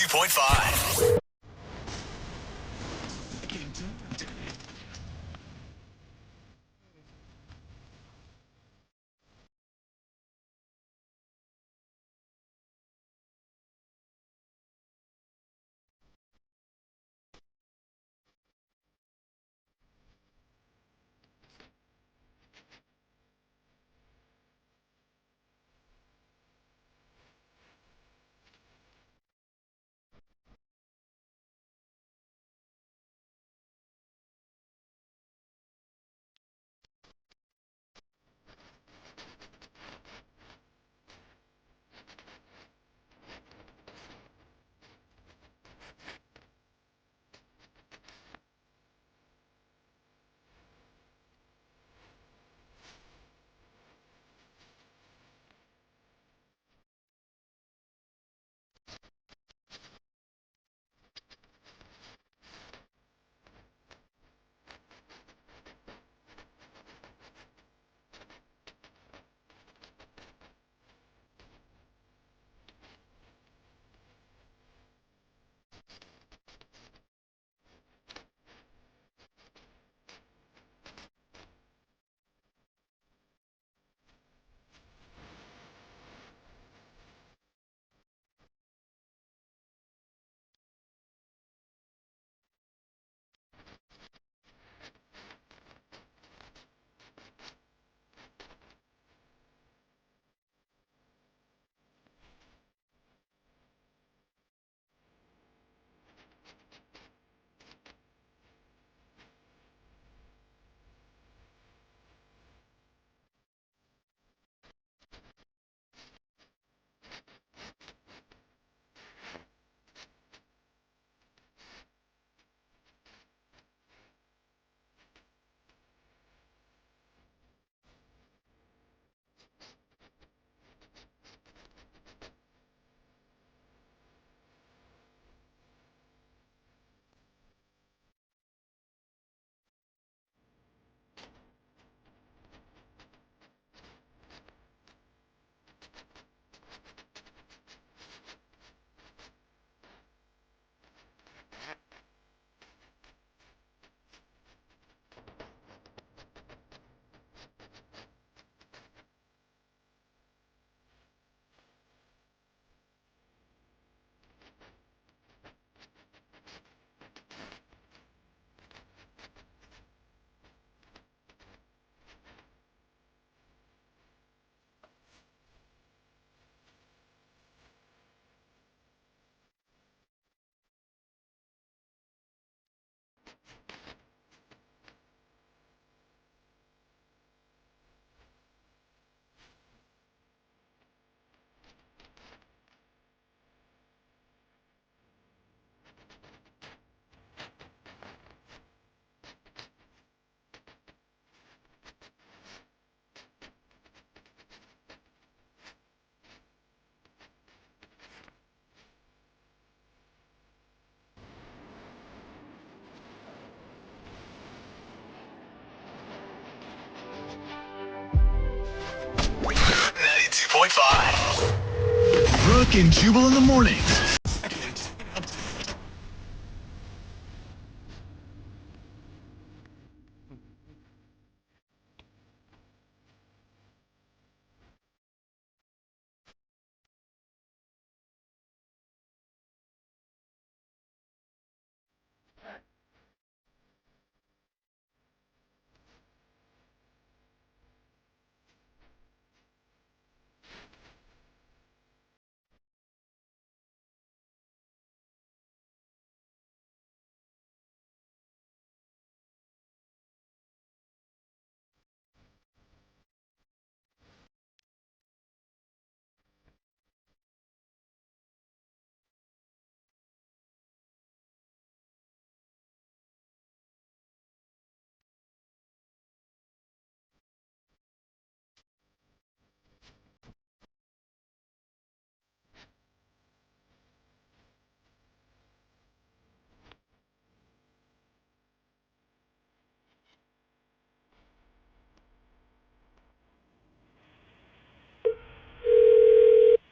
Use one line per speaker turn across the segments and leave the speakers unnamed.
92.5.
Brooke and Jubal in the morning.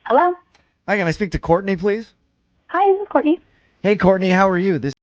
Hello?
Hi, can I speak to Courtney, please?
Hi, this is Courtney.
Hey, Courtney, how are you? This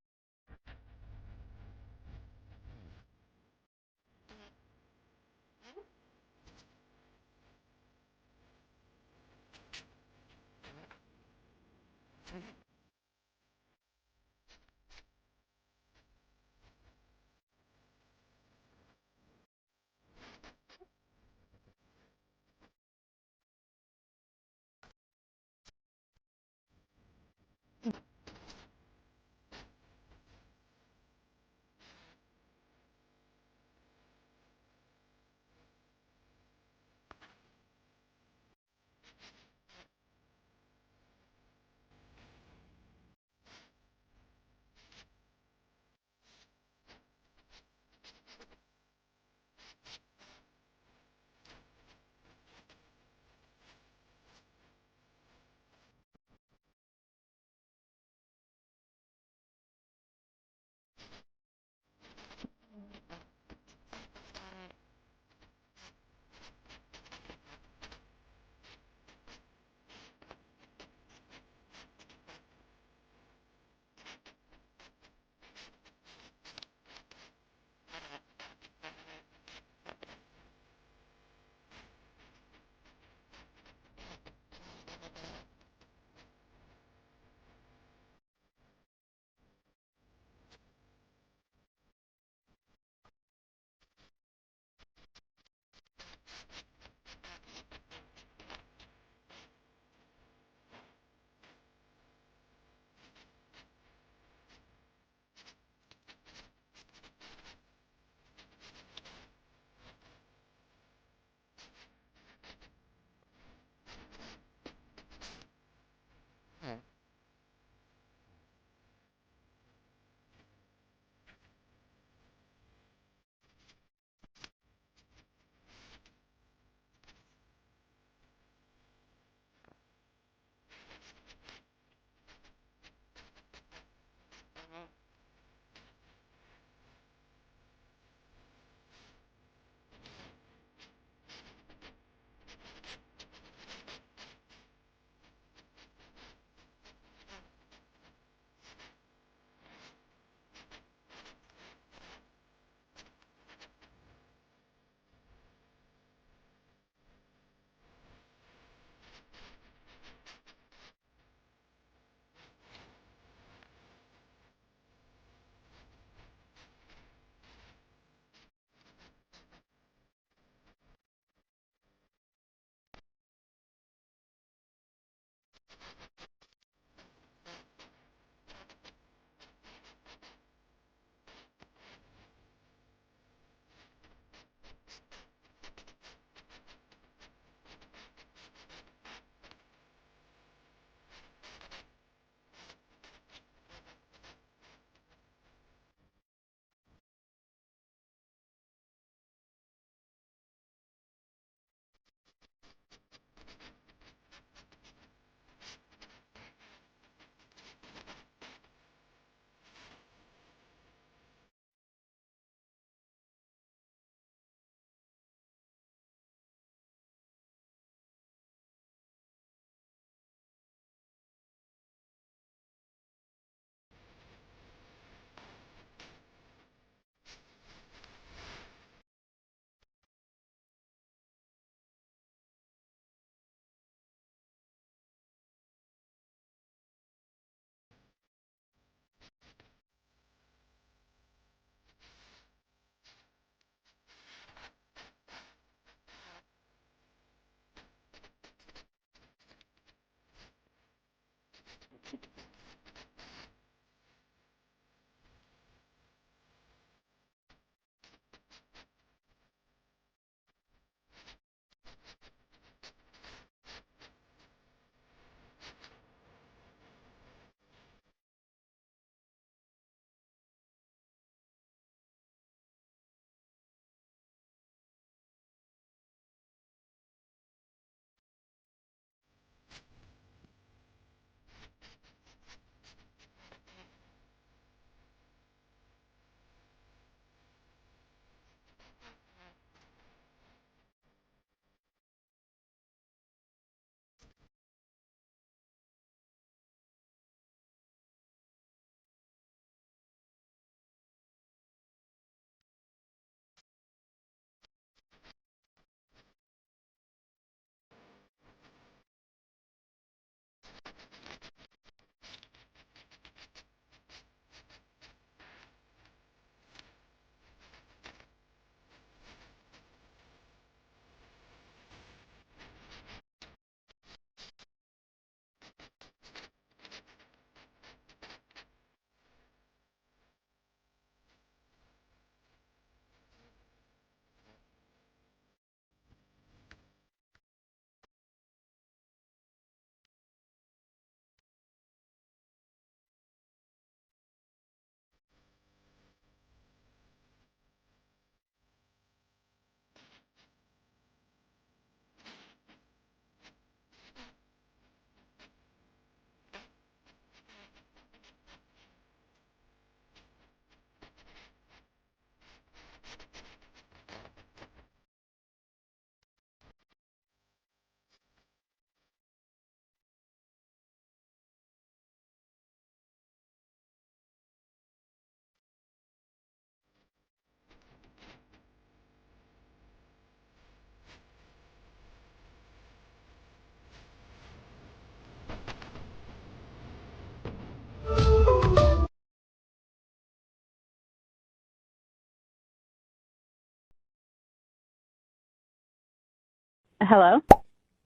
Hello?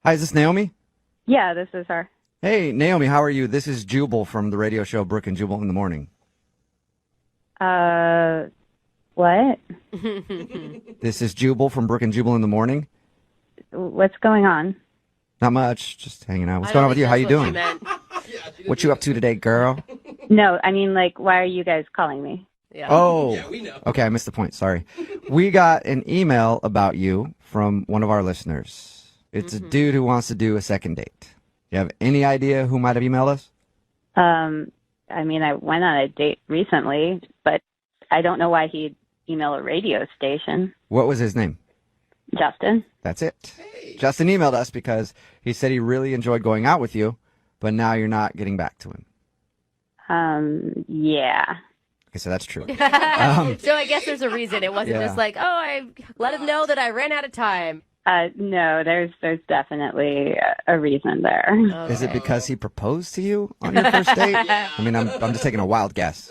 Hi, is this Naomi?
Yeah, this is her.
Hey, Naomi, how are you? This is Jubal from the radio show Brooke and Jubal in the Morning.
What?
This is Jubal from Brooke and Jubal in the Morning.
What's going on?
Not much, just hanging out. What's going on with you? How you doing? What you up to today, girl?
No, I mean, like, why are you guys calling me?
Yeah.
Oh,
Yeah, we know.
okay, I missed the point. Sorry. We got an email about you from one of our listeners. It's a dude who wants to do a second date. You have any idea who might have emailed us?
I mean, I went on a date recently, but I don't know why he'd email a radio station.
What was his name?
Justin?
That's it. Justin emailed us because he said he really enjoyed going out with you, but now you're not getting back to him.
Yeah.
Okay, so that's true.
So I guess there's a reason. It wasn't
Yeah.
just like, oh, I let him know that I ran out of time.
No, there's definitely a reason there.
Is it because he proposed to you on your first date? I mean, I'm just taking a wild guess.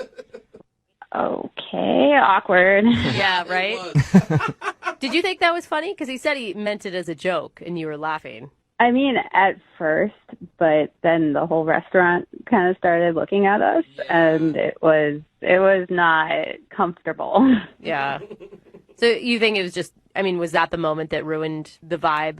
Okay, awkward.
Yeah, right? Did you think that was funny? Because he said he meant it as a joke and you were laughing.
I mean, at first, but then the whole restaurant kind of started looking at us, and it was not comfortable.
Yeah. So you think it was just, I mean, was that the moment that ruined the vibe?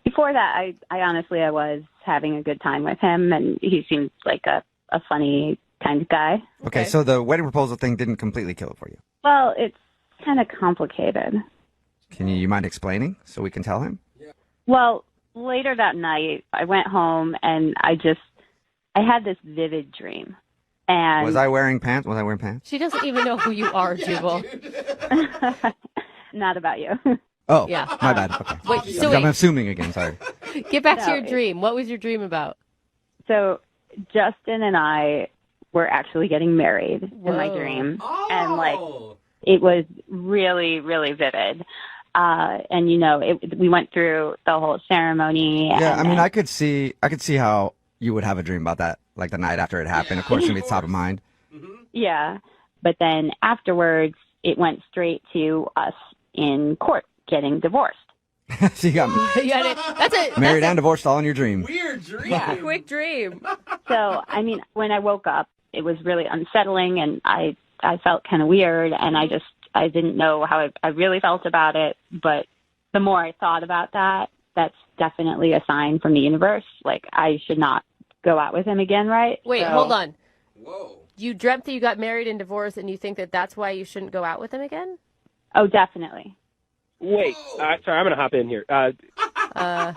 Before that, I honestly, I was having a good time with him, and he seems like a funny kind of guy.
Okay, so the wedding proposal thing didn't completely kill it for you.
Well, it's kind of complicated.
Can you mind explaining so we can tell him?
Well, later that night, I went home, and I had this vivid dream. And
Was I wearing pants? Was I wearing pants?
She doesn't even know who you are, Jubal.
Not about you.
Oh,
Yeah.
my bad. Okay.
Wait, so
I'm
wait.
assuming again, sorry.
Get back to
No,
your dream. What was your dream about?
So Justin and I were actually getting married in my
Whoa.
dream.
Oh.
And, like, it was really, really vivid. And, you know, we went through the whole ceremony.
Yeah,
and
I mean,
then-
I could see how you would have a dream about that, like the night after it happened. Of course, it's gonna be top of mind.
Yeah. But then afterwards, it went straight to us in court getting divorced.
So you got
Yeah, that's a
married and divorced all in your dream.
Weird dream.
Yeah.
quick dream.
So, I mean, when I woke up, it was really unsettling, and I felt kind of weird, and I didn't know how I really felt about it. But the more I thought about that, that's definitely a sign from the universe. Like, I should not go out with him again, right?
Wait,
So-
hold on.
Whoa.
You dreamt that you got married and divorced, and you think that that's why you shouldn't go out with him again?
Oh, definitely.
Wait, sorry, I'm going to hop in here.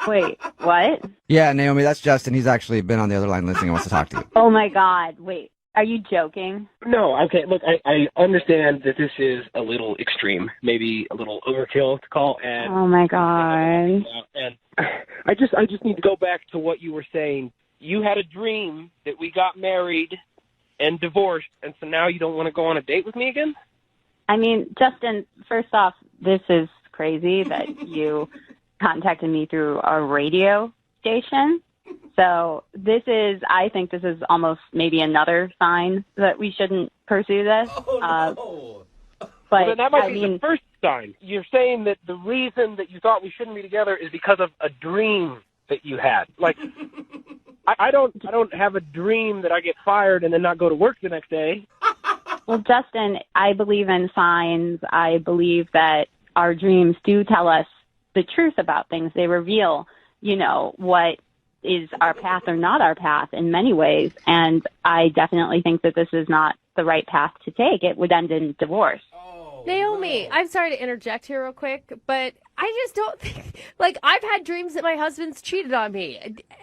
Wait, what?
Yeah, Naomi, that's Justin. He's actually been on the other line listening and wants to talk to you.
Oh, my God. Wait, are you joking?
No, okay, look, I understand that this is a little extreme, maybe a little overkill to call, and
Oh, my God.
and I just need to go back to what you were saying. You had a dream that we got married and divorced, and so now you don't want to go on a date with me again?
I mean, Justin, first off, this is crazy that you contacted me through a radio station. So I think this is almost maybe another sign that we shouldn't pursue this.
Oh, no.
But,
Well, then that might
I
be
mean,
the first sign. You're saying that the reason that you thought we shouldn't be together is because of a dream that you had. Like, I don't have a dream that I get fired and then not go to work the next day.
well, Justin, I believe in signs. I believe that our dreams do tell us the truth about things. They reveal, you know, what is our path or not our path in many ways. And I definitely think that this is not the right path to take. It would end in divorce.
Naomi, I'm sorry to interject here real quick, but I just don't think, like, I've had dreams that my husband's cheated on me.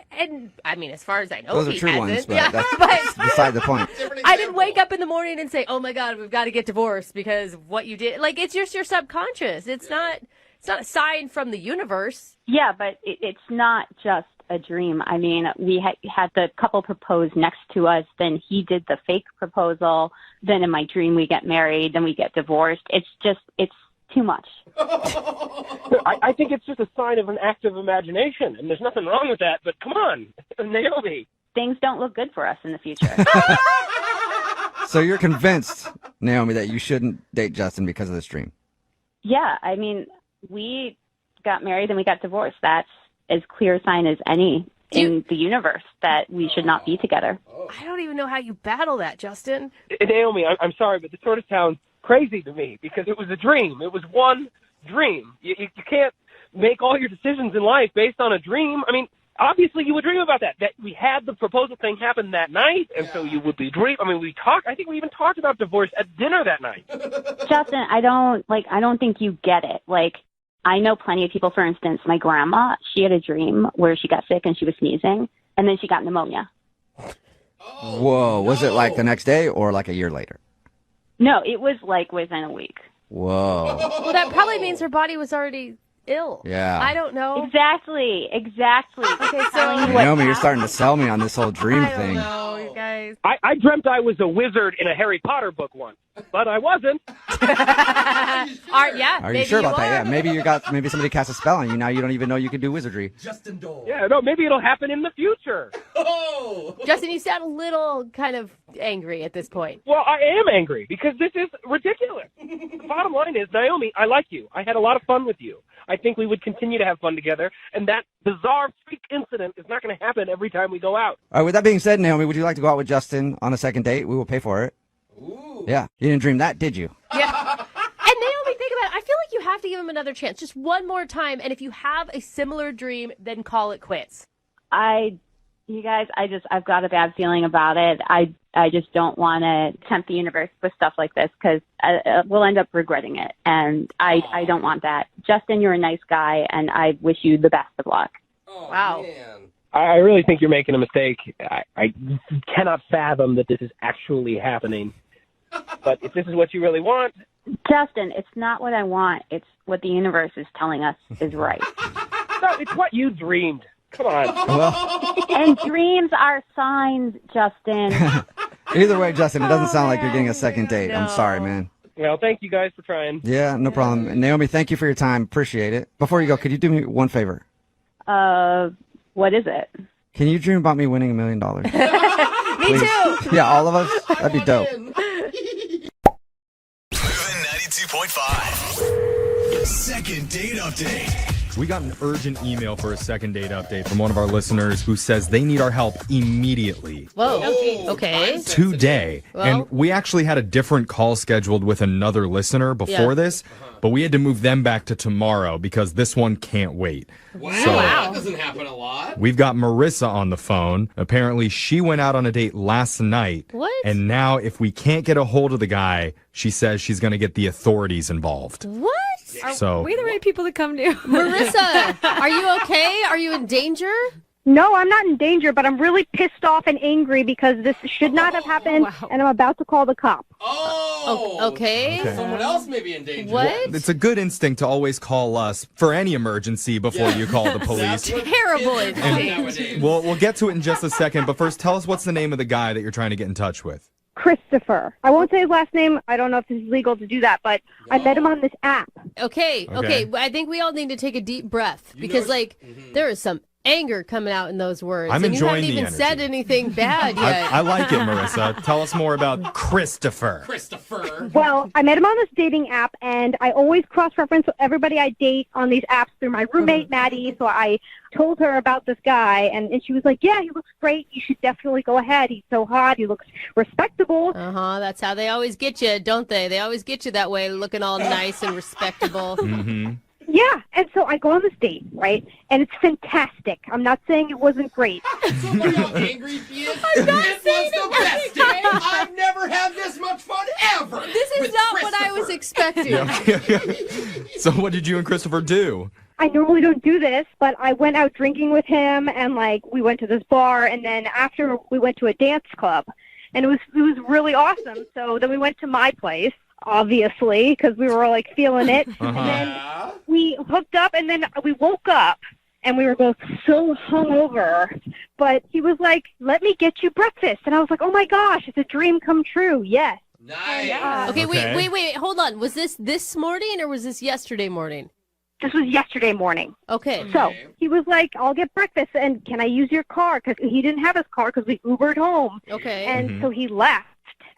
And I mean, as far as I know,
Those are
he
true
hasn't.
ones, but
Yeah,
that's beside the point.
I didn't wake up in the morning and say, oh my God, we've got to get divorced because of what you did. Like, it's just your subconscious. It's not a sign from the universe.
Yeah, but it's not just a dream. I mean, we had the couple propose next to us, then he did the fake proposal, then in my dream we get married, then we get divorced. It's too much.
I think it's just a sign of an active imagination, and there's nothing wrong with that, but come on, Naomi.
Things don't look good for us in the future.
So you're convinced, Naomi, that you shouldn't date Justin because of this dream?
Yeah, I mean, we got married and we got divorced. That's as clear a sign as any in the universe that we should not be together.
I don't even know how you battle that, Justin.
Naomi, I'm sorry, but this sort of sounds crazy to me because it was a dream. It was one dream. You can't make all your decisions in life based on a dream. I mean, obviously you would dream about that we had the proposal thing happen that night, and so you would be dream. I mean, I think we even talked about divorce at dinner that night.
Justin, I don't think you get it. Like, I know plenty of people, for instance, my grandma, she had a dream where she got sick and she was sneezing, and then she got pneumonia.
Whoa. Was it like the next day or like a year later?
No, it was like within a week.
Whoa.
Well, that probably means her body was already ill.
Yeah.
I don't know.
Exactly. Okay, so
Naomi, you're starting to sell me on this whole dream
I don't
thing.
know, you guys.
I dreamt I was a wizard in a Harry Potter book once, but I wasn't.
Are you sure about that? Yeah. Maybe somebody cast a spell on you. Now you don't even know you can do wizardry.
Justin Dole.
Yeah, no, maybe it'll happen in the future.
Oh!
Justin, you sound a little kind of angry at this point.
Well, I am angry because this is ridiculous. The bottom line is, Naomi, I like you. I had a lot of fun with you. I think we would continue to have fun together, and that bizarre freak incident is not going to happen every time we go out.
All right, with that being said, Naomi, would you like to go out with Justin on a second date? We will pay for it.
Ooh.
Yeah. You didn't dream that, did you?
Yeah. And Naomi, think about it. I feel like you have to give him another chance, just one more time. And if you have a similar dream, then call it quits.
You guys, I've got a bad feeling about it. I just don't want to tempt the universe with stuff like this because we'll end up regretting it. And I don't want that. Justin, you're a nice guy, and I wish you the best of luck.
Oh,
Wow.
Man.
I really think you're making a mistake. I cannot fathom that this is actually happening. But if this is what you really want...
Justin, it's not what I want. It's what the universe is telling us is right.
No, it's what you dreamed. Come on.
Well,
And dreams are signs, Justin.
either way, Justin, it doesn't sound like you're getting a second date. I'm sorry, man.
Well, thank you guys for trying.
Yeah, no problem. And Naomi, thank you for your time. Appreciate it. Before you go, could you do me one favor?
What is it?
Can you dream about me winning $1 million?
Me too.
Yeah, all of us? That'd be dope.
Moving 92.5. Second date update.
We got an urgent email for a second date update from one of our listeners who says they need our help immediately.
Whoa. Okay.
Today.
Well-
And we actually had a different call scheduled with another listener before this, but we had to move them back to tomorrow because this one can't wait.
Wow.
So-
That doesn't happen a lot.
We've got Marissa on the phone. Apparently, she went out on a date last night.
What?
And now, if we can't get a hold of the guy, she says she's going to get the authorities involved.
What?
So,
We the right people to come to.
Marissa, are you okay? Are you in danger?
No, I'm not in danger, but I'm really pissed off and angry because this should not have happened, and I'm about to call the cop.
Oh.
Okay.
Someone else may be in danger.
What?
it's a good instinct to always call us for any emergency before you call the police.
That's what
Terrible
kids do nowadays.
We'll get to it in just a second, but first, tell us what's the name of the guy that you're trying to get in touch with.
Christopher. I won't say his last name. I don't know if this is legal to do that, but I met him on this app.
Okay. I think we all need to take a deep breath because, there is some anger coming out in those words.
I'm
and
enjoying
you
the
haven't even
energy.
said anything bad yet.
I like it, Marissa. Tell us more about Christopher.
Christopher.
Well, I met him on this dating app, and I always cross-reference everybody I date on these apps through my roommate, Maddie, so I told her about this guy, and she was like, yeah, he looks great. You should definitely go ahead. He's so hot. He looks respectable.
That's how they always get you, don't they? They always get you that way, looking all nice and respectable.
Mm-hmm.
Yeah, and so I go on this date, right? And it's fantastic. I'm not saying it wasn't great.
So look how angry she is. It was the best day. I've never had this much fun ever.
This is
with
not what I was expecting.
So what did you and Christopher do?
I normally don't do this, but I went out drinking with him, and we went to this bar, and then after we went to a dance club, and it was really awesome. So then we went to my place, obviously, because we were all feeling it, and then we hooked up, and then we woke up, and we were both so hungover. But he was like, "Let me get you breakfast," and I was like, "Oh my gosh, it's a dream come true." Yes.
Nice.
Okay, wait, hold on. Was this morning or was this yesterday morning?
This was yesterday morning.
Okay.
So he was like, "I'll get breakfast, and can I use your car?" Because he didn't have his car because we Ubered home.
Okay.
And so he left.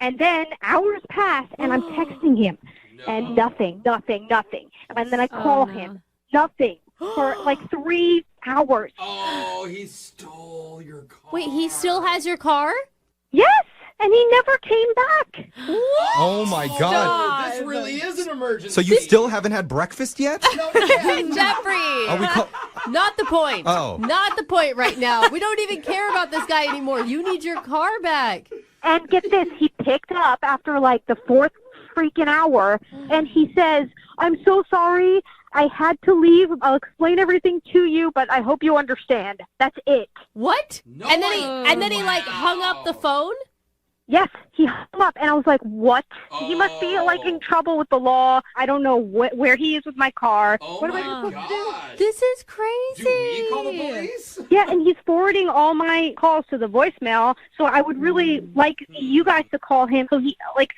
And then hours passed, and I'm texting him, and nothing. And then I call him, nothing. for like 3 hours.
Oh, he stole your car.
Wait, he still has your car?
Yes, and he never came back.
Oh my God.
This really is an emergency.
So you still haven't had breakfast yet?
No, yeah.
Jeffrey!
Are we
Not the point.
Oh.
Not the point right now. We don't even care about this guy anymore. You need your car back.
And get this, he picked up after like the 4th freaking hour, and he says, "I'm so sorry. I had to leave. I'll explain everything to you, but I hope you understand." That's it.
What?
No,
and then he like hung up the phone?
Yes, he hung up, and I was like, what? He must be, like, in trouble with the law. I don't know where he is with my car.
Oh
What am
my
I supposed to do?
gosh.
This is crazy.
Do we call the police?
Yeah, and he's forwarding all my calls to the voicemail, so I would really like you guys to call him so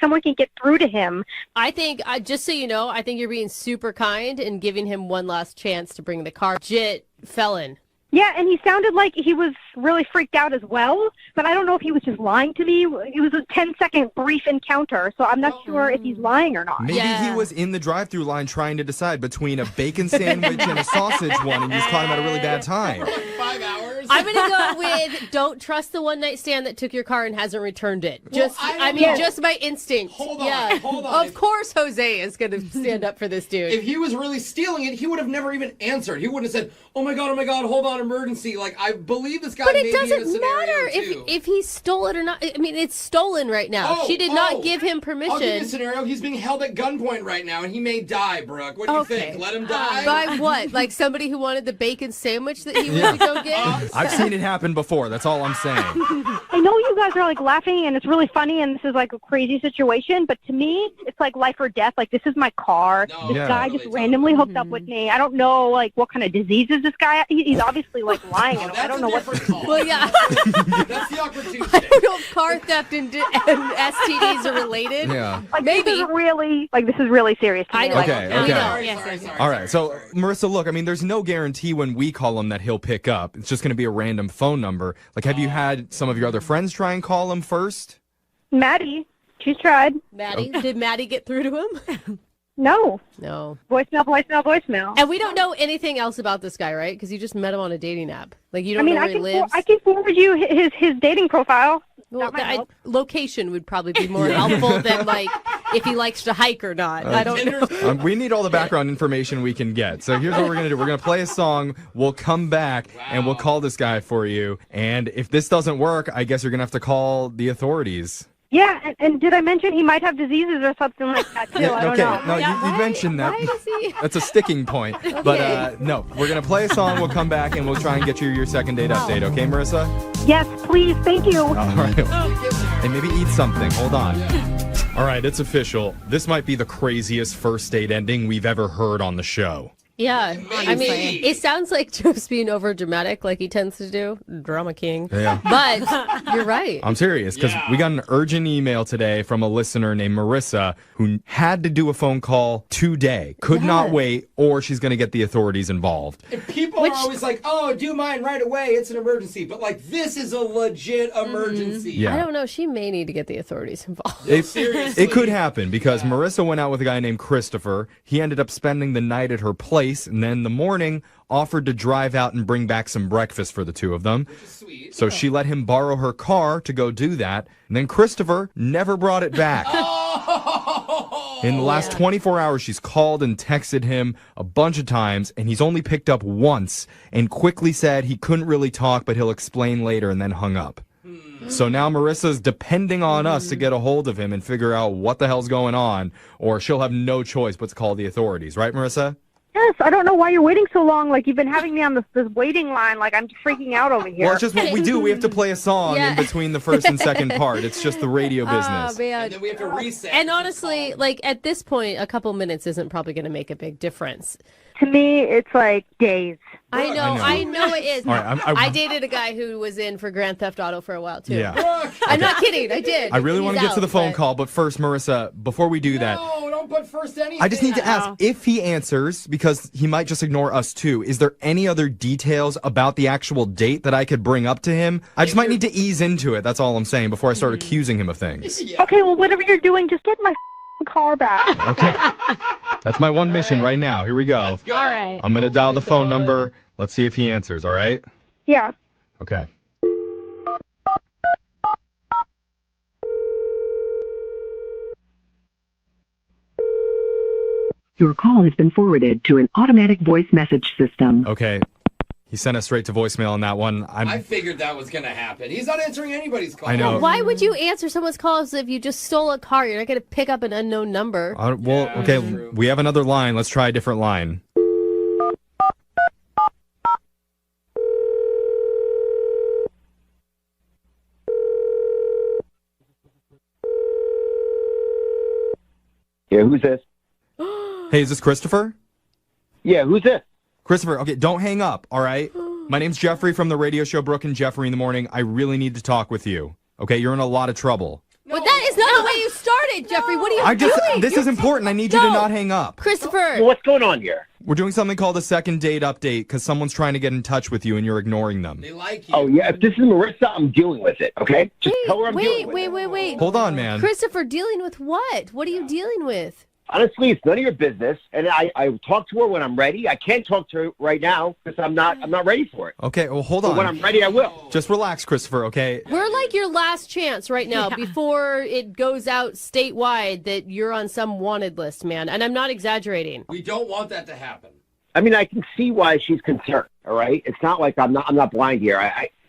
someone can get through to him.
I think, just so you know, I think you're being super kind and giving him one last chance to bring the car. Legit felon.
Yeah, and he sounded like he was really freaked out as well, but I don't know if he was just lying to me. It was a 10-second brief encounter, so I'm not sure if he's lying or not.
Maybe he was in the drive-thru line trying to decide between a bacon sandwich and a sausage one, and you just caught him at a really bad time.
5 hours.
I'm going to go with don't trust the one-night stand that took your car and hasn't returned it. Just, just my instinct.
Hold on.
Of course Jose is going to stand up for this dude.
If he was really stealing it, he would have never even answered. He wouldn't have said, oh my God, hold on, emergency. Like, I believe this guy
But
may
it
be in a
doesn't
scenario
matter
too.
if he stole it or not. I mean, it's stolen right now. She did not give him permission.
I'll give you a scenario. He's being held at gunpoint right now, and he may die, Brooke. What do you think? Let him die?
By what? Like somebody who wanted the bacon sandwich that he went to go get?
I've seen it happen before. That's all I'm saying.
I know you guys are, like, laughing, and it's really funny, and this is, like, a crazy situation, but to me, it's, like, life or death. Like, this is my car.
No,
This
Yeah.
guy just randomly hooked up with me. I don't know, like, what kind of diseases this guy. He's obviously, like, lying.
Oh,
I
that's
don't know
a
what.
different call.
Well, yeah.
That's the awkward Tuesday.
I don't know if car theft and STDs are related.
Yeah.
Like,
Maybe.
This is really serious to me.
I know.
Like,
Okay,
We
okay.
know.
Sorry.
All right, so Marissa, look, I mean, there's no guarantee when we call him that he'll pick up. It's just going to be a random phone number. Like, have you had some of your other friends try and call him first?
Maddie, she's tried.
Maddie, did Maddie get through to him?
No.
No.
Voicemail.
And we don't know anything else about this guy, right? Because you just met him on a dating app. Like, you don't know where he
I
lives.
can forward you his dating profile.
Well,
That might help.
location would probably be more helpful than, like, if he likes to hike or not. I don't know.
We need all the background information we can get. So here's what we're going to do. We're going to play a song. We'll come back, and we'll call this guy for you. And if this doesn't work, I guess you're going to have to call the authorities.
Yeah, and did I mention he might have diseases or something like that, too? I don't know.
No, you mentioned that.
Why is he...
That's a sticking point. But no, we're going to play a song. We'll come back, and we'll try and get you your second date update. Okay, Marissa?
Yes, please. Thank you.
All right. And maybe eat something. Hold on. All right, it's official. This might be the craziest first date ending we've ever heard on the show.
Yeah, I mean, it sounds like Joe's being over dramatic, like he tends to do, drama king.
Yeah.
But you're right.
I'm serious because we got an urgent email today from a listener named Marissa who had to do a phone call today, could not wait, or she's going to get the authorities involved.
And people are always like, oh, do mine right away. It's an emergency. But, like, this is a legit emergency.
Yeah.
I don't know. She may need to get the authorities involved.
Seriously.
It could happen because Marissa went out with a guy named Christopher. He ended up spending the night at her place and then in the morning offered to drive out and bring back some breakfast for the two of them.
Sweet.
So she let him borrow her car to go do that. And then Christopher never brought it back. In the last 24 hours, she's called and texted him a bunch of times, and he's only picked up once and quickly said he couldn't really talk, but he'll explain later, and then hung up. So now Marissa's depending on us to get a hold of him and figure out what the hell's going on, or she'll have no choice but to call the authorities. Right, Marissa?
Yes, I don't know why you're waiting so long. Like, you've been having me on this waiting line. Like, I'm freaking out over here.
Well, it's just what we do. We have to play a song
Yeah.
in between the first and second part. It's just the radio business.
Oh, man.
And then we have to reset.
And honestly, like, at this point, a couple minutes isn't probably going to make a big difference.
To me, it's like days.
I know it is.
All right,
I dated a guy who was in for Grand Theft Auto for a while, too.
Yeah.
Brooke,
I'm not kidding. I did.
I really want to
He's
get to the
out,
phone
but-
call, but first, Marissa, before we do that,
no, don't put first anything.
I just need to ask if he answers, because he might just ignore us too. Is there any other details about the actual date that I could bring up to him? I just might need to ease into it. That's all I'm saying before I start accusing him of things.
Yeah.
Okay, well, whatever you're doing, just get my car back.
Okay. That's my one mission right now. Here we go.
All right.
I'm going to dial the phone number. Let's see if he answers, all right?
Yeah.
Okay.
Your call has been forwarded to an automatic voice message system.
Okay. He sent us straight to voicemail on that one.
I figured that was going to happen. He's not answering anybody's call.
I know.
Why would you answer someone's calls if you just stole a car? You're not going to pick up an unknown number.
Okay, we have another line. Let's try a different line.
Yeah, who's this?
Hey, is this Christopher?
Yeah, who's this?
Christopher, okay, don't hang up, all right? My name's Jeffrey from the radio show Brooke and Jeffrey in the Morning. I really need to talk with you. Okay, you're in a lot of trouble.
But that is not the way you started, Jeffrey. What are you doing?
This is important. I need you to not hang up.
Christopher.
Well, what's going on here?
We're doing something called a second date update because someone's trying to get in touch with you and you're ignoring them.
They like you.
Oh, yeah, if this is Marissa, I'm dealing with it, okay? Just tell her I'm dealing with it.
Wait.
Hold on, man.
Christopher, dealing with what? What are you dealing with?
Honestly, it's none of your business, and I talk to her when I'm ready. I can't talk to her right now because I'm not ready for it.
Okay, well, hold on.
But when I'm ready, I will.
Just relax, Christopher, okay?
We're like your last chance right now before it goes out statewide that you're on some wanted list, man. And I'm not exaggerating.
We don't want that to happen.
I mean, I can see why she's concerned, all right? It's not like I'm not blind here.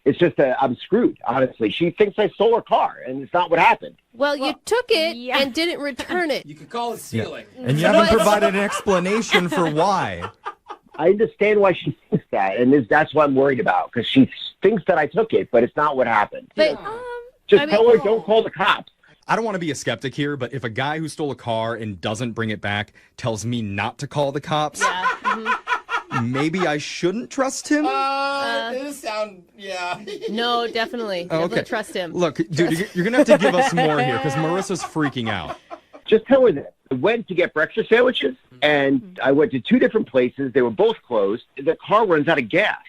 It's just I'm screwed, honestly. She thinks I stole her car, and it's not what happened.
Well, you took it and didn't return it.
You could call it stealing.
Yeah. And you haven't provided an explanation for why.
I understand why she thinks that, and that's what I'm worried about, because she thinks that I took it, but it's not what happened.
But
Just tell her, don't call the cops.
I don't want to be a skeptic here, but if a guy who stole a car and doesn't bring it back tells me not to call the cops, maybe I shouldn't trust him?
This sound,
No, definitely. Definitely trust him.
Look, dude, you're going to have to give us more here because Marissa's freaking out.
Just tell her that. I went to get breakfast sandwiches, and I went to 2 different places. They were both closed. The car runs out of gas.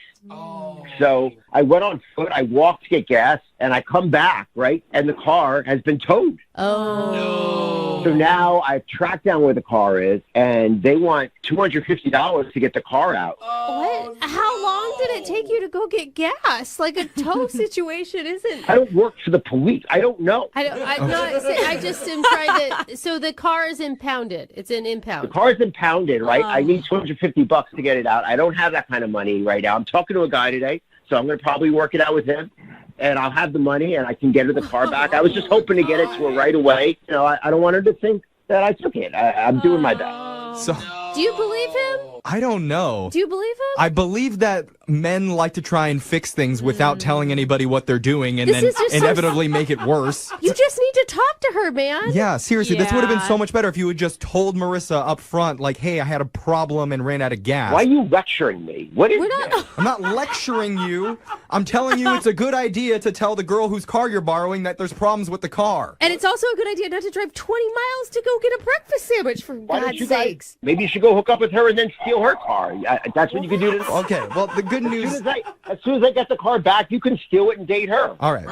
So I went on foot. I walked to get gas, and I come back, right? And the car has been towed.
Oh.
So now I've tracked down where the car is, and they want $250 to get the car out.
What? How long did it take you to go get gas? Like a tow situation isn't.
I don't work for the police. I don't know.
I'm not saying. I just am trying to. So the car is impounded. It's an impound.
The car is impounded, right? I need $250 to get it out. I don't have that kind of money right now. I'm talking to a guy today, so I'm going to probably work it out with him. And I'll have the money, and I can get her the car back. I was just hoping to get it to her right away. You know, I don't want her to think that I took it. I'm doing my best.
So,
do you believe him?
I don't know.
Do you believe him?
I believe that men like to try and fix things without telling anybody what they're doing and then inevitably make it worse.
You just need to talk to her, man.
Yeah, seriously, this would have been so much better if you had just told Marissa up front, like, hey, I had a problem and ran out of gas.
Why are you lecturing me? What is this?
I'm not lecturing you. I'm telling you it's a good idea to tell the girl whose car you're borrowing that there's problems with the car.
And it's also a good idea not to drive 20 miles to go get a breakfast sandwich, for God's sakes.
Maybe you should go hook up with her and then steal her car. That's what you can do.
Okay, well, the good news...
As soon as I get the car back, you can steal it and date her.
All right.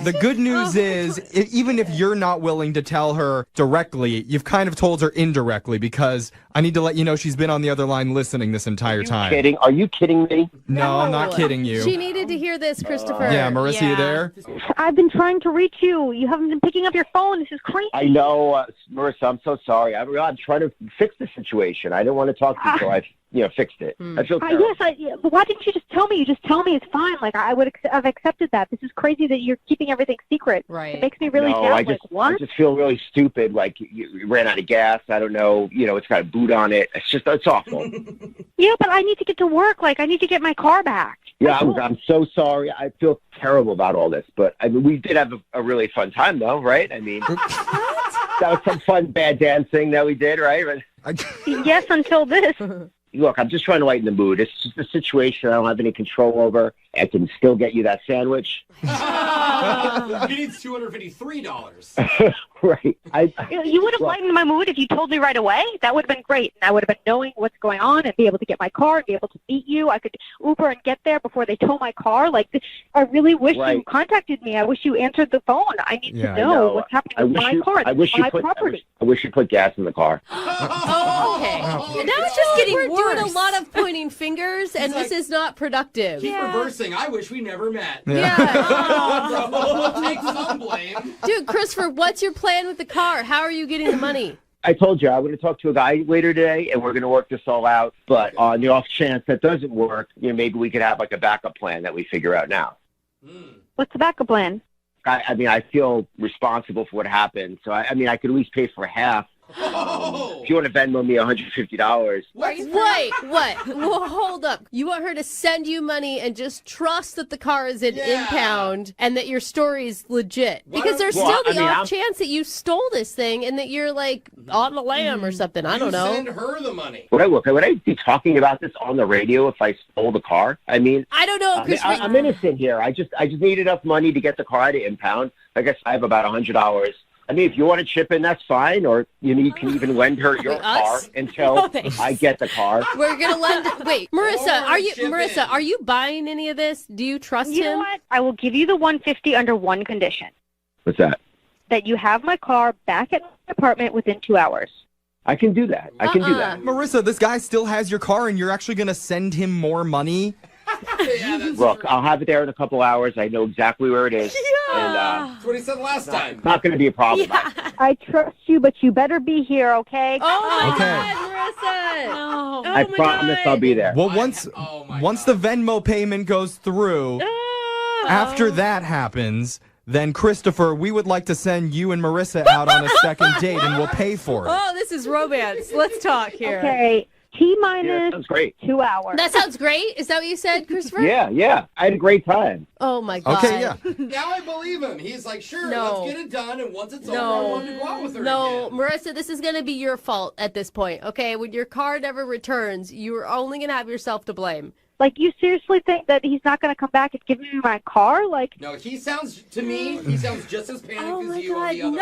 The good news is, even if you're not willing to tell her directly, you've kind of told her indirectly, because I need to let you know she's been on the other line listening this entire time.
Kidding? Are you kidding me?
No, I'm not kidding you.
She needed to hear this, Christopher.
Yeah, Marissa, you there?
I've been trying to reach you. You haven't been picking up your phone. This is crazy.
I know, Marissa, I'm so sorry. I'm trying to fix the situation. I didn't want to talk to you until I fixed it. I feel terrible.
But why didn't you just tell me? You just tell me it's fine. Like, I would have accepted that. This is crazy that you're keeping everything secret.
Right.
It makes me really sad.
I just feel really stupid. Like, you ran out of gas. I don't know. It's got a boot on it. It's awful.
Yeah, but I need to get to work. Like, I need to get my car back.
Yeah, I'm so sorry. I feel terrible about all this. But, I mean, we did have a really fun time, though, right? I mean, that was some fun bad dancing that we did, right?
Yes, until this.
Look, I'm just trying to lighten the mood. It's just a situation I don't have any control over. I can still get you that sandwich.
He needs $253.
Right.
You would have lightened my mood if you told me right away. That would have been great. And I would have been knowing what's going on and be able to get my car and be able to meet you. I could Uber and get there before they tow my car. I really wish you contacted me. I wish you answered the phone. I need to know what's happening with my car.
I wish
my property.
I wish you put gas in the car.
Okay. Now it's just getting worse. We're doing a lot of pointing fingers, and this is not productive.
Keep reversing. I wish we never met.
Yeah.
Take some blame.
Dude, Christopher, what's your plan with the car? How are you getting the money?
I told you I'm going to talk to a guy later today, and we're going to work this all out. But on the off chance that doesn't work, maybe we could have a backup plan that we figure out now.
What's the backup plan?
I feel responsible for what happened, so I could at least pay for half. If you want to Venmo me $150.
Wait, what? Well, hold up. You want her to send you money and just trust that the car is an impound and that your story is legit? Because there's still the off chance that you stole this thing and that you're like on the lam or something. I don't know.
Send her the money.
Would I be talking about this on the radio if I stole the car? I
don't know.
I'm innocent here. I just need enough money to get the car to impound. I guess I have about $100. If you want to chip in, that's fine. Or you can even lend her your car until I get the car.
We're gonna lend. Wait, Marissa, are you buying any of this? Do you trust him?
You know what? I will give you the $150 under one condition.
What's that?
That you have my car back at my apartment within 2 hours.
I can do that. I can do that.
Marissa, this guy still has your car, and you're actually going to send him more money?
Look, I'll have it there in a couple hours. I know exactly where it is. And,
that's what he said last time.
It's not going to be a problem.
I trust you, but you better be here, okay?
Oh, my God, Marissa. No.
I promise I'll be there.
Well, once the Venmo payment goes through, after that happens, then Christopher, we would like to send you and Marissa out on a second date, and we'll pay for it.
Oh, this is romance. Let's talk here.
Okay. T-minus
sounds great.
2 hours.
That sounds great. Is that what you said, Christopher?
Yeah. I had a great time.
Oh, my God.
Okay, yeah.
Now I believe him. He's like, sure, let's get it done, and once it's over, I want to go out with her again.
Marissa, this is going to be your fault at this point, okay? When your car never returns, you're only going to have yourself to blame.
You seriously think that he's not going to come back and give me my car?
No, he sounds just as panicked as you on the other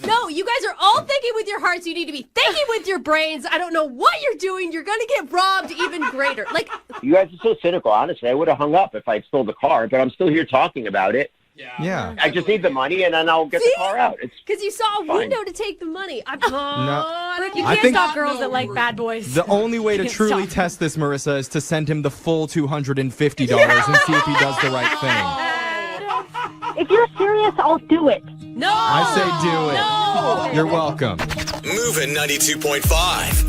No, you guys are all thinking with your hearts. You need to be thinking with your brains. I don't know what you're doing. You're going to get robbed even greater.
You guys are so cynical. Honestly, I would have hung up if I stole the car, but I'm still here talking about it.
Yeah.
I just need the money, and then I'll get the car out.
Because you saw a window to take the money.
You can't stop girls that like bad boys.
The only way to truly test this, Marissa, is to send him the full $250 and see if he does the right thing.
If you're serious, I'll do it.
No!
I say do it.
No!
You're welcome.
Moving 92.5.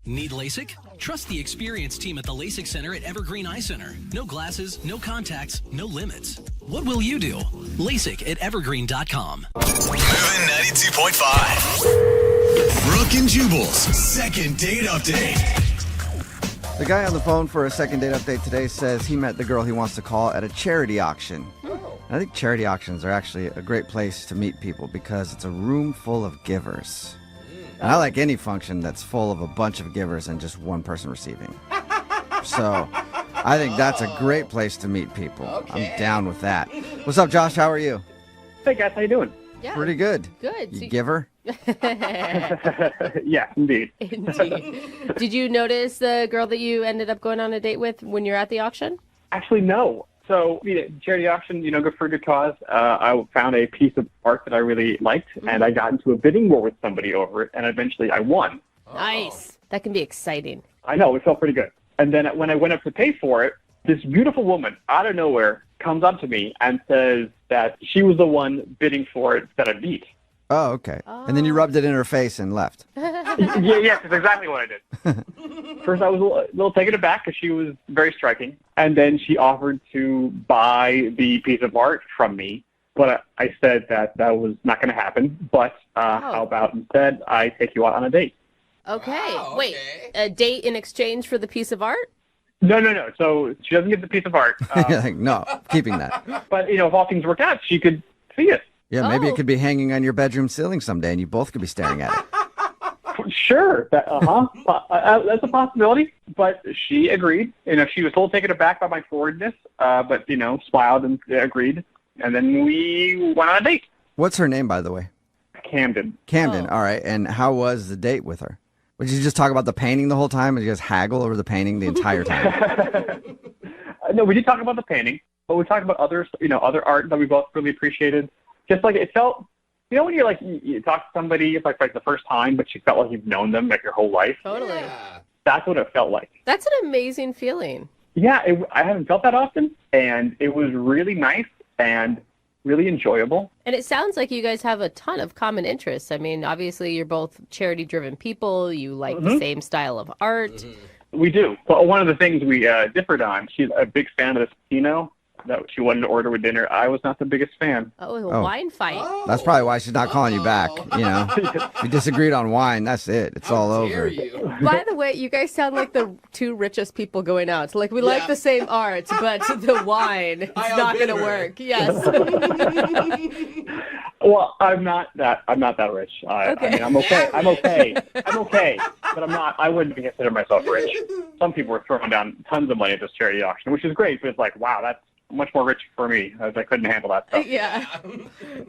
Need LASIK? Trust the experienced team at the LASIK Center at Evergreen Eye Center. No glasses, no contacts, no limits. What will you do? LASIK at evergreen.com.
Moving 92.5. Brooke and Jubal's second date update.
The guy on the phone for a second date update today says he met the girl he wants to call at a charity auction. I think charity auctions are actually a great place to meet people because it's a room full of givers. And I like any function that's full of a bunch of givers and just one person receiving. So I think that's a great place to meet people. Okay. I'm down with that. What's up, Josh? How are you?
Hey, guys. How you doing?
Yeah.
Pretty good.
Good.
You giver?
Yeah, indeed.
Indeed. Did you notice the girl that you ended up going on a date with when you're at the auction?
Actually, no. So, charity auction, good for a good cause. I found a piece of art that I really liked, and I got into a bidding war with somebody over it, and eventually I won.
Nice. That can be exciting.
I know. It felt pretty good. And then when I went up to pay for it, this beautiful woman out of nowhere comes up to me and says that she was the one bidding for it that I beat.
Oh, okay. And then you rubbed it in her face and left.
Yes, that's exactly what I did. First, I was a little taken aback because she was very striking. And then she offered to buy the piece of art from me. But I said that was not going to happen. But how about instead I take you out on a date?
Okay. Wow, Wait, a date in exchange for the piece of art?
No. So she doesn't get the piece of art.
No, keeping that.
But, if all things work out, she could see it.
Yeah, maybe it could be hanging on your bedroom ceiling someday, and you both could be staring at it.
Sure, that's a possibility. But she agreed. She was a little taken aback by my forwardness, but smiled and agreed. And then we went on a date.
What's her name, by the way?
Camden.
Camden. All right. And how was the date with her? Would you just talk about the painting the whole time, and you guys haggle over the painting the entire time?
No, we did talk about the painting, but we talked about other art that we both really appreciated. Just like it felt. When you're like, you talk to somebody, it's like the first time, but you felt like you've known them like your whole life.
Totally.
Yeah. That's what it felt like.
That's an amazing feeling.
Yeah, I haven't felt that often, and it was really nice and really enjoyable.
And it sounds like you guys have a ton of common interests. I mean, obviously, you're both charity-driven people. You like the same style of art.
We do. But one of the things we differed on, she's a big fan of this Pinot that she wanted to order with dinner. I was not the biggest fan.
Oh, wine fight.
That's probably why she's not calling you back. If you disagreed on wine, that's it. It's all over.
By the way, you guys sound like the two richest people going out. Like, we like the same art, but the wine, it's not going to work. Yes.
Well, I'm not that rich. I mean, I'm okay. I'm okay. But I'm not. I wouldn't consider myself rich. Some people were throwing down tons of money at this charity auction, which is great. But it's like, wow, that's much more rich for me. I couldn't handle that stuff.
Yeah.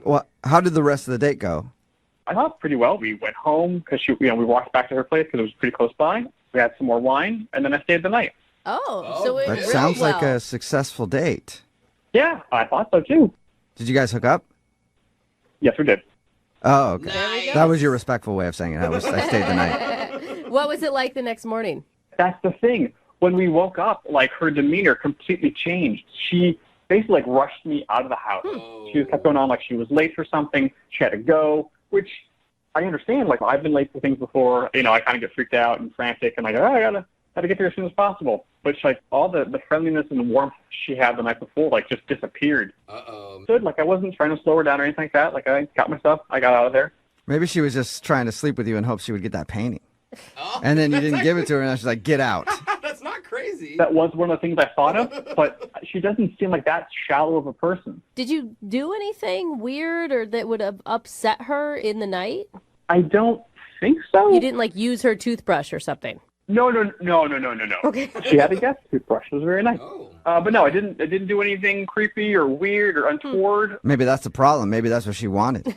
Well, how did the rest of the date go?
I thought pretty well. We went home because we walked back to her place because it was pretty close by. We had some more wine, and then I stayed the night.
So it
That
really
sounds like
well.
a successful date.
Yeah, I thought so too.
Did you guys hook up?
Yes, we did.
Oh, okay.
Nice.
That was your respectful way of saying it. I stayed the night.
What was it like the next morning?
That's the thing. When we woke up, like, her demeanor completely changed. She basically rushed me out of the house. She just kept going on like she was late for something. She had to go, which I understand. Like, I've been late for things before. I kind of get freaked out and frantic and like, I gotta get there as soon as possible. But like all the friendliness and the warmth she had the night before, like, just disappeared. Good. Like, I wasn't trying to slow her down or anything like that. Like, I got my stuff. I got out of there.
Maybe she was just trying to sleep with you in hopes she would get that painting. And then you didn't give it to her, and she's like, get out.
That's not crazy.
That was one of the things I thought of, but she doesn't seem like that shallow of a person.
Did you do anything weird or that would have upset her in the night?
I don't think so.
You didn't, like, use her toothbrush or something?
No.
Okay.
She had a guest toothbrush. It was very nice. But no, I didn't do anything creepy or weird or untoward.
Maybe that's the problem. Maybe that's what she wanted.
Do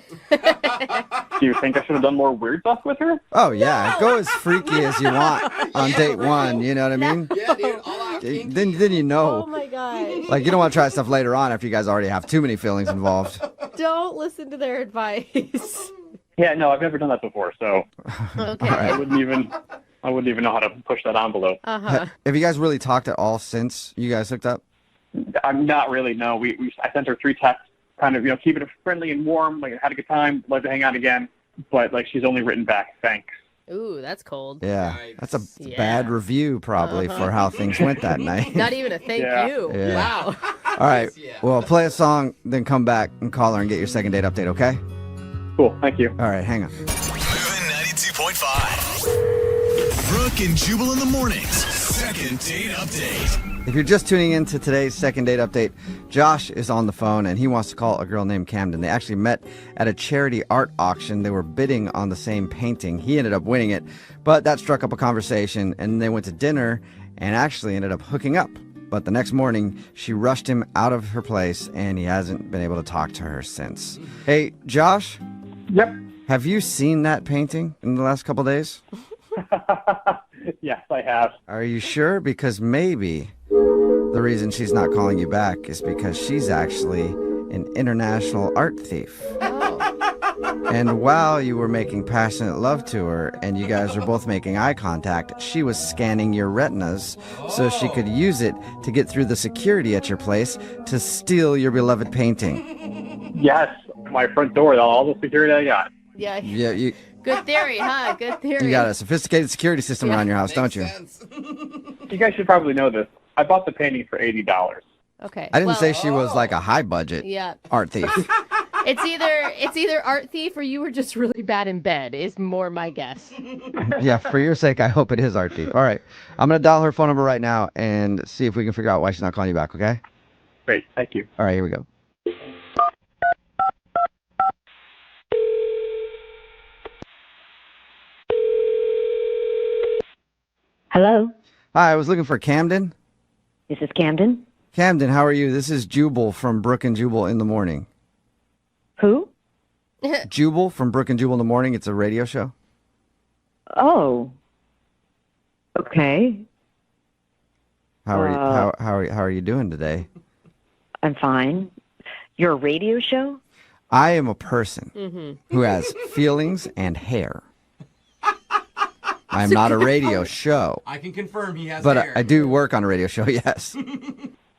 you think I should have done more weird stuff with her?
Oh, yeah. Go as freaky as you want on date one. You know what I mean?
Yeah, dude. All out kinky.
Then you know.
Oh, my gosh.
Like, you don't want to try stuff later on after you guys already have too many feelings involved.
Don't listen to their advice.
Yeah, no, I've never done that before, so
Okay.
I wouldn't even know how to push that envelope.
Uh-huh.
Have you guys really talked at all since you guys hooked up?
I'm not really, no. I sent her 3 texts, kind of, keeping it friendly and warm, like, had a good time, love to hang out again. But, like, she's only written back, thanks.
Ooh, that's cold.
Yeah.
Yikes.
That's a bad review, probably, for how things went that night.
Not even a thank you.
Yeah.
Wow.
All right.
Yeah.
Well, play a song, then come back and call her and get your second date update, okay?
Cool, thank you.
All right, hang on.
Moving 92.5. Brooke and Jubal in the mornings. Second date update.
If you're just tuning in to today's second date update, Josh is on the phone and he wants to call a girl named Camden. They actually met at a charity art auction. They were bidding on the same painting. He ended up winning it, but that struck up a conversation and they went to dinner and actually ended up hooking up. But the next morning, she rushed him out of her place and he hasn't been able to talk to her since. Hey, Josh?
Yep.
Have you seen that painting in the last couple days?
Yes, I have.
Are you sure? Because maybe the reason she's not calling you back is because she's actually an international art thief. And while you were making passionate love to her and you guys were both making eye contact, she was scanning your retinas so she could use it to get through the security at your place to steal your beloved painting.
Yes, my front door, all the security I got.
Yeah.
Yeah,
Good theory, huh? Good theory.
you got a sophisticated security system around your house, don't you?
Sense.
You guys should probably know this. I bought the painting for $80.
Okay.
I didn't
well,
say she was like a high budget
Yeah.
art thief.
It's either art thief or you were just really bad in bed is more my guess.
Yeah, for your sake, I hope it is art thief. All right, I'm going to dial her phone number right now and see if we can figure out why she's not calling you back, okay?
Great, thank you.
All right, here we go.
Hello?
Hi, I was looking for Camden.
This is Camden.
Camden, how are you? This is Jubal from Brooke and Jubal in the Morning.
Who?
Jubal from Brooke and Jubal in the Morning. It's a radio show.
Oh. Okay.
How are you doing today?
I'm fine. You're a radio show?
I am a person who has feelings and hair. I am not a radio show.
I can confirm he has
But
hair.
I do work on a radio show, yes.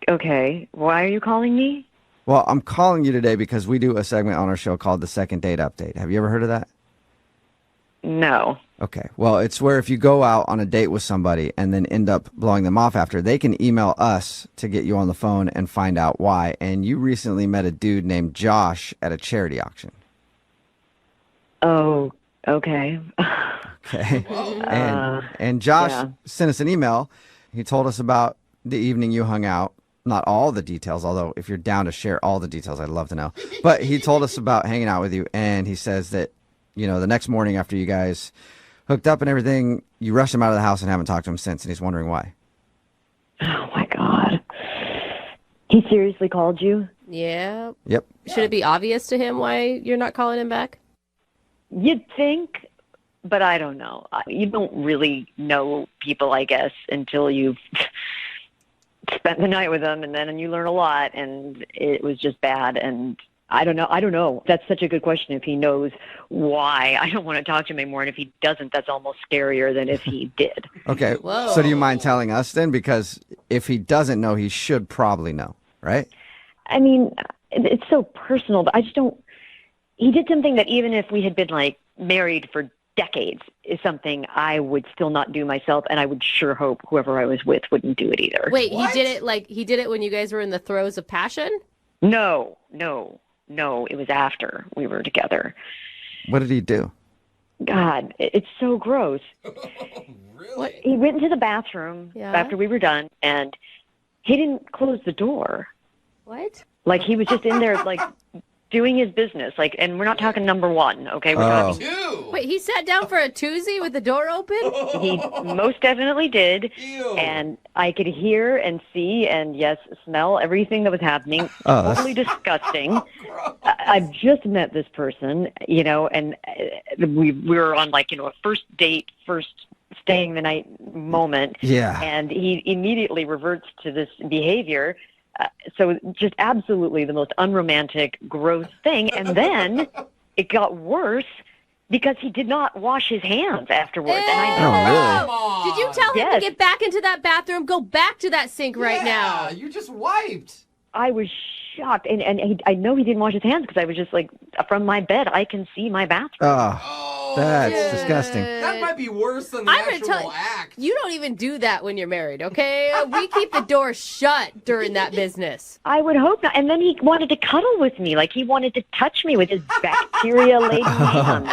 Okay. Why are you calling me?
Well, I'm calling you today because we do a segment on our show called the Second Date Update. Have you ever heard of that?
No.
Okay. Well, it's where if you go out on a date with somebody and then end up blowing them off after, they can email us to get you on the phone and find out why. And you recently met a dude named Josh at a charity auction.
Oh, okay.
Okay. And Josh sent us an email. He told us about the evening you hung out. Not all the details, although if you're down to share all the details, I'd love to know. But he told us about hanging out with you, and he says that, you know, the next morning after you guys hooked up and everything, you rushed him out of the house and haven't talked to him since, and he's wondering why.
Oh, my God. He seriously called you?
Yeah.
Yep.
Should it be obvious to him why you're not calling him back?
You'd think, but I don't know. You don't really know people, I guess, until you've spent the night with them, and then you learn a lot, and it was just bad, and I don't know. That's such a good question. If he knows why, I don't want to talk to him anymore, and if he doesn't, that's almost scarier than if he did.
Okay.
Whoa.
So do you mind telling us then? Because if he doesn't know, he should probably know, right?
I mean, it's so personal, but I just don't. He did something that even if we had been like married for decades is something I would still not do myself, and I would sure hope whoever I was with wouldn't do it either.
Wait, he did it when you guys were in the throes of passion?
No, it was after we were together.
What did he do?
God, it's so gross.
Really?
He went into the bathroom after we were done, and he didn't close the door.
What?
Like, he was just in there, like, doing his business. Like, and we're not talking number one, okay? We're talking
Two.
Wait, he sat down for a toozy with the door open?
He most definitely did.
Ew.
And I could hear and see and, yes, smell everything that was happening. Totally disgusting. I've just met this person, you know, and we were on, like, you know, a first date, first staying the night moment.
Yeah.
And he immediately reverts to this behavior. So just absolutely the most unromantic, gross thing. And then it got worse because he did not wash his hands afterwards. And I know.
Oh,
Did you tell him to get back into that bathroom? Go back to that sink right now.
Yeah, you just wiped.
I was shocked. And I know he didn't wash his hands because I was just like, from my bed, I can see my bathroom.
Oh, that's disgusting.
That might be worse than the
I'm gonna
actual
tell you,
act.
you don't even do that when you're married, okay? We keep the door shut during that business.
I would hope not. And then he wanted to cuddle with me. Like, he wanted to touch me with his bacteria-laden hands.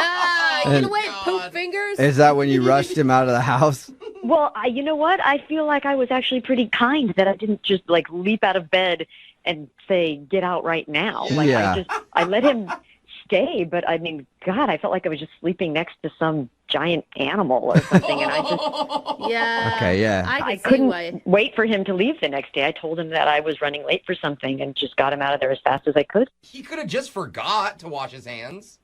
Get away, poop fingers.
Is that when you rushed him out of the house?
Well, you know what? I feel like I was actually pretty kind that I didn't just, like, leap out of bed and say, get out right now. Like,
Yeah.
I let him stay, but I mean, God, I felt like I was just sleeping next to some giant animal or something, and I just...
Yeah.
Okay, yeah.
I couldn't wait for him to leave the next day. I told him that I was running late for something and just got him out of there as fast as I could.
He could have just forgot to wash his hands.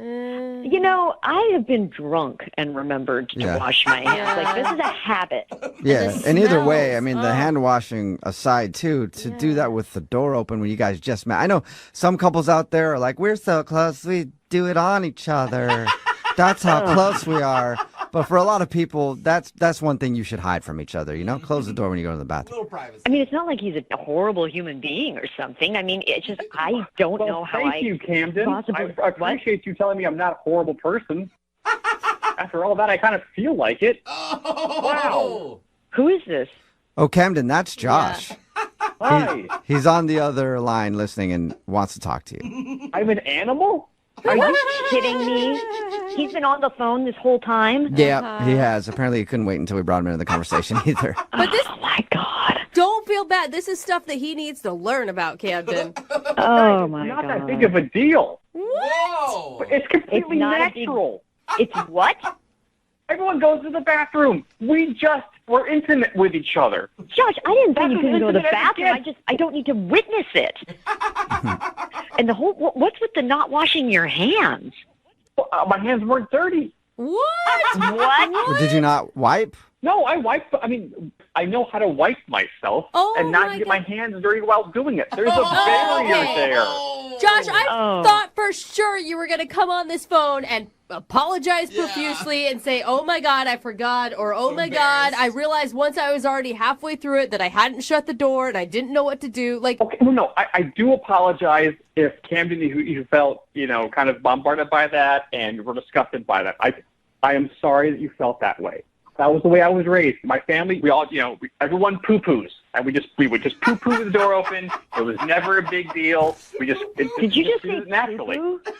You know, I have been drunk and remembered to wash my hands. Like, this is a habit.
Yeah, and either way, I mean, the hand washing aside, too, to do that with the door open when you guys just met. I know some couples out there are like, we're so close, we do it on each other. That's how close we are. But for a lot of people, that's one thing you should hide from each other, you know? Close the door when you go to the bathroom.
Little privacy.
I mean, it's not like he's a horrible human being or something. I mean, it's just, I don't know how
Thank you, Camden.
possibly...
I appreciate you telling me I'm not a horrible person. After all that, I kind of feel like it.
Oh.
Wow.
Who is this?
Oh, Camden, that's Josh.
Hi.
He's on the other line listening and wants to talk to you.
I'm an animal?
Are you kidding me? He's been on the phone this whole time?
Yeah, he has. Apparently, he couldn't wait until we brought him into the conversation either.
But this,
Oh, my God.
don't feel bad. This is stuff that he needs to learn about, Camden.
Oh, my
Not
God.
that big of a deal.
Whoa.
It's completely
It's not a big-
natural.
It's what?
Everyone goes to the bathroom. We just were intimate with each other.
Josh, I didn't say
That's
you
as
couldn't go to the
intimate as it
bathroom.
gets.
I don't need to witness it. And the whole, what's with the not washing your hands?
My hands weren't dirty.
What?
What?
Did you not wipe?
No, I wipe. I mean, I know how to wipe myself and not get my hands dirty while doing it. There's a barrier there.
Josh, I thought for sure you were going to come on this phone and apologize profusely and say, oh my God, I forgot, or oh my God, I realized once I was already halfway through it that I hadn't shut the door and I didn't know what to do. Like,
Okay, no, I do apologize if Camden, you felt, kind of bombarded by that and were disgusted by that. I am sorry that you felt that way. That was the way I was raised. My family, we all, everyone poo-poos. And we would just poo-poo with the door open. It was never a big deal.
Did you just say
it naturally?
poo-poo?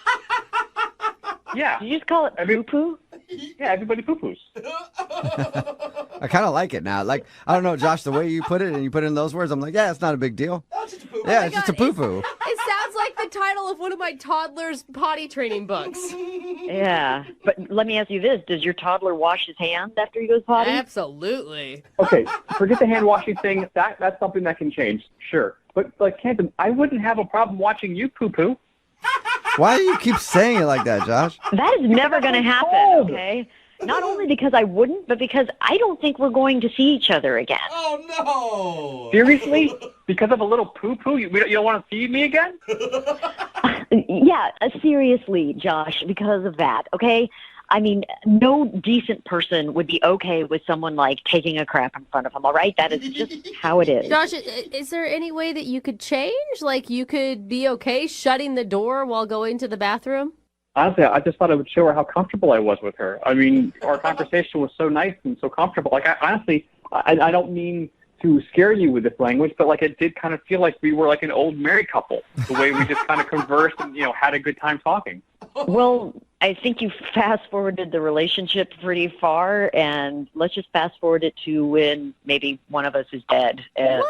Yeah.
Did you just call it poo-poo?
Yeah, everybody poo-poos.
I kind of like it now. Like, I don't know, Josh, the way you put it and you put it in those words, I'm like, yeah, it's not a big deal. Yeah, it's just a poo-poo.
It sounds like the title of one of my toddler's potty training books.
Yeah. But let me ask you this. Does your toddler wash his hands after he goes potty?
Absolutely.
Okay, forget the hand washing thing. That's something that can change, sure. But like Camden, I wouldn't have a problem watching you poo-poo.
Why do you keep saying it like that, Josh?
That is never going to happen, okay? Not only because I wouldn't, but because I don't think we're going to see each other again.
Oh, no.
Seriously? Because of a little poo-poo? You don't want to see me again?
Yeah, seriously, Josh, because of that, okay? I mean, no decent person would be okay with someone, like, taking a crap in front of them, all right? That is just how it is.
Josh, is there any way that you could change? Like, you could be okay shutting the door while going to the bathroom?
Honestly, I just thought it would show her how comfortable I was with her. I mean, our conversation was so nice and so comfortable. Like, I don't mean to scare you with this language, but, like, it did kind of feel like we were like an old married couple, the way we just kind of conversed and, had a good time talking.
Well, I think you fast-forwarded the relationship pretty far, and let's just fast-forward it to when maybe one of us is dead, and,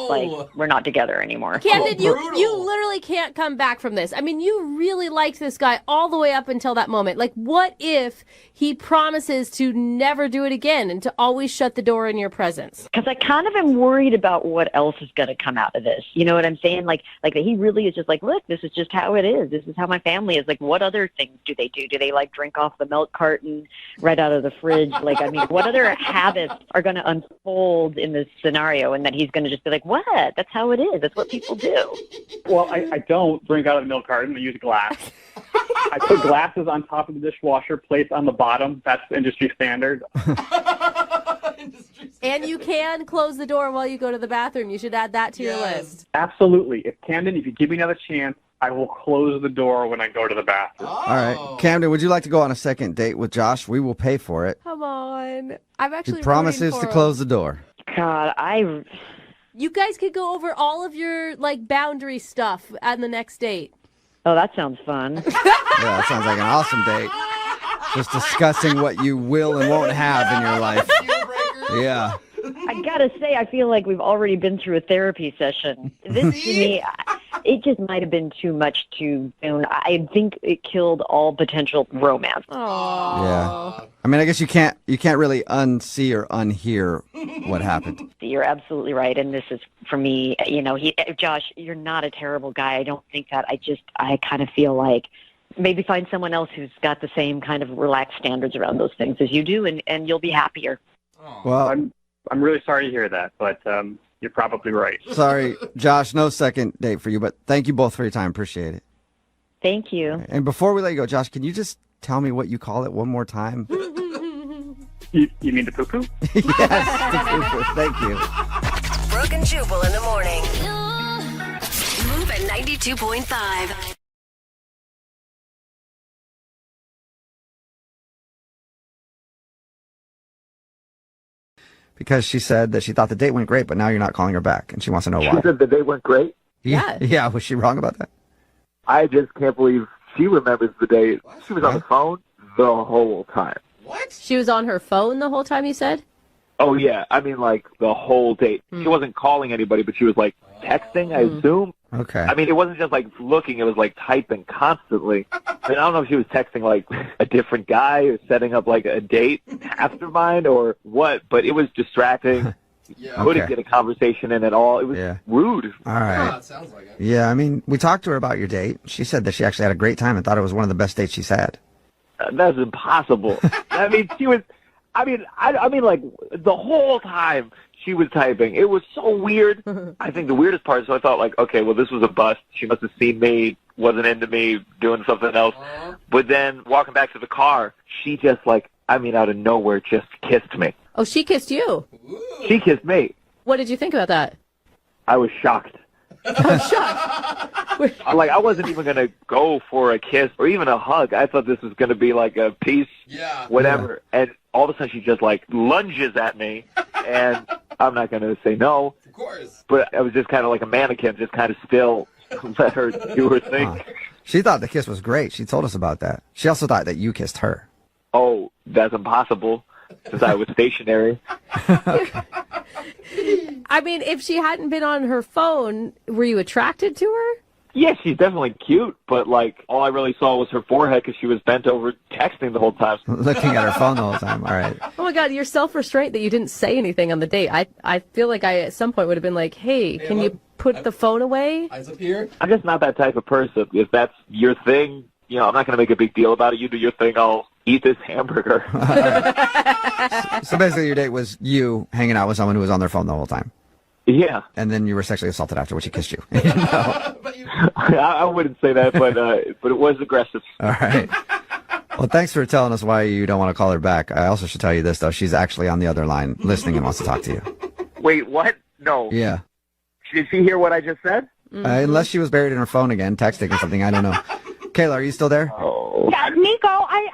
like, we're not together anymore.
Camden, you literally can't come back from this. I mean, you really liked this guy all the way up until that moment. Like, what if he promises to never do it again and to always shut the door in your presence?
Because I kind of am worried about what else is going to come out of this. You know what I'm saying? Like that he really is just like, look, this is just how it is. This is how my family is. Like, what other things do they do? Do they, like, drink off the milk carton right out of the fridge? Like, I mean, what other habits are going to unfold in this scenario? And that he's going to just be like, what? That's how it is. That's what people do.
Well, I don't drink out of the milk carton. I use glass. I put glasses on top of the dishwasher, plates on the bottom. That's industry standard.
And you can close the door while you go to the bathroom. You should add that to your list.
Absolutely. Camden, if you give me another chance, I will close the door when I go to the bathroom.
All right. Camden, would you like to go on a second date with Josh? We will pay for it.
Come on. I'm actually
He promises
rooting
to
for
close the door.
God,
You guys could go over all of your, like, boundary stuff on the next date.
Oh, that sounds fun.
Yeah, that sounds like an awesome date. Just discussing what you will and won't have in your life. Yeah.
I gotta say, I feel like we've already been through a therapy session. This, to me, it just might have been too much too soon. I think it killed all potential romance.
Yeah. I mean, I guess you can't really unsee or unhear what happened.
You're absolutely right, and this is, for me, Josh, you're not a terrible guy. I don't think that. I kind of feel like maybe find someone else who's got the same kind of relaxed standards around those things as you do, and you'll be happier.
Well,
I'm really sorry to hear that, but you're probably right.
Sorry, Josh, no second date for you, but thank you both for your time. Appreciate it.
Thank you.
And before we let you go, Josh, can you just tell me what you call it one more time?
You mean the poo-poo?
Yes, the poo-poo. Thank you.
Brooke and Jubal in the morning. Move at 92.5.
Because she said that she thought the date went great, but now you're not calling her back, and she wants to know why.
She said the date went great?
Yeah. Yeah, was she wrong about that?
I just can't believe she remembers the date. She was on the phone the whole time.
She was on her phone the whole time, you said?
Oh, yeah. I mean, like, the whole date. She wasn't calling anybody, but she was, like, texting, I assume.
Okay.
I mean, it wasn't just like looking; it was like typing constantly. I mean, I don't know if she was texting like a different guy or setting up like a date after mine or what, but it was distracting. Couldn't get a conversation in at all. It was rude.
All right.
it sounds like it.
Yeah, I mean, we talked to her about your date. She said that she actually had a great time and thought it was one of the best dates she's had.
That's impossible. I mean, she was. I mean, like the whole time she was typing. It was so weird. I think the weirdest part. So I thought, like, okay, well, this was a bust. She must have seen me, wasn't into me, doing something else. But then walking back to the car, she just like, I mean, out of nowhere, just kissed me.
Oh, she kissed you.
She kissed me.
What did you think about that?
I was shocked. Like, I wasn't even going to go for a kiss or even a hug. I thought this was going to be like a peace, whatever. And all of a sudden she just like lunges at me, and I'm not going to say no.
Of course.
But I was just kind of like a mannequin, just kind of still let her do her thing.
She thought the kiss was great. She told us about that. She also thought that you kissed her.
Oh, that's impossible, since I was stationary.
I mean, if she hadn't been on her phone, were you attracted to her?
Yeah, she's definitely cute, but like all I really saw was her forehead because she was bent over texting the whole time.
Looking at her phone the whole time. All right.
Oh my God, your self-restraint that you didn't say anything on the date. I feel like I at some point would have been like, hey, can you put the phone away?
Eyes up here.
I'm just not that type of person. If that's your thing, you know, I'm not going to make a big deal about it. You do your thing, I'll eat this hamburger.
So basically your date was you hanging out with someone who was on their phone the whole time.
Yeah.
And then you were sexually assaulted after which he kissed you.
I wouldn't say that, but it was aggressive.
All right. Well, thanks for telling us why you don't want to call her back. I also should tell you this, though. She's actually on the other line listening and wants to talk to you.
Wait, what? No.
Yeah.
Did she hear what I just said?
Unless she was buried in her phone again, texting or something. I don't know. Kayla, are you still there?
Oh.
Yeah, Nico, I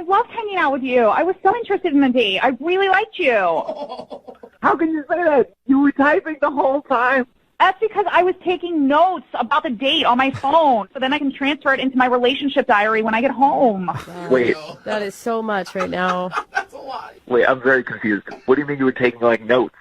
loved hanging out with you. I was so interested in the date. I really liked you.
How can you say that? You were typing the whole time.
That's because I was taking notes about the date on my phone, so then I can transfer it into my relationship diary when I get home.
Wait.
That is so much right now.
That's a lot.
Wait, I'm very confused. What do you mean you were taking, like, notes?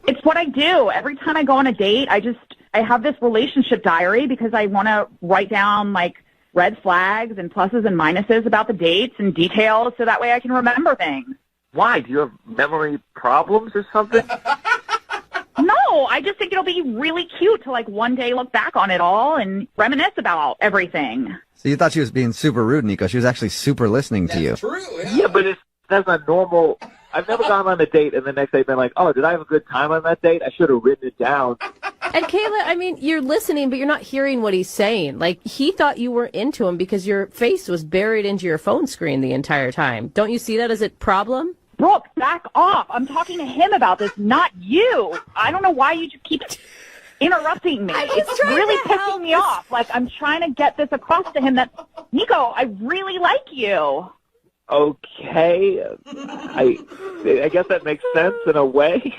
It's what I do. Every time I go on a date, I have this relationship diary because I want to write down, like, red flags and pluses and minuses about the dates and details so that way I can remember things.
Why? Do you have memory problems or something?
No, I just think it'll be really cute to, like, one day look back on it all and reminisce about everything.
So you thought she was being super rude, Nico. She was actually super listening to you.
True,
Yeah, but that's not normal. I've never gone on a date and the next day been like, oh, did I have a good time on that date? I should have written it down.
And Kayla, I mean, you're listening, but you're not hearing what he's saying. Like, he thought you were into him because your face was buried into your phone screen the entire time. Don't you see that as a problem?
Brooke, back off. I'm talking to him about this, not you. I don't know why you just keep interrupting me. It's really pissing me off. Like, I'm trying to get this across to him that, Nico, I really like you.
Okay. I guess that makes sense in a way.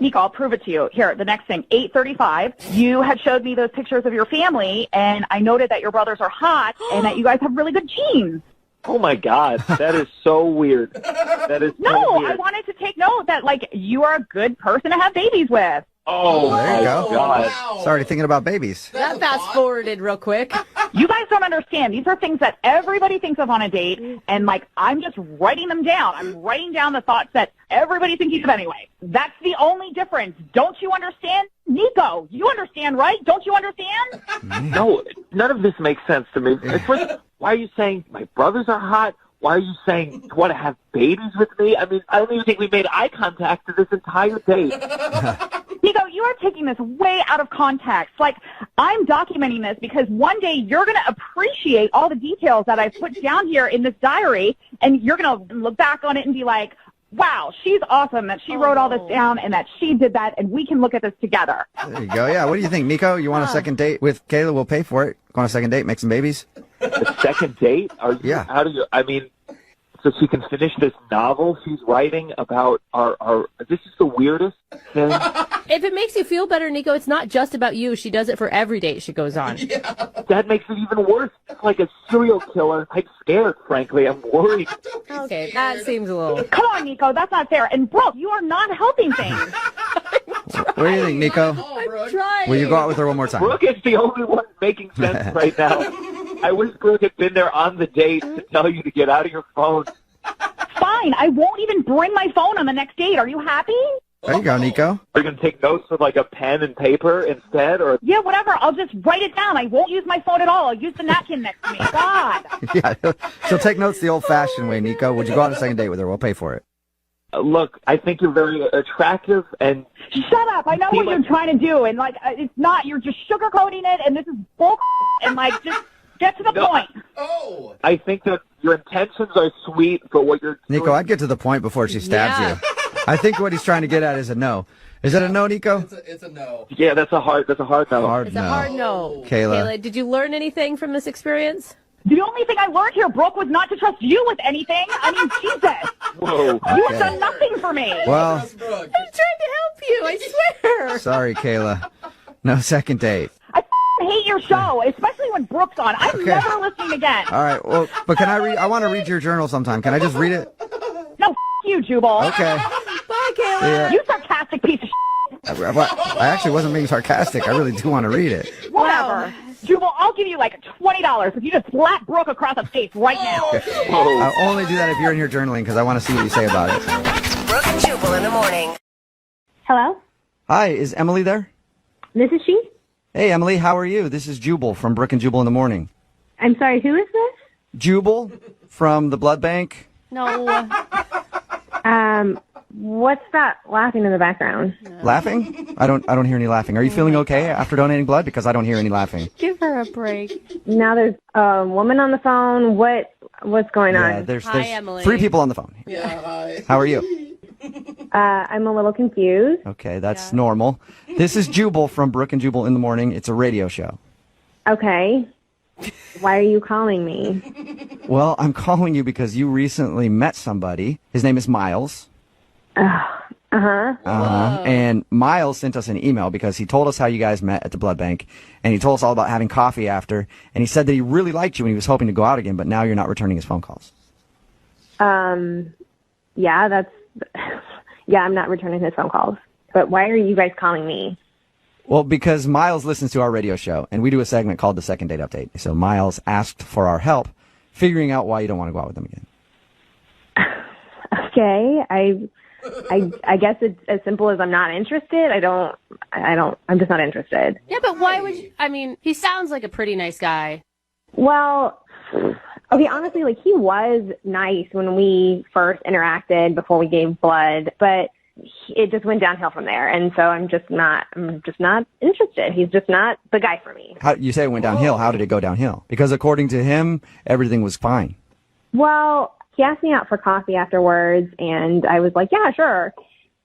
Nico, I'll prove it to you. Here, the next thing, 8:35, you had showed me those pictures of your family, and I noted that your brothers are hot and that you guys have really good genes.
Oh, my God. That is so weird. That is so weird.
I wanted to take note that, like, you are a good person to have babies with.
Oh,
there you go.
God.
It's already thinking about babies.
That fast-forwarded real quick.
You guys don't understand. These are things that everybody thinks of on a date, and, like, I'm just writing them down. I'm writing down the thoughts that everybody's thinking of anyway. That's the only difference. Don't you understand? Nico, you understand, right? Don't you understand?
No, none of this makes sense to me. First, why are you saying my brothers are hot? Why are you saying you want to have babies with me? I mean, I don't even think we made eye contact this entire date.
Nico, you are taking this way out of context. Like, I'm documenting this because one day you're going to appreciate all the details that I've put down here in this diary, and you're going to look back on it and be like, wow, she's awesome that she wrote all this down and that she did that, and we can look at this together.
There you go. Yeah, what do you think, Nico? You want a second date with Kayla? We'll pay for it. Go on a second date, make some babies?
A second date?
Yeah.
How do you, I mean, so she can finish this novel she's writing about our this is the weirdest thing.
If it makes you feel better, Nico, it's not just about you. She does it for every date she goes on.
That makes it even worse. It's like a serial killer. I'm scared, frankly. I'm worried.
Okay, that seems a little...
Come on, Nico, that's not fair. And Brooke, you are not helping things.
What do you think, Nico?
I'm trying.
Will you go out with her one more time?
Brooke is the only one making sense right now. I wish Brooke had been there on the date to tell you to get out of your phone.
Fine. I won't even bring my phone on the next date. Are you happy?
There you go, Nico.
Are you going to take notes with like a pen and paper instead? Or
Yeah, whatever. I'll just write it down. I won't use my phone at all. I'll use the napkin next to me. God.
Yeah, she'll take notes the old-fashioned way, Nico. Would you go on a second date with her? We'll pay for it.
Look, I think you're very attractive and...
Shut up. I know what you're trying to do. And, like, it's not. You're just sugarcoating it, and this is bull. And, like, just get to the point.
Oh.
I think that your intentions are sweet, but what you're...
Nico, I'd get to the point before she stabs you. I think what he's trying to get at is a no. Is that a no, Nico?
It's a no.
Yeah, that's a hard no.
It's a hard no.
Kayla,
did you learn anything from this experience?
The only thing I learned here, Brooke, was not to trust you with anything. I mean, Jesus.
Whoa.
You have done nothing for me.
Well,
I'm trying to help you, I swear.
sorry, Kayla. No second date.
I hate your show, especially when Brooke's on. I'm never listening again.
All right, well, but can I read? I want to read your journal sometime. Can I just read it?
No, you, Jubal.
Okay.
Bye, Kayla.
Yeah.
You sarcastic piece of
I actually wasn't being sarcastic. I really do want to read it.
Whatever. Jubal, I'll give you like $20 if you just slap Brooke across the face right now.
I'll only do that if you're in here journaling because I want to see what you say about it.
Brooke and Jubal in the morning.
Hello?
Hi, is Emily there?
This is she?
Hey, Emily, how are you? This is Jubal from Brooke and Jubal in the morning.
I'm sorry, who is this?
Jubal from the blood bank.
No.
What's that laughing in the background?
Laughing? I don't hear any laughing. Are you feeling okay after donating blood? Because I don't hear any laughing.
Give her a break.
Now there's a woman on the phone. What's going on?
There's
Emily.
3 people on the phone.
Yeah, hi.
How are you?
I'm a little confused.
Okay, that's normal. This is Jubal from Brooke and Jubal in the morning. It's a radio show.
Okay. Why are you calling me?
Well, I'm calling you because you recently met somebody. His name is Miles. And Miles sent us an email because he told us how you guys met at the blood bank, and he told us all about having coffee after, and he said that he really liked you and he was hoping to go out again, but now you're not returning his phone calls.
Yeah, I'm not returning his phone calls. But why are you guys calling me?
Well, because Miles listens to our radio show, and we do a segment called the Second Date Update. So Miles asked for our help figuring out why you don't want to go out with him again.
Okay, I guess it's as simple as I'm not interested. I'm just not interested.
Yeah, but why would you? I mean, he sounds like a pretty nice guy.
Well, okay, honestly, like he was nice when we first interacted before we gave blood, but it just went downhill from there. And so I'm just not interested. He's just not the guy for me.
How, you say it went downhill. How did it go downhill? Because according to him, everything was fine.
Well, he asked me out for coffee afterwards, and I was like, yeah, sure.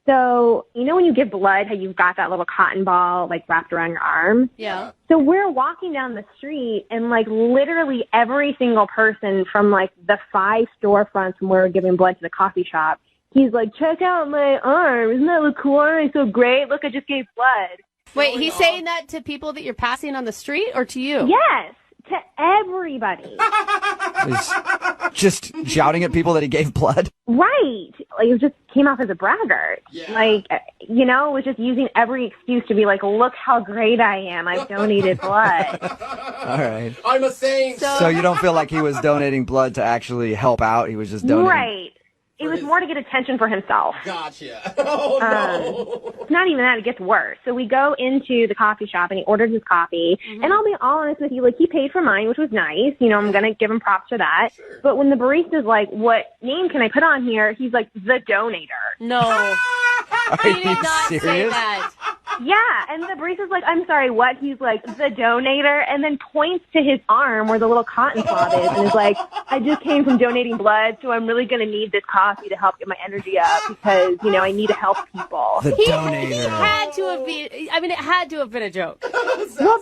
So, you know when you give blood, how you've got that little cotton ball, like, wrapped around your arm?
Yeah.
So we're walking down the street, and, like, literally every single person from, like, the 5 storefronts when we were giving blood to the coffee shop, he's like, check out my arm. Isn't that look cool? It's so great. Look, I just gave blood.
Wait, he's saying that to people that you're passing on the street or to you?
Yes, to everybody.
He's just shouting at people that he gave blood.
Right. Like, it just came off as a braggart. Yeah. Like, you know, was just using every excuse to be like, look how great I am. I've donated blood.
All right.
I'm a saint.
So you don't feel like he was donating blood to actually help out? He was just donating.
Right. It was more to get attention for himself.
Gotcha. Oh, no.
It's not even that. It gets worse. So we go into the coffee shop, and he orders his coffee. Mm-hmm. And I'll be all honest with you, like, he paid for mine, which was nice. You know, I'm going to give him props for that. Sure. But when the barista's like, what name can I put on here? He's like, the donator.
No.
He
did not
serious?
say that.
Yeah, and the barista's like, I'm sorry, what? He's like, the donator, and then points to his arm where the little cotton swab is, and is like, I just came from donating blood, so I'm really going to need this coffee to help get my energy up because, you know, I need to help people.
The donator.
He had to have been, I mean, it had to have been a joke.
Well,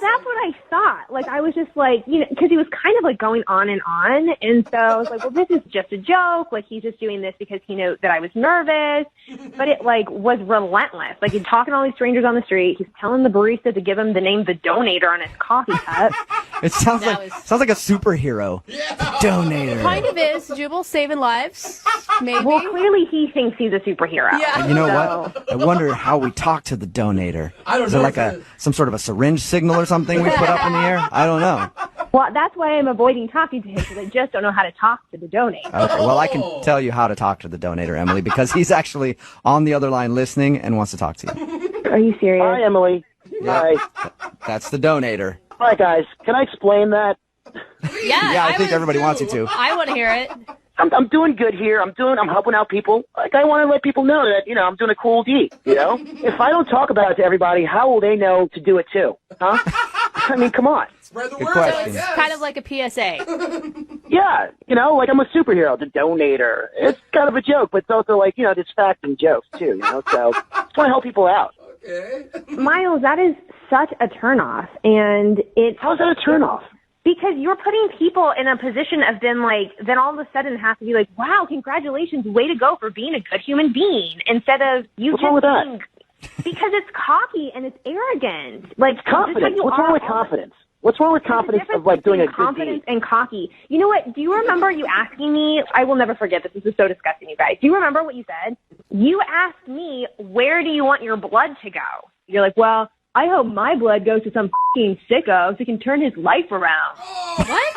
that's what I thought. Like, I was just like, you know, because he was kind of like going on, and so I was like, well, this is just a joke. Like, he's just doing this because he knew that I was nervous, but it, like, was relentless. Like, he's talking to all these strangers on the
street. He's telling the barista to give him the name The Donator on his coffee cup.
It sounds like a superhero. The Donator.
Kind of is. Jubal saving lives. Maybe.
Well, clearly he thinks he's a superhero.
Yeah.
You know what? I wonder how we talk to the Donator. Is there like some sort of a syringe signal or something we put up in the air? I don't know.
Well, that's why I'm avoiding talking to him, because I just don't know how to talk to the Donator.
Okay, well, I can tell you how to talk to the Donator, Emily, because he's actually on the other line listening and wants to talk to you.
Are you serious?
Hi, Emily.
Yeah.
Hi.
That's the Donator.
All right, guys. Can I explain that?
Yeah,
I think everybody wants you to.
I want to hear it.
I'm doing good here. I'm helping out people. Like, I want to let people know that, I'm doing a cool deed, If I don't talk about it to everybody, how will they know to do it too? Huh? I mean, come on.
Good question.
So it's kind of like a PSA.
Yeah, like I'm a superhero, the Donator. It's kind of a joke, but it's also like, just facts and jokes too, So I just want to help people out.
Miles, that is such a turnoff, and
How is that a turnoff?
Because you're putting people in a position of then all of a sudden have to be like, wow, congratulations, way to go for being a good human being, instead of you
What's
just
wrong with that?
being, because it's cocky and it's arrogant. Like,
It's confidence. What's wrong with confidence? What's wrong with confidence of doing a good
confidence
deed?
and cocky. You know what? Do you remember you asking me? I will never forget this. This is so disgusting, you guys. Do you remember what you said? You asked me, where do you want your blood to go? You're like, well, I hope my blood goes to some f***ing sicko so he can turn his life around.
What?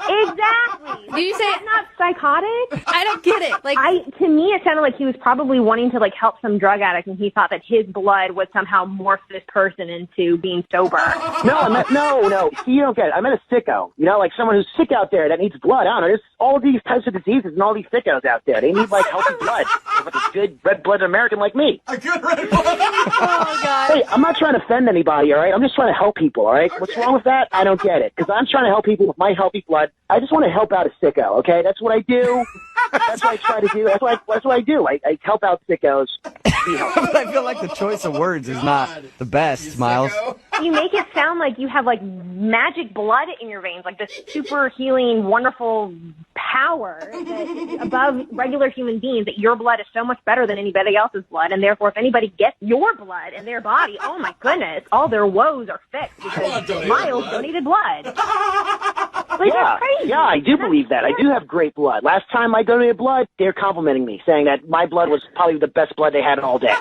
Exactly.
Did you say
That's not psychotic?
I don't get it.
To me, it sounded like he was probably wanting to help some drug addict, and he thought that his blood would somehow morph this person into being sober.
No. See, you don't get it. I meant a sicko. Like someone who's sick out there that needs blood. I don't know. There's all these types of diseases and all these sickos out there. They need healthy blood. Like a good red-blooded American like me.
A good red blood.
Oh, God.
Hey, I'm not trying to offend anybody, all right? I'm just trying to help people, all right? Okay. What's wrong with that? I don't get it. Because I'm trying to help people with my healthy blood. I just want to help out a sicko, okay? That's what I do. That's what I try to do. That's what I do. I help out sickos.
But I feel like the choice of words is not the best, Miles.
You make it sound like you have magic blood in your veins, like this super healing, wonderful power that above regular human beings, that your blood is so much better than anybody else's blood, and therefore if anybody gets your blood in their body, oh my goodness, all their woes are fixed because Miles donated blood. That's crazy.
Yeah, I do believe that. I do have great blood. Last time I donated blood, they're complimenting me, saying that my blood was probably the best blood they had all day.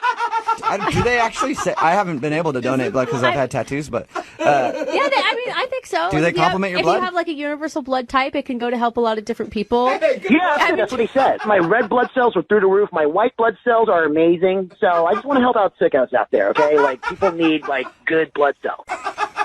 Do they actually say? I haven't been able to donate blood because I've had tattoos, but
I think so.
Do they compliment your blood?
If you have a universal blood type, it can go to help a lot of different people.
Yeah, that's what he says. My red blood cells were through the roof. My white blood cells are amazing. So I just want to help out sickos out there, okay? People need good blood cells.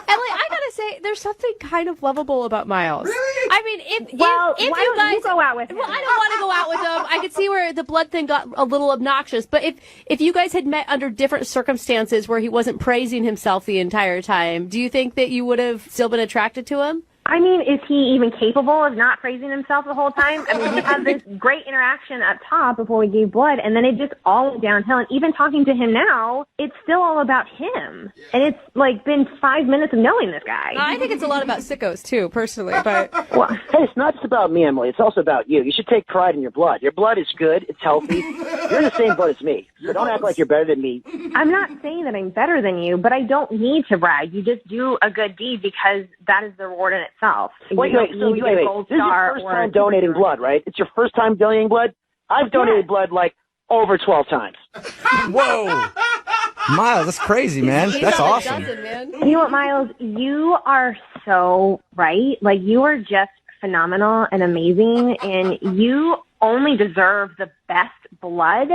Emily, I gotta say, there's something kind of lovable about Miles.
Really?
I mean, if
why
you
don't
guys
you go out with him?
Well, I don't want to go out with him. I could see where the blood thing got a little obnoxious. But if you guys had met under different circumstances where he wasn't praising himself the entire time, do you think that you would have still been attracted to him?
I mean, is he even capable of not praising himself the whole time? I mean, we had this great interaction up top before we gave blood, and then it just all went downhill. And even talking to him now, it's still all about him. And it's been 5 minutes of knowing this guy.
I think it's a lot about sickos, too, personally. But
well, hey, it's not just about me, Emily. It's also about you. You should take pride in your blood. Your blood is good. It's healthy. You're in the same blood as me. So don't act like you're better than me.
I'm not saying that I'm better than you, but I don't need to brag. You just do a good deed because that is the reward in itself.
Wait. This is your first time donating blood, right? It's your first time donating blood? I've donated blood over 12 times.
Whoa. Miles, that's crazy, man. That's awesome.
You know what, Miles? You are so right. You are just phenomenal and amazing, and you only deserve the best blood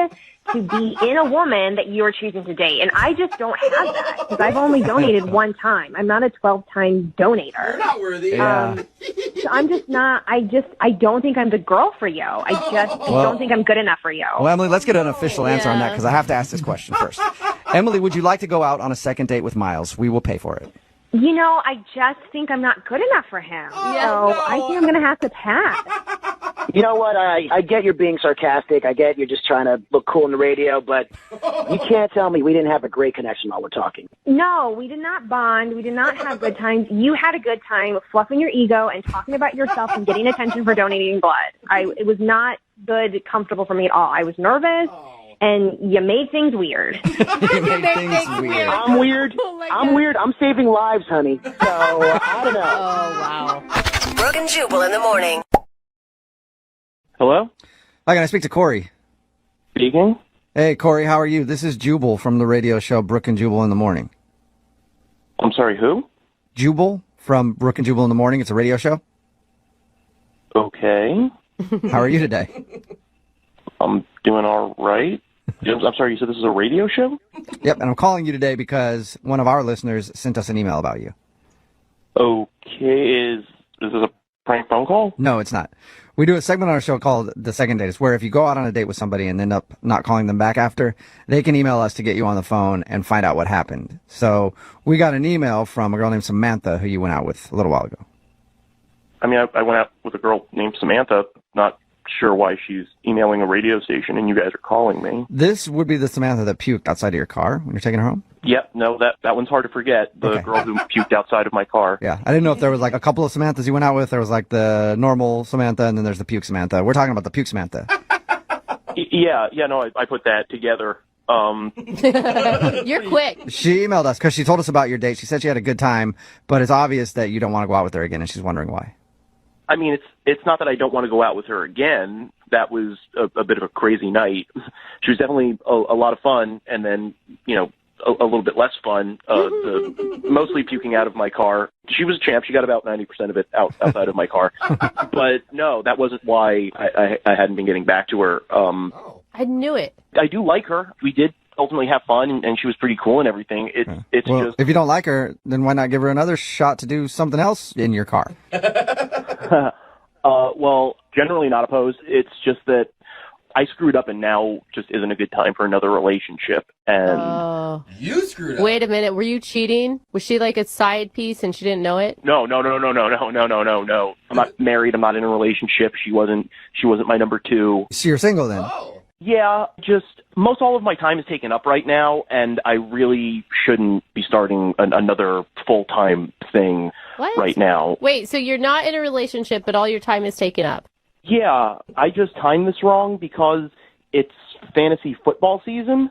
to be in a woman that you are choosing to date. And I just don't have that because I've only donated one time. I'm not a 12-time donator.
You're not worthy.
So I'm just not, I don't think I'm the girl for you. I don't think I'm good enough for you.
Well, Emily, let's get an official answer on that because I have to ask this question first. Emily, would you like to go out on a second date with Miles? We will pay for it.
You know, I just think I'm not good enough for him. I think I'm going to have to pass.
You know what? I get you're being sarcastic. I get you're just trying to look cool on the radio, but you can't tell me we didn't have a great connection while we're talking.
No, we did not bond. We did not have good times. You had a good time fluffing your ego and talking about yourself and getting attention for donating blood. It was not good, comfortable for me at all. I was nervous. and you made things weird.
I'm weird. I'm weird. I'm saving lives, honey. So, I don't know.
Oh, wow.
Brooke and Jubal in the morning.
Hello?
Hi, can I speak to Corey?
Speaking.
Hey, Corey, how are you? This is Jubal from the radio show Brooke and Jubal in the Morning.
I'm sorry, who?
Jubal from Brooke and Jubal in the Morning. It's a radio show.
Okay.
How are you today?
I'm doing all right. I'm sorry, you said this is a radio show?
Yep, and I'm calling you today because one of our listeners sent us an email about you.
Okay, is this a prank phone call?
No, it's not. We do a segment on our show called The Second Date. It's where if you go out on a date with somebody and end up not calling them back after, they can email us to get you on the phone and find out what happened. So we got an email from a girl named Samantha who you went out with a little while ago.
I mean, I went out with a girl named Samantha, not sure why she's emailing a radio station and you guys are calling me.
This would be the Samantha that puked outside of your car when you're taking her home?
Yep, no, that one's hard to forget. The girl who puked outside of my car.
Yeah, I didn't know if there was like a couple of Samanthas you went out with. There was like the normal Samantha and then there's the puke Samantha. We're talking about the puke Samantha.
Yeah, no, I put that together.
You're quick.
She emailed us because she told us about your date. She said she had a good time, but it's obvious that you don't want to go out with her again and she's wondering why.
I mean, it's not that I don't want to go out with her again. That was a bit of a crazy night. She was definitely a lot of fun, and then, you know, a little bit less fun, mostly puking out of my car. She was a champ. She got about 90% of it outside of my car. But no, that wasn't why I hadn't been getting back to her.
I knew it.
I do like her. We did ultimately have fun, and she was pretty cool and everything. It's
well,
just...
if you don't like her, then why not give her another shot to do something else in your car?
Well, generally not opposed. It's just that I screwed up and now just isn't a good time for another relationship. And
you screwed up.
Wait a minute. Were you cheating? Was she like a side piece and she didn't know it?
No. I'm not married. I'm not in a relationship. She wasn't my number two.
So you're single then?
Yeah, just most all of my time is taken up right now, and I really shouldn't be starting another full-time thing right now.
Wait, so you're not in a relationship, but all your time is taken up?
Yeah, I just timed this wrong because it's fantasy football season.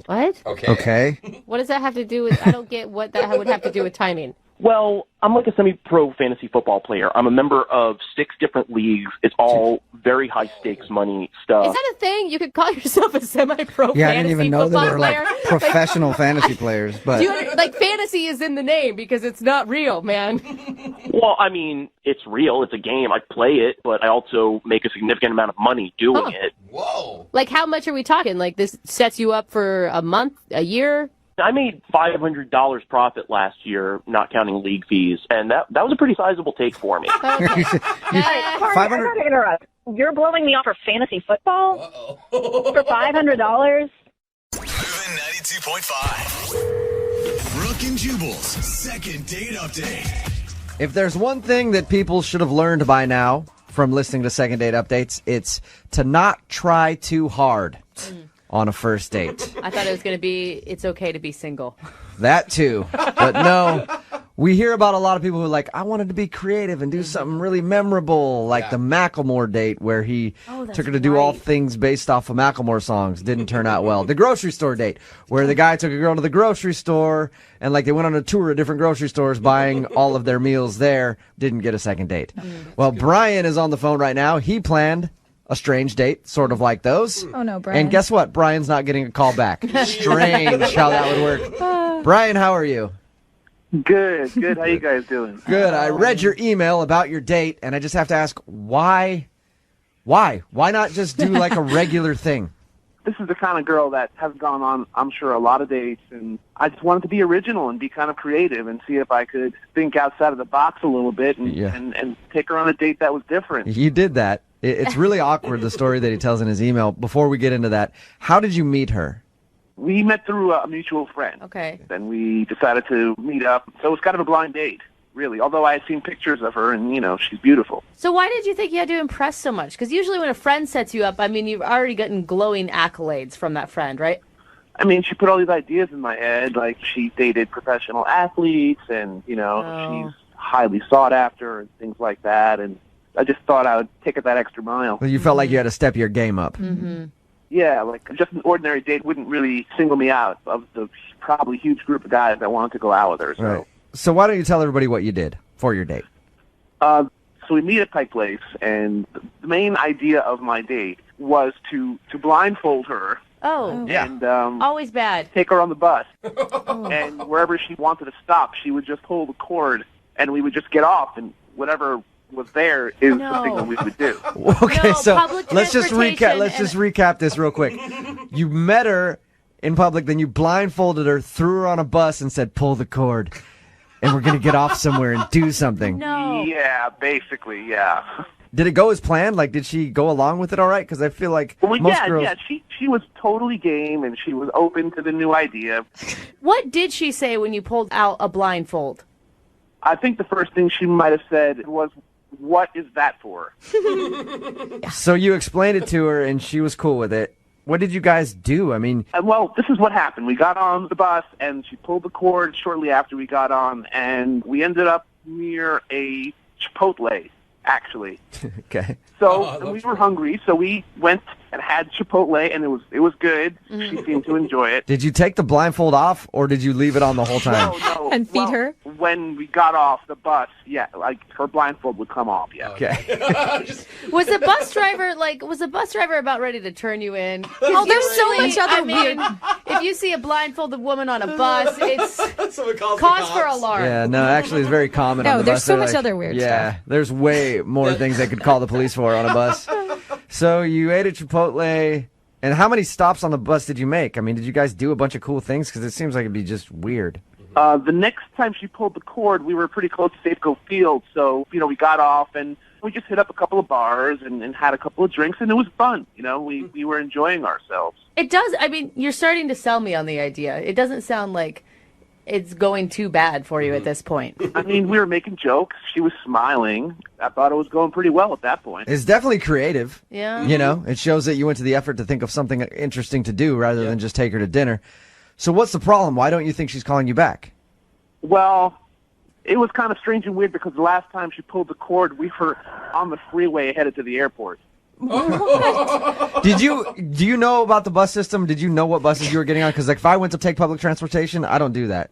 What?
Okay.
What does that have to do with... I don't get what that would have to do with timing.
Well, I'm like a semi-pro fantasy football player. I'm a member of 6 different leagues. It's all very high-stakes money stuff.
Is that a thing? You could call yourself a semi-pro
Yeah,
fantasy
I didn't even know
football
they were
player?
like professional fantasy players. But
like fantasy is in the name because it's not real, man.
Well, I mean, it's real. It's a game. I play it, but I also make a significant amount of money doing it.
Whoa.
Like, how much are we talking? Like, this sets you up for a month, a year?
I made $500 profit last year, not counting league fees, and that was a pretty sizable take for me.
Corey, I gotta interrupt. You're blowing me off for fantasy football? For $500?
92.5. Brooke and Jubal's second date update.
if there's one thing that people should have learned by now from listening to Second Date Updates, it's to not try too hard on a first date.
I thought it was going to be, it's okay to be single.
That too. But no, we hear about a lot of people who are like, I wanted to be creative and do something really memorable, like the Macklemore date where he took her to do all things based off of Macklemore songs. Didn't turn out well. The grocery store date where the guy took a girl to the grocery store and like they went on a tour of different grocery stores buying all of their meals there. Didn't get a second date. Well, Brian is on the phone right now. He planned a strange date, sort of like those.
Oh no, Brian.
And guess what? Brian's not getting a call back. Strange how that would work. Brian, how are you?
Good. How you guys doing?
Good. I read your email about your date, and I just have to ask, why? Why not just do like a regular thing?
This is the kind of girl that has gone on, I'm sure, a lot of dates, and I just wanted to be original and be kind of creative and see if I could think outside of the box a little bit and take her on a date that was different.
You did that. It's really awkward, the story that he tells in his email. Before we get into that, how did you meet her?
We met through a mutual friend.
Okay.
Then we decided to meet up. So it was kind of a blind date, really, although I had seen pictures of her, and, you know, she's beautiful.
So why did you think you had to impress so much? Because usually when a friend sets you up, I mean, you've already gotten glowing accolades from that friend, right?
I mean, she put all these ideas in my head, like she dated professional athletes, and, you know, she's highly sought after and things like that, and I just thought I would take it that extra mile.
Well, you felt like you had to step your game up.
Mm-hmm.
Yeah, like just an ordinary date wouldn't really single me out of the probably huge group of guys that wanted to go out with her. So,
Right. So why don't you tell everybody what you did for your date?
so we meet at Pike Place, and the main idea of my date was to blindfold her.
Oh,
And
always bad.
take her on the bus. And wherever she wanted to stop, she would just pull the cord, and we would just get off, and whatever was there is the thing that we would do.
Okay,
No,
so
public
let's just recap.
transportation
Let's just recap this real quick. You met her in public, then you blindfolded her, threw her on a bus, and said, "Pull the cord, and we're gonna get off somewhere and do something."
No.
Yeah, basically, yeah.
Did it go as planned? Like, did she go along with it all right? Because I feel like
Well,
most
yeah,
girls.
yeah. She was totally game, and she was open to the new idea.
What did she say when you pulled out a blindfold?
I think the first thing she might have said was, "What is that for?"
So you explained it to her, and she was cool with it. What did you guys do? I mean,
Well, this is what happened. We got on the bus, and she pulled the cord shortly after we got on, and we ended up near a Chipotle, actually.
okay.
So and we were hungry, so we went and had Chipotle, and it was good. She seemed to enjoy it.
Did you take the blindfold off, or did you leave it on the whole time?
No,
And feed her?
When we got off the bus, yeah, like her blindfold would come off, yeah.
Okay.
Was the bus driver about ready to turn you in?
Oh, there's so much other
weird. If you see a blindfolded woman on a bus, it's cause for alarm.
Yeah, no, actually, it's very common.
No,
on the
there's
bus.
so
They're
much other weird
Yeah,
stuff.
there's way more things they could call the police for on a bus. So you ate at Chipotle, and how many stops on the bus did you make? I mean, did you guys do a bunch of cool things? Because it seems like it'd be just weird.
The next time she pulled the cord, we were pretty close to Safeco Field, so, we got off, and we just hit up a couple of bars and had a couple of drinks, and it was fun. We were enjoying ourselves.
It does. I mean, you're starting to sell me on the idea. It doesn't sound like it's going too bad for you at this point.
I mean, we were making jokes. She was smiling. I thought it was going pretty well at that point.
It's definitely creative.
Yeah.
It shows that you went to the effort to think of something interesting to do rather than just take her to dinner. So what's the problem? Why don't you think she's calling you back?
Well, it was kind of strange and weird because the last time she pulled the cord, we were on the freeway headed to the airport.
Do you know about the bus system? Did you know what buses you were getting on? Because if I went to take public transportation, I don't do that,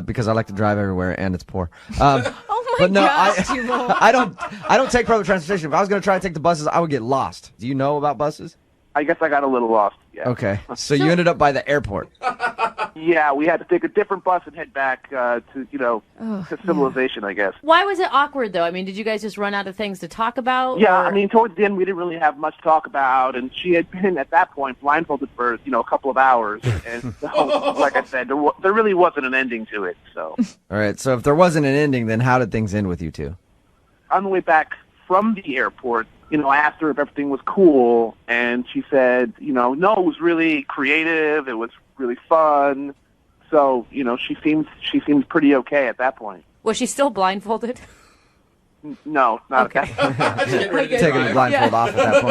because I like to drive everywhere and it's poor.
Oh my
but no,
gosh, Jubal.
I don't take public transportation. If I was going to try to take the buses, I would get lost. Do you know about buses?
I guess I got a little lost. Yeah.
Okay, so you ended up by the airport.
Yeah, we had to take a different bus and head back to civilization, I guess.
Why was it awkward, though? I mean, did you guys just run out of things to talk about?
Yeah,
or-
I mean, towards the end, we didn't really have much to talk about, and she had been, at that point, blindfolded for, a couple of hours. And so, like I said, there really wasn't an ending to it, so.
All right, so if there wasn't an ending, then how did things end with you two?
On the way back from the airport, I asked her if everything was cool, and she said, no, it was really creative, it was really fun. So, she seems pretty okay at that point.
Was she still blindfolded?
No, not
okay.
at that point.
Taking the blindfold off at that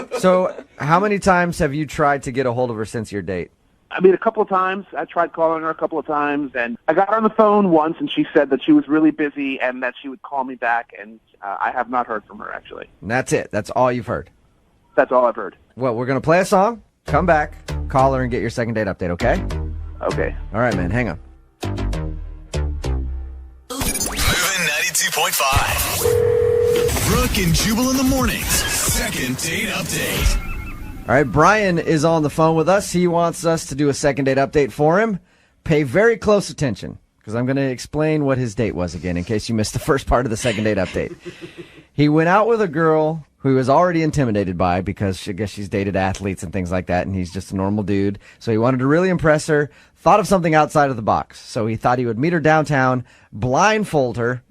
point. So how many times have you tried to get a hold of her since your date?
I mean, a couple of times. I tried calling her a couple of times, and I got her on the phone once, and she said that she was really busy and that she would call me back, and I have not heard from her, actually.
And that's it. That's all you've heard.
That's all I've heard.
Well, we're going to play a song, come back, call her, and get your second date update, okay?
Okay.
All right, man. Hang on.
Moving 92.5. Brooke and Jubal in the mornings. Second date update.
All right, Brian is on the phone with us. He wants us to do a second date update for him. Pay very close attention, because I'm going to explain what his date was again, in case you missed the first part of the second date update. He went out with a girl who he was already intimidated by, because I guess she's dated athletes and things like that, and he's just a normal dude. So he wanted to really impress her, thought of something outside of the box. So he thought he would meet her downtown, blindfold her,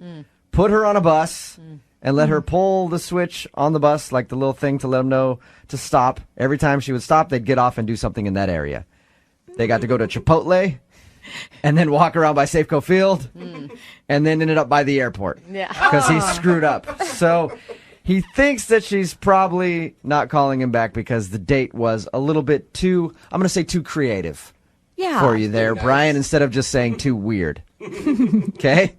put her on a bus, and let her pull the switch on the bus, like the little thing to let them know to stop. Every time she would stop, they'd get off and do something in that area. They got to go to Chipotle, and then walk around by Safeco Field, and then ended up by the airport.
Yeah.
Because he screwed up. So he thinks that she's probably not calling him back because the date was a little bit too, I'm going to say too creative for you there, Brian, instead of just saying too weird. Okay?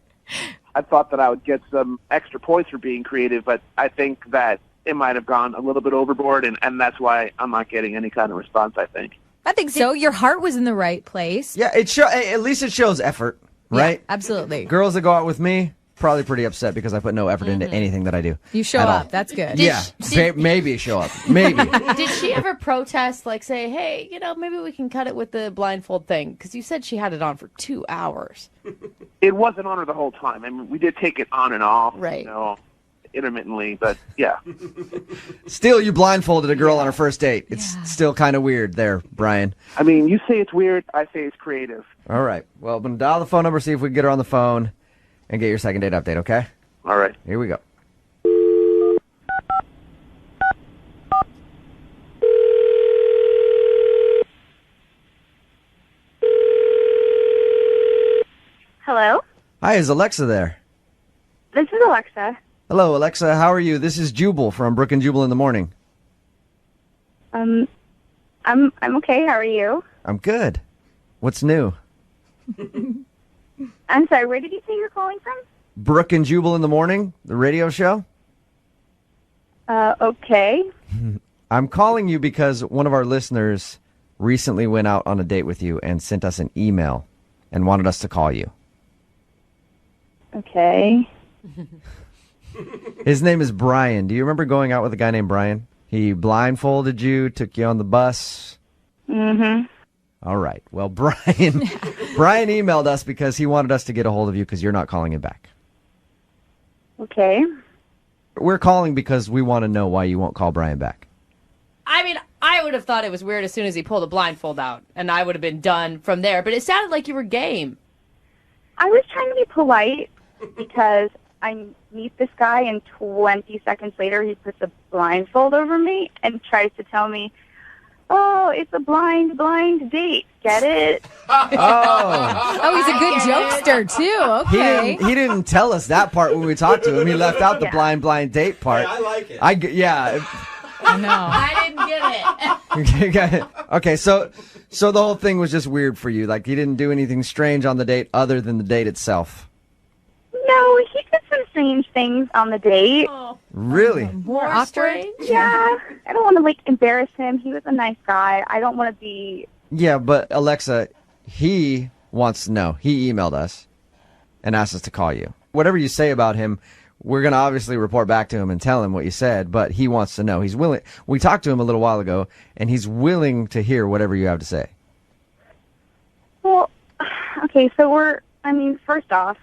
I thought that I would get some extra points for being creative, but I think that it might have gone a little bit overboard, and that's why I'm not getting any kind of response, I think.
I think so. Your heart was in the right place.
Yeah, at least it shows effort, right?
Yeah, absolutely.
Girls that go out with me, probably pretty upset because I put no effort into anything that I do.
You show up. That's good.
Maybe show up. Maybe.
Did she ever protest, like say, hey, maybe we can cut it with the blindfold thing? Because you said she had it on for 2 hours.
It wasn't on her the whole time. I mean, we did take it on and off,
right?
Intermittently, but yeah.
Still, you blindfolded a girl on her first date. It's still kind of weird there, Brian.
I mean, you say it's weird, I say it's creative.
All right. Well, I'm going to dial the phone number, see if we can get her on the phone and get your second date update, okay?
All right.
Here we go.
Hello?
Hi, is Alexa there?
This is Alexa.
Hello, Alexa. How are you? This is Jubal from Brooke and Jubal in the Morning.
I'm okay. How are you?
I'm good. What's new?
I'm sorry, where did you say you're calling from?
Brooke and Jubal in the Morning, the radio show.
Okay.
I'm calling you because one of our listeners recently went out on a date with you and sent us an email and wanted us to call you.
Okay.
His name is Brian. Do you remember going out with a guy named Brian? He blindfolded you, took you on the bus.
Mm-hmm.
All right. Well, Brian emailed us because he wanted us to get a hold of you because you're not calling him back.
Okay.
We're calling because we want to know why you won't call Brian back.
I mean, I would have thought it was weird as soon as he pulled the blindfold out, and I would have been done from there. But it sounded like you were game.
I was trying to be polite because I meet this guy and 20 seconds later he puts a blindfold over me and tries to tell me, oh, it's a blind date. Get it?
Oh, he's a good jokester, too. Okay.
He didn't tell us that part when we talked to him. He left out the blind date part.
Hey, I like it.
I know.
I didn't get it.
Okay, so the whole thing was just weird for you. Like, he didn't do anything strange on the date other than the date itself.
No, he did some strange things on the date.
Oh,
really?
more awkward?
Yeah. I don't want to, embarrass him. He was a nice guy. I don't want to be...
Yeah, but Alexa, he wants to know. He emailed us and asked us to call you. Whatever you say about him, we're going to obviously report back to him and tell him what you said, but he wants to know. He's willing. We talked to him a little while ago, and he's willing to hear whatever you have to say.
Well, okay, so first off,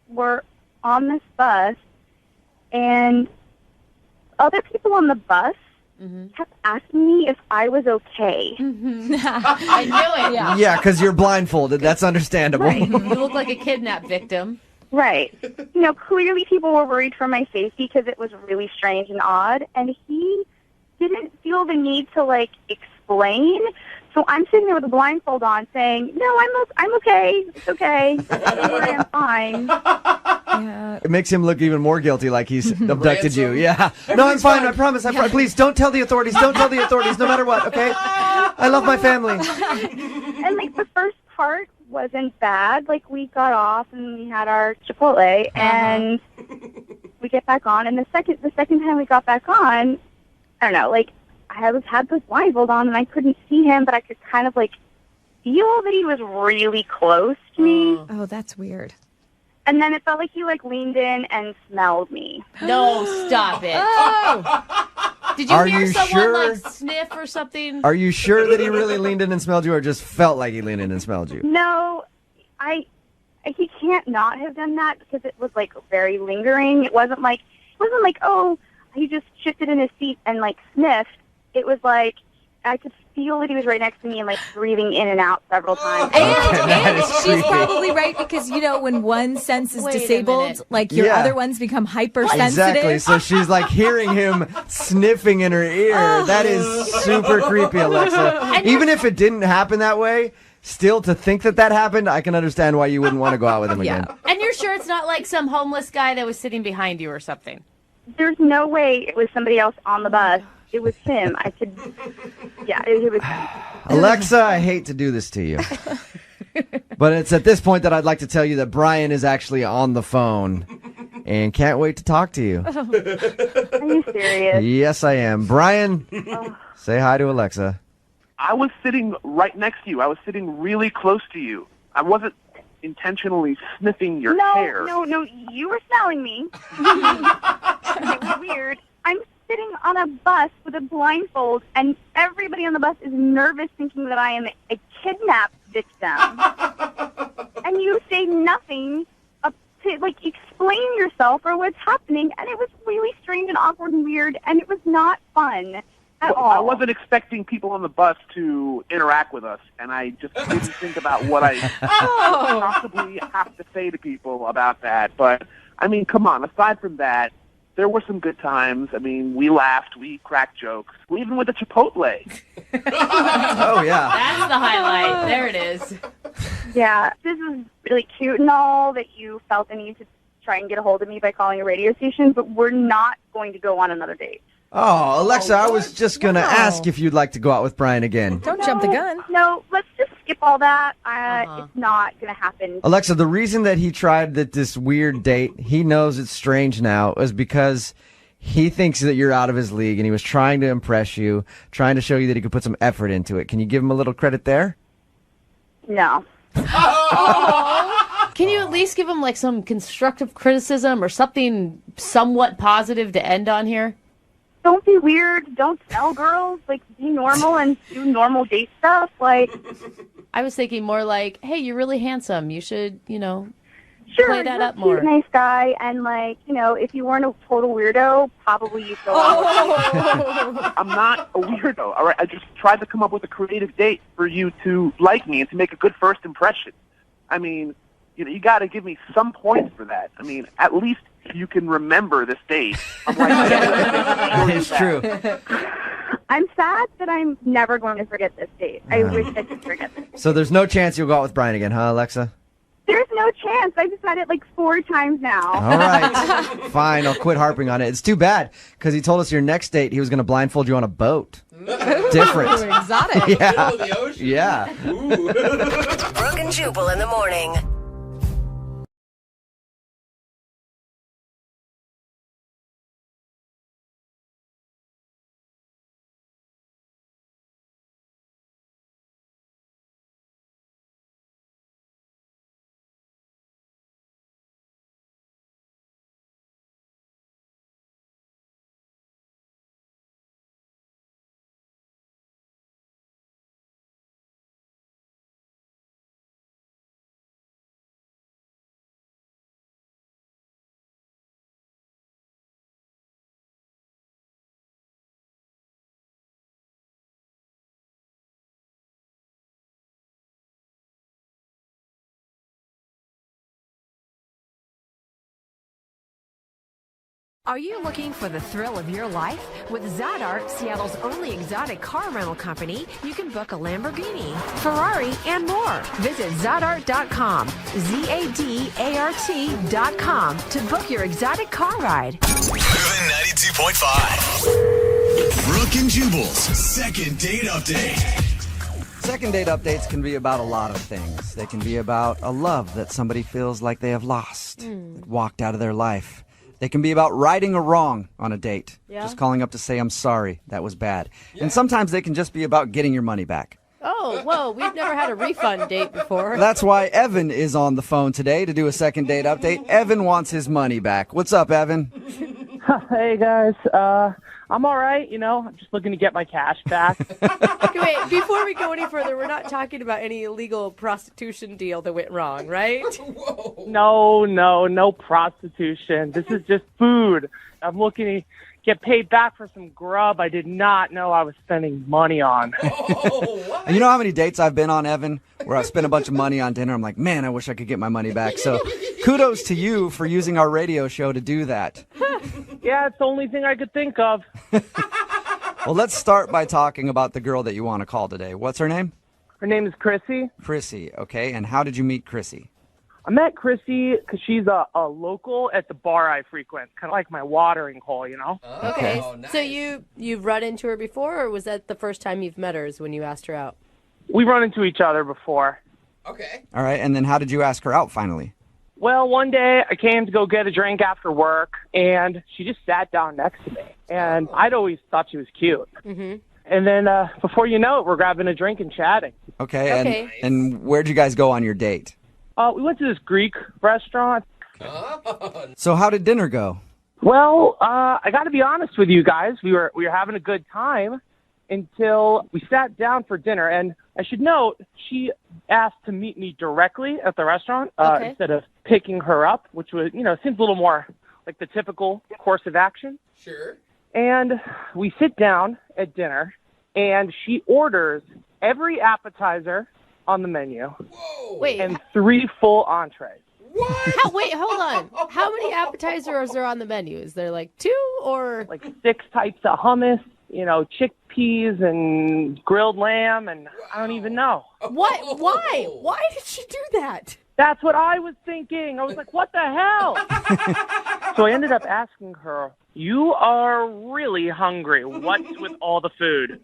we're on this bus, and other people on the bus kept asking me if I was okay.
I knew it.
Yeah, because you're blindfolded. That's understandable.
Right.
You look like a kidnapped victim.
Right. Clearly people were worried for my safety because it was really strange and odd, and he didn't feel the need to, explain. So I'm sitting there with a blindfold on saying, no, I'm okay. It's okay. Don't worry, I'm fine.
Yeah.
It makes him look even more guilty, like he's abducted you. Yeah. No, I'm fine. I promise. Please, don't tell the authorities. Don't tell the authorities, no matter what, okay? I love my family.
And, the first part wasn't bad. We got off and we had our Chipotle, and we get back on. And the second time we got back on, I don't know, I had this blindfold on and I couldn't see him, but I could kind of feel that he was really close to me.
Oh, that's weird.
And then it felt like he leaned in and smelled me.
No, stop it.
Oh.
Did you
Are
hear
you
someone
sure?
sniff or something?
Are you sure that he really leaned in and smelled you, or just felt like he leaned in and smelled you?
No, he can't not have done that because it was very lingering. It wasn't like oh, he just shifted in his seat and sniffed. It was I could feel that he was right next to me and breathing in and out several times.
And she's probably right because, when one sense is disabled, your other ones become hypersensitive.
Exactly. So she's hearing him sniffing in her ear. That is super creepy, Alexa. Even if it didn't happen that way, still to think that happened, I can understand why you wouldn't want to go out with him again.
And you're sure it's not some homeless guy that was sitting behind you or something?
There's no way it was somebody else on the bus. It was him. I could, it was him.
Alexa, I hate to do this to you. But it's at this point that I'd like to tell you that Brian is actually on the phone and can't wait to talk to you.
I you serious?
Yes, I am. Brian, say hi to Alexa.
I was sitting right next to you. I was sitting really close to you. I wasn't intentionally sniffing your hair.
No, you were smelling me. It was weird. I'm sitting on a bus with a blindfold, and everybody on the bus is nervous, thinking that I am a kidnapped victim. And you say nothing to explain yourself or what's happening, and it was really strange and awkward and weird, and it was not fun at all.
I wasn't expecting people on the bus to interact with us, and I just didn't think about what I possibly have to say to people about that. But, I mean, come on, aside from that, there were some good times. I mean, we laughed, we cracked jokes. We even went to Chipotle.
Oh, yeah.
That's the highlight. There it is.
Yeah, this is really cute and all that you felt the need to try and get a hold of me by calling a radio station, but we're not going to go on another date.
Oh, Alexa, I was just going to ask if you'd like to go out with Brian again.
Don't jump the gun.
No, let's just skip all that. It's not going to happen.
Alexa, the reason that he tried this weird date, he knows it's strange now, is because he thinks that you're out of his league, and he was trying to impress you, trying to show you that he could put some effort into it. Can you give him a little credit there?
No.
Can you at least give him some constructive criticism or something somewhat positive to end on here?
Don't be weird. Don't smell girls. Be normal and do normal date stuff.
I was thinking more hey, you're really handsome. You should,
sure,
play that
you're
up more.
He's a nice guy, and if you weren't a total weirdo, probably you'd go out.
I'm not a weirdo, all right? I just tried to come up with a creative date for you to like me and to make a good first impression. I mean, you got to give me some points for that. I mean, at least you can remember this date. I'm
It's true.
I'm sad that I'm never going to forget this date. I wish I could forget this.
So there's no chance you'll go out with Brian again, huh, Alexa?
There's no chance. I've said it 4 times now.
All right. Fine, I'll quit harping on it. It's too bad, because he told us your next date, he was going to blindfold you on a boat. Different.
Ooh, exotic.
Yeah.
Middle of the ocean?
Yeah.
Brooke and Jubal in the morning.
Are you looking for the thrill of your life? With Zadart, Seattle's only exotic car rental company, you can book a Lamborghini, Ferrari, and more. Visit Zadart.com, ZADART.com to book your exotic car ride.
Moving 92.5. Brooke and Jubal's second date update.
Second date updates can be about a lot of things. They can be about a love that somebody feels like they have lost, that walked out of their life. They can be about righting a wrong on a date.
Yeah.
Just calling up to say, I'm sorry, that was bad. Yeah. And sometimes they can just be about getting your money back.
Oh, whoa, we've never had a refund date before.
That's why Evan is on the phone today to do a second date update. Evan wants his money back. What's up, Evan?
Hey, guys. I'm all right, I'm just looking to get my cash back.
Okay, wait, before we go any further, we're not talking about any illegal prostitution deal that went wrong, right?
No prostitution. This is just food. I'm looking to get paid back for some grub I did not know I was spending money on.
And you know how many dates I've been on, Evan, where I've spent a bunch of money on dinner? I'm like, man, I wish I could get my money back. So kudos to you for using our radio show to do that.
Yeah, it's the only thing I could think of.
Well, let's start by talking about the girl that you want to call today. What's her name?
Her name is Chrissy.
Chrissy, okay. And how did you meet Chrissy?
I met Chrissy because she's a local at the bar I frequent, kind of like my watering hole,
Okay,
nice.
So you've run into her before, or was that the first time you've met her is when you asked her out?
We run into each other before.
Okay.
All right, and then how did you ask her out finally?
Well, one day I came to go get a drink after work, and she just sat down next to me. And I'd always thought she was cute.
Mm-hmm.
And then before you know it, we're grabbing a drink and chatting.
Okay. And where'd you guys go on your date?
We went to this Greek restaurant.
So how did dinner go?
Well, I got to be honest with you guys. We were having a good time until we sat down for dinner. And I should note, she asked to meet me directly at the restaurant instead of picking her up, which was, seems a little more like the typical course of action.
Sure.
And we sit down at dinner, and she orders every appetizer on the menu.
Wait.
And 3 full entrees.
Wait, hold on. How many appetizers are on the menu? Is there like 2 or?
Like 6 types of hummus, chickpeas and grilled lamb, and I don't even know.
What? Why? Why did she do that?
That's what I was thinking. I was like, what the hell? So I ended up asking her, you are really hungry. What's with all the food?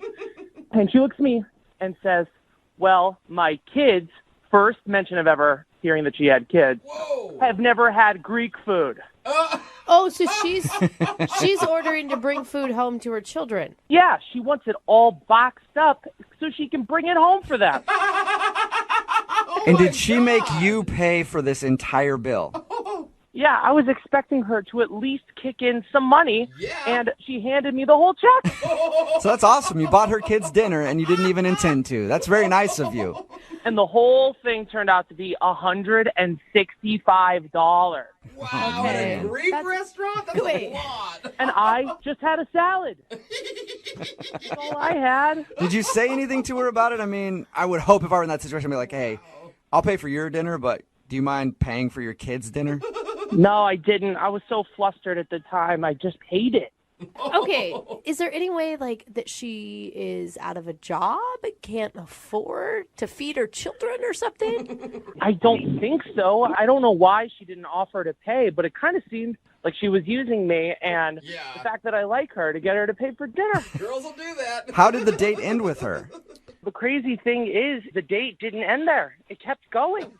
And she looks at me and says, well, my kids, first mention of ever hearing that she had kids, have never had Greek food.
Oh, so she's ordering to bring food home to her children.
Yeah, she wants it all boxed up so she can bring it home for them.
And did she make you pay for this entire bill?
Yeah, I was expecting her to at least kick in some money, and she handed me the whole check.
So that's awesome. You bought her kids dinner, and you didn't even intend to. That's very nice of you.
And the whole thing turned out to be $165.
Wow,
Okay.
at a Greek restaurant? That's a lot.
And I just had a salad. That's all I had.
Did you say anything to her about it? I mean, I would hope if I were in that situation, I'd be like, hey, I'll pay for your dinner, but do you mind paying for your kids' dinner?
No, I didn't. I was so flustered at the time. I just paid it.
Okay, is there any way that she is out of a job, can't afford to feed her children or something?
I don't think so. I don't know why she didn't offer to pay, but it kind of seemed like she was using me and the fact that I like her to get her to pay for dinner.
Girls will do that.
How did the date end with her?
The crazy thing is the date didn't end there. It kept going.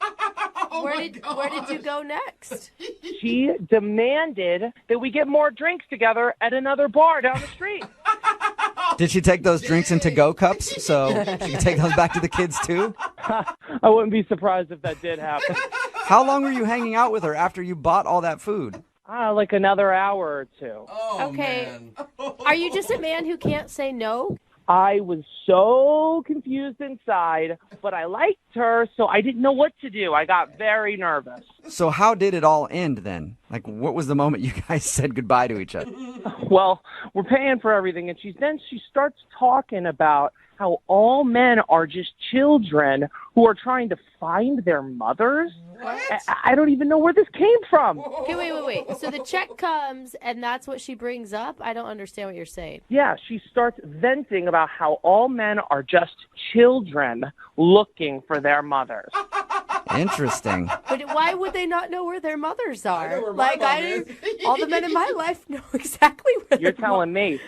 Where did you go next?
She demanded that we get more drinks together at another bar down the street.
Did she take those drinks in to-go cups so she could take those back to the kids too?
I wouldn't be surprised if that did happen.
How long were you hanging out with her after you bought all that food?
Like another hour or 2.
Okay. Are you just a man who can't say no?
I was so confused inside, but I liked her, so I didn't know what to do. I got very nervous.
So how did it all end then? What was the moment you guys said goodbye to each other?
Well, we're paying for everything, and she starts talking about how all men are just children who are trying to find their mothers. I don't even know where this came from.
Okay, wait. So the check comes, and that's what she brings up? I don't understand what you're saying.
Yeah, she starts venting about how all men are just children looking for their mothers.
Interesting.
But why would they not know where their mothers are?
I know where my mom is.
All the men in my life know exactly where
You're telling me.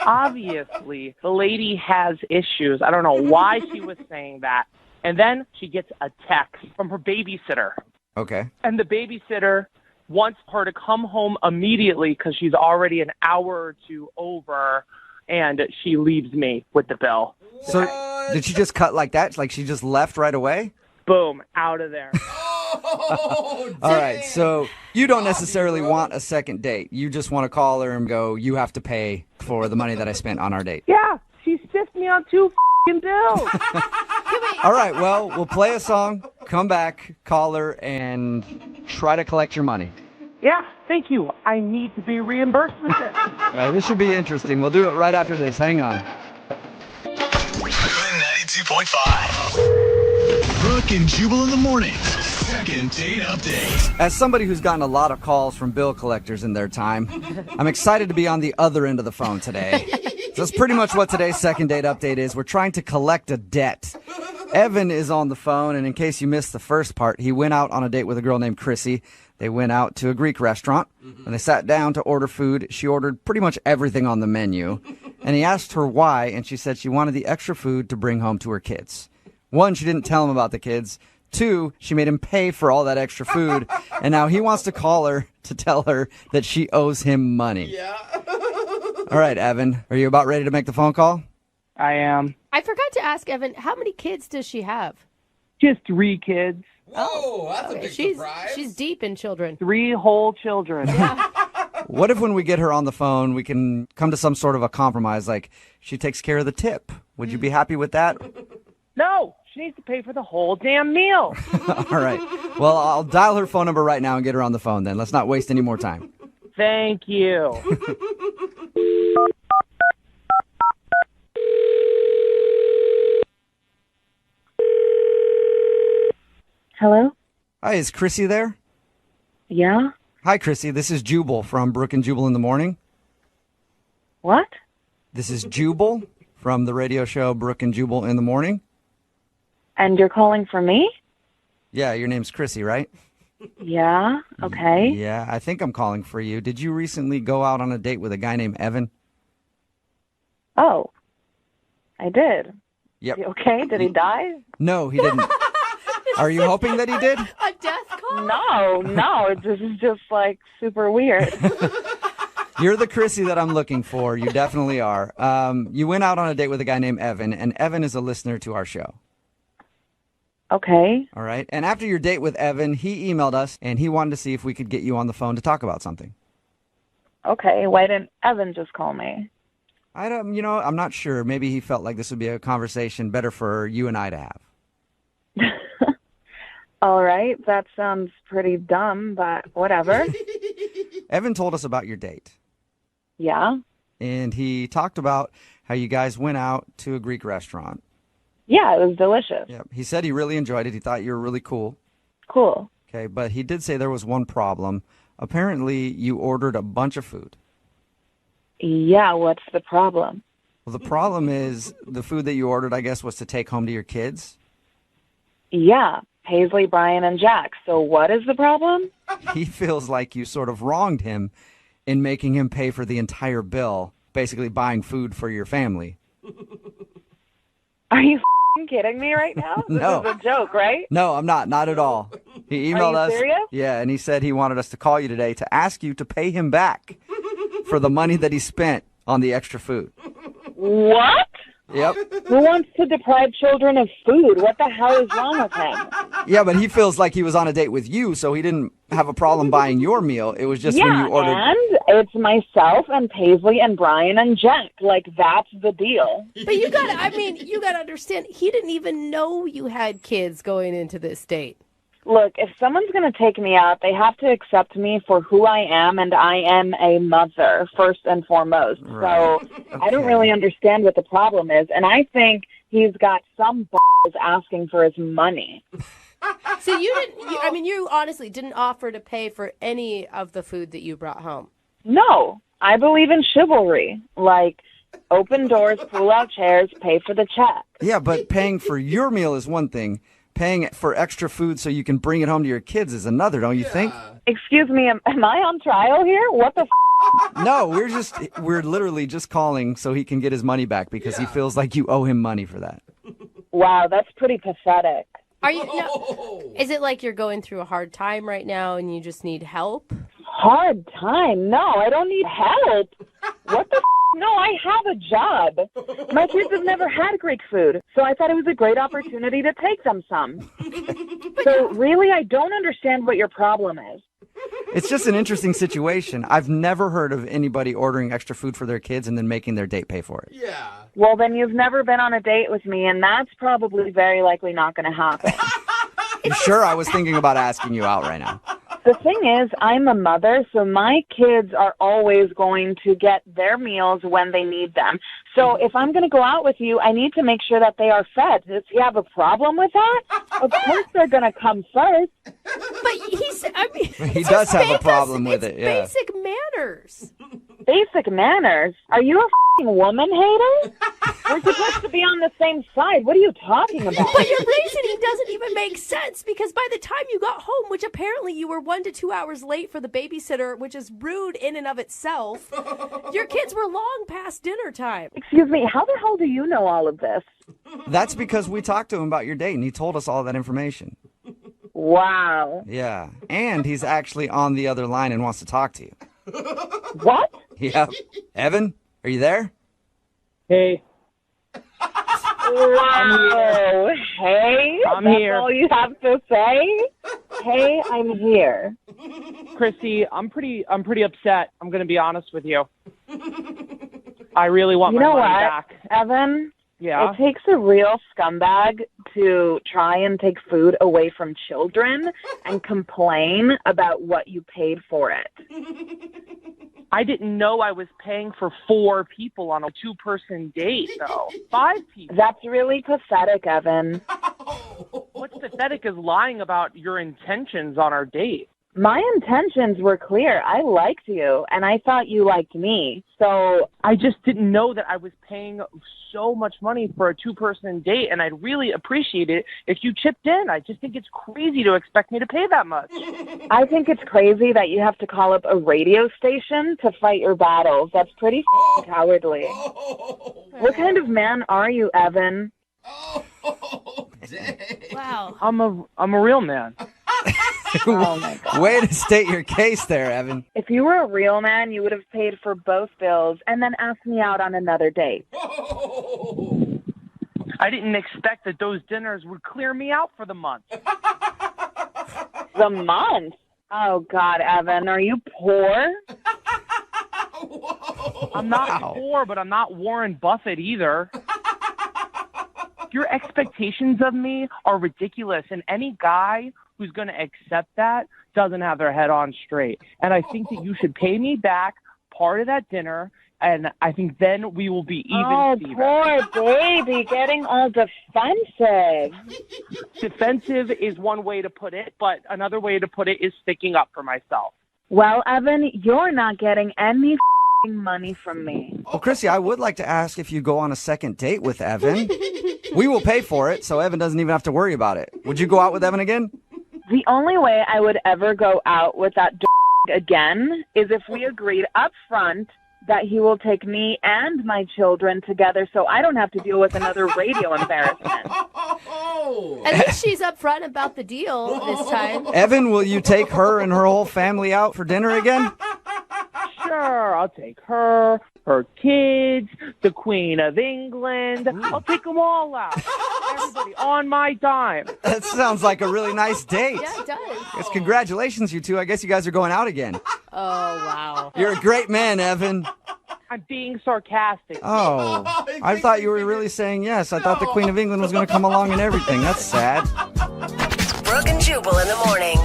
Obviously, the lady has issues. I don't know why she was saying that. And then she gets a text from her babysitter.
Okay.
And the babysitter wants her to come home immediately because she's already an hour or 2 over, and she leaves me with the bill.
So did she just cut like that? Like she just left right away?
Boom, out of there.
Oh,
All right, so you don't necessarily want a second date. You just want to call her and go, you have to pay for the money that I spent on our date.
Yeah, she stiffed me on 2 bills.
All right, well, we'll play a song, come back, call her, and try to collect your money.
Yeah, thank you. I need to be reimbursed with it.
All right, this should be interesting. We'll do it right after this. Hang on.
92.5. Brooke and Jubal in the morning. Second date update.
As somebody who's gotten a lot of calls from bill collectors in their time, I'm excited to be on the other end of the phone today. So that's pretty much what today's second date update is. We're trying to collect a debt. Evan is on the phone, and in case you missed the first part, he went out on a date with a girl named Chrissy. They went out to a Greek restaurant, and they sat down to order food. She ordered pretty much everything on the menu, and he asked her why, and she said she wanted the extra food to bring home to her kids. 1, she didn't tell him about the kids. 2, she made him pay for all that extra food, and now he wants to call her to tell her that she owes him money. Yeah. All right, Evan, are you about ready to make the phone call?
I am.
I forgot to ask Evan, how many kids does she have?
Just 3 kids.
Whoa, that's a big surprise.
She's deep in children.
3 whole children.
What if when we get her on the phone, we can come to some sort of a compromise, like she takes care of the tip? Would you be happy with that?
No, she needs to pay for the whole damn meal.
All right. Well, I'll dial her phone number right now and get her on the phone then. Let's not waste any more time.
Thank you.
Hello?
Hi, is Chrissy there?
Yeah?
Hi, Chrissy. This is Jubal from Brooke and Jubal in the Morning.
What?
This is Jubal from the radio show Brooke and Jubal in the Morning.
And you're calling for me?
Yeah, your name's Chrissy, right?
Yeah, okay.
Yeah, I think I'm calling for you. Did you recently go out on a date with a guy named Evan?
Oh, I did.
Yep.
You okay? Did he die?
No, he didn't. Are you hoping that he did?
A death call?
No, this is just like super weird.
You're the Chrissy that I'm looking for. You definitely are. You went out on a date with a guy named Evan, and Evan is a listener to our show.
Okay.
All right. And after your date with Evan, he emailed us, and he wanted to see if we could get you on the phone to talk about something.
Okay, why didn't Evan just call me?
I'm not sure. Maybe he felt like this would be a conversation better for you and I to have.
All right, that sounds pretty dumb, but whatever.
Evan told us about your date.
Yeah?
And he talked about how you guys went out to a Greek restaurant.
Yeah, it was delicious.
Yep. He said he really enjoyed it. He thought you were really cool.
Cool.
Okay, but he did say there was one problem. Apparently, you ordered a bunch of food.
Yeah, what's the problem?
Well, the problem is the food that you ordered, I guess, was to take home to your kids.
Yeah, Paisley, Brian, and Jack. So what is the problem?
He feels like you sort of wronged him in making him pay for the entire bill, basically buying food for your family.
Are you kidding me right now?
No.
This is a joke, right?
No, I'm not. Not at all. He emailed us.
Are you serious?
Yeah, and he said he wanted us to call you today to ask you to pay him back for the money that he spent on the extra food.
What?
Yep.
Who wants to deprive children of food? What the hell is wrong with him?
Yeah, but he feels like he was on a date with you, so he didn't have a problem buying your meal. It was just when you ordered.
And it's myself and Paisley and Brian and Jack. Like, that's the deal.
But you gotta understand, he didn't even know you had kids going into this date.
Look, if someone's going to take me out, they have to accept me for who I am, and I am a mother, first and foremost.
Right.
So I don't really understand what the problem is, and I think he's got some balls asking for his money.
So you honestly didn't offer to pay for any of the food that you brought home?
No, I believe in chivalry. Like, open doors, pull out chairs, pay for the check.
Yeah, but paying for your meal is one thing. Paying for extra food so you can bring it home to your kids is another, don't you think?
Excuse me, am I on trial here? What the
No, we're literally just calling so he can get his money back because he feels like you owe him money for that.
Wow, that's pretty pathetic.
Are you? No, is it like you're going through a hard time right now and you just need help?
Hard time? No, I don't need help. What the No, I have a job. My kids have never had Greek food, so I thought it was a great opportunity to take them some. So really, I don't understand what your problem is.
It's just an interesting situation. I've never heard of anybody ordering extra food for their kids and then making their date pay for it.
Yeah.
Well, then you've never been on a date with me, and that's probably very likely not going to happen.
You sure? I was thinking about asking you out right now.
The thing is, I'm a mother, so my kids are always going to get their meals when they need them. So if I'm going to go out with you, I need to make sure that they are fed. Does he have a problem with that? Of course they're going to come first.
But
he does have a problem with it. Yeah.
Basic manners.
Basic manners? Are you a f***ing woman hater? We're supposed to be on the same side. What are you talking about?
But your reasoning doesn't even make sense because by the time you got home, which apparently you were 1 to 2 hours late for the babysitter, which is rude in and of itself, your kids were long past dinner time.
Excuse me, how the hell do you know all of this?
That's because we talked to him about your date and he told us all that information.
Wow.
Yeah. And he's actually on the other line and wants to talk to you.
What?
Yeah. Evan, are you there?
Hey.
Wow. Hey,
I'm
that's
here.
all you have to say? Hey, I'm here.
Chrissy, I'm pretty upset. I'm going to be honest with you. I really want
You
my
know
money
what,
back.
Evan?
Yeah.
It takes a real scumbag to try and take food away from children and complain about what you paid for it.
I didn't know I was paying for 4 people on a 2-person date, though. 5 people.
That's really pathetic, Evan.
What's pathetic is lying about your intentions on our date.
My intentions were clear. I liked you, and I thought you liked me. So
I just didn't know that I was paying so much money for a 2-person date, and I'd really appreciate it if you chipped in. I just think it's crazy to expect me to pay that much.
I think it's crazy that you have to call up a radio station to fight your battles. That's pretty cowardly. What kind of man are you, Evan?
Wow.
I'm a real man.
Oh my God.
Way to state your case there, Evan.
If you were a real man, you would have paid for both bills and then asked me out on another date.
I didn't expect that those dinners would clear me out for the month.
The month? Oh, God, Evan, are you poor?
I'm not poor, but I'm not Warren Buffett either. Your expectations of me are ridiculous, and any guy who's going to accept that doesn't have their head on straight. And I think that you should pay me back part of that dinner, and I think then we will be even.
Oh,
Steven.
poor baby, getting all defensive.
Defensive is one way to put it, but another way to put it is sticking up for myself.
Well, Evan, you're not getting any money from me.
Well, Chrissy, I would like to ask if you go on a second date with Evan. We will pay for it, so Evan doesn't even have to worry about it. Would you go out with Evan again?
The only way I would ever go out with that again is if we agreed up front that he will take me and my children together so I don't have to deal with another radio embarrassment.
At least she's upfront about the deal this time.
Evan, will you take her and her whole family out for dinner again?
Sure, I'll take her, her kids, the Queen of England. I'll take them all out. Everybody on my dime.
That sounds like a really nice date.
Yeah, it does.
Yes, congratulations, you two. I guess you guys are going out again.
Oh, wow.
You're a great man, Evan.
I'm being sarcastic.
Oh, I thought you were really saying yes. I thought the Queen of England was going to come along and everything. That's sad.
Brooke and Jubal in the morning.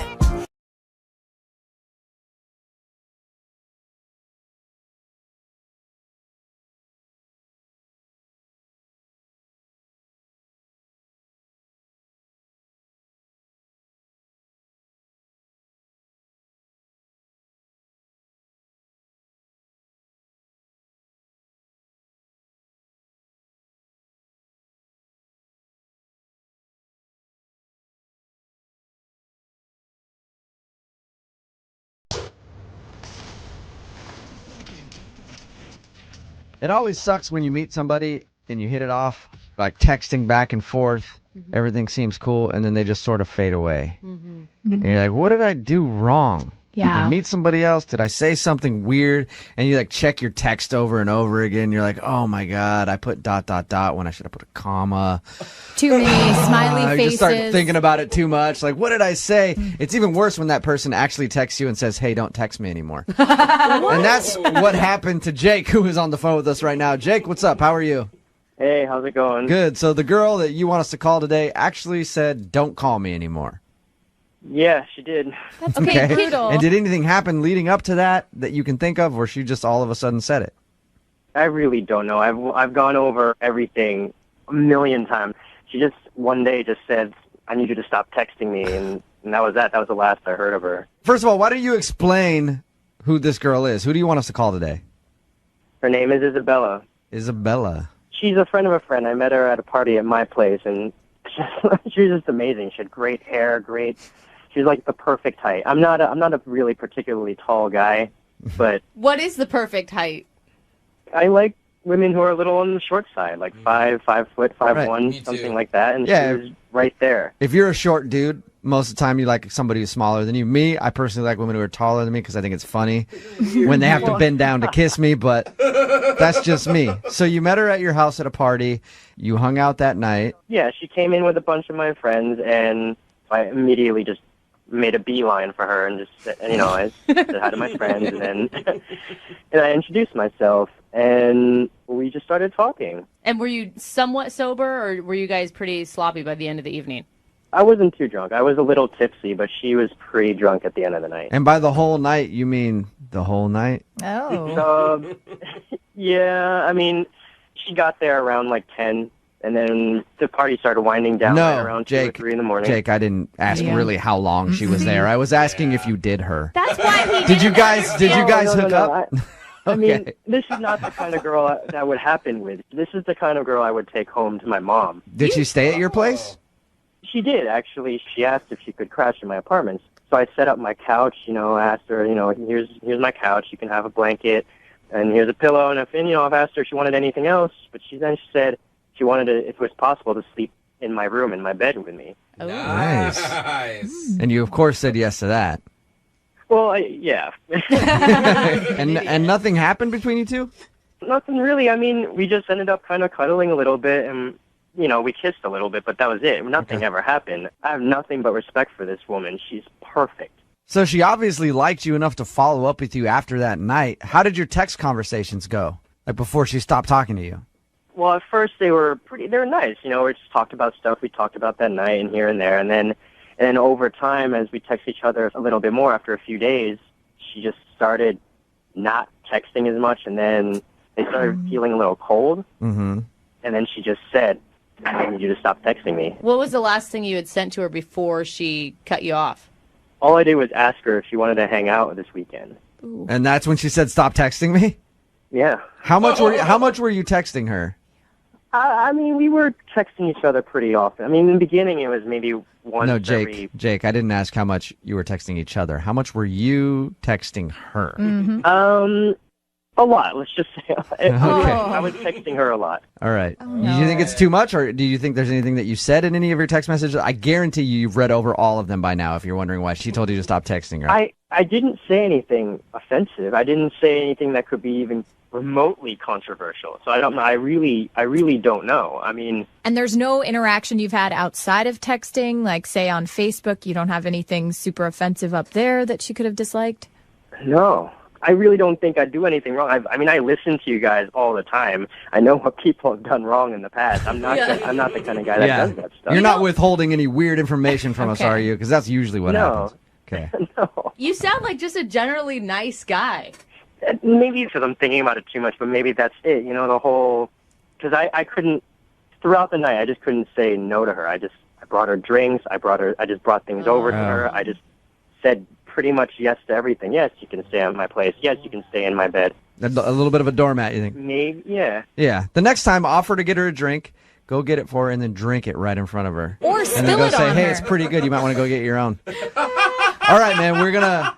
It always sucks when you meet somebody and you hit it off, like texting back and forth. Everything seems cool, and then they just sort of fade away. And you're like, what did I do wrong? Did I meet somebody else? Did I say something weird? And you like check your text over and over again. You're like, oh my God, I put ... when I should have put a comma.
Too many smiley
You
faces.
just start thinking about it too much. Like, what did I say? It's even worse when that person actually texts you and says, hey, don't text me anymore. And that's what happened to Jake, who is on the phone with us right now. Jake, what's up? How are you?
Hey, how's it going?
Good. So the girl that you want us to call today actually said, don't call me anymore.
Yeah, she did.
That's okay, brutal.
And did anything happen leading up to that you can think of, or she just all of a sudden said it?
I really don't know. I've gone over everything a million times. She just one day just said, I need you to stop texting me, and that was that. That was the last I heard of her.
First of all, why don't you explain who this girl is? Who do you want us to call today?
Her name is Isabella.
Isabella.
She's a friend of a friend. I met her at a party at my place, and she's just amazing. She had great hair, she's like the perfect height. I'm not a really particularly tall guy, but
What is the perfect height?
I like women who are a little on the short side, like 5 foot, 5'1", something like that. And she was right there.
If you're a short dude, most of the time you like somebody who's smaller than you. Me, I personally like women who are taller than me because I think it's funny when they have to bend down to kiss me, but that's just me. So you met her at your house at a party. You hung out that night.
Yeah, she came in with a bunch of my friends, and I immediately just made a beeline for her and just, I said hi to my friends, and then and I introduced myself, and we just started talking.
And were you somewhat sober, or were you guys pretty sloppy by the end of the evening?
I wasn't too drunk. I was a little tipsy, but she was pretty drunk at the end of the night.
And by the whole night, you mean the whole night?
Oh. Yeah, I mean, she got there around like 10, and then the party started winding down right around 2 or 3 in the morning.
Jake, I didn't ask really how long she was there. I was asking if you did her.
That's why he
Did you guys hook up?
I mean, this is not the kind of girl that would happen with. This is the kind of girl I would take home to my mom.
Did she stay at your place?
She did, actually. She asked if she could crash in my apartment. So I set up my couch, asked her, here's my couch. You can have a blanket, and here's a pillow. And I've asked her if she wanted anything else, but she said she wanted to, if it was possible, to sleep in my room, in my bed with me.
Oh.
Nice. And you, of course, said yes to that.
Well, yeah.
and nothing happened between you two?
Nothing really. I mean, we just ended up kind of cuddling a little bit, and we kissed a little bit, but that was it. Nothing ever happened. I have nothing but respect for this woman. She's perfect.
So she obviously liked you enough to follow up with you after that night. How did your text conversations go? Like before she stopped talking to you?
Well, at first they were nice. We just talked about stuff we talked about that night and here and there. And then over time, as we text each other a little bit more after a few days, she just started not texting as much. And then they started feeling a little cold.
Mm-hmm.
And then she just said, I need you to stop texting me.
What was the last thing you had sent to her before she cut you off?
All I did was ask her if she wanted to hang out this weekend.
Ooh.
And that's when she said, "Stop texting me"?
Yeah.
How much were you texting her?
I mean, we were texting each other pretty often. I mean, in the beginning, it was maybe once
No, Jake, I didn't ask how much you were texting each other. How much were you texting her?
Mm-hmm. A lot, let's just say. I was texting her a lot.
All right. Do you think it's too much, or do you think there's anything that you said in any of your text messages? I guarantee you've read over all of them by now if you're wondering why she told you to stop texting her.
I didn't say anything offensive. I didn't say anything that could be even remotely controversial. So I don't know. I really don't know. I mean...
And there's no interaction you've had outside of texting, like say on Facebook, you don't have anything super offensive up there that she could have disliked?
No. I really don't think I do anything wrong. I mean, I listen to you guys all the time. I know what people have done wrong in the past. I'm not the kind of guy that does that stuff.
You're not withholding any weird information from us, are you? Because that's usually what happens. Okay.
No.
You sound like just a generally nice guy.
Maybe because I'm thinking about it too much, but maybe that's it. The whole... Because I couldn't... Throughout the night, I just couldn't say no to her. I brought her drinks. I just brought things over to her. I just said pretty much yes to everything. Yes, you can stay at my place. Yes, you can stay in my bed.
A little bit of a doormat, you think?
Maybe, yeah.
Yeah. The next time, offer to get her a drink, go get it for her, and then drink it right in front of her.
Or
and then go say,
on
hey,
her.
it's pretty good. You might want to go get your own. All right, man. We're going to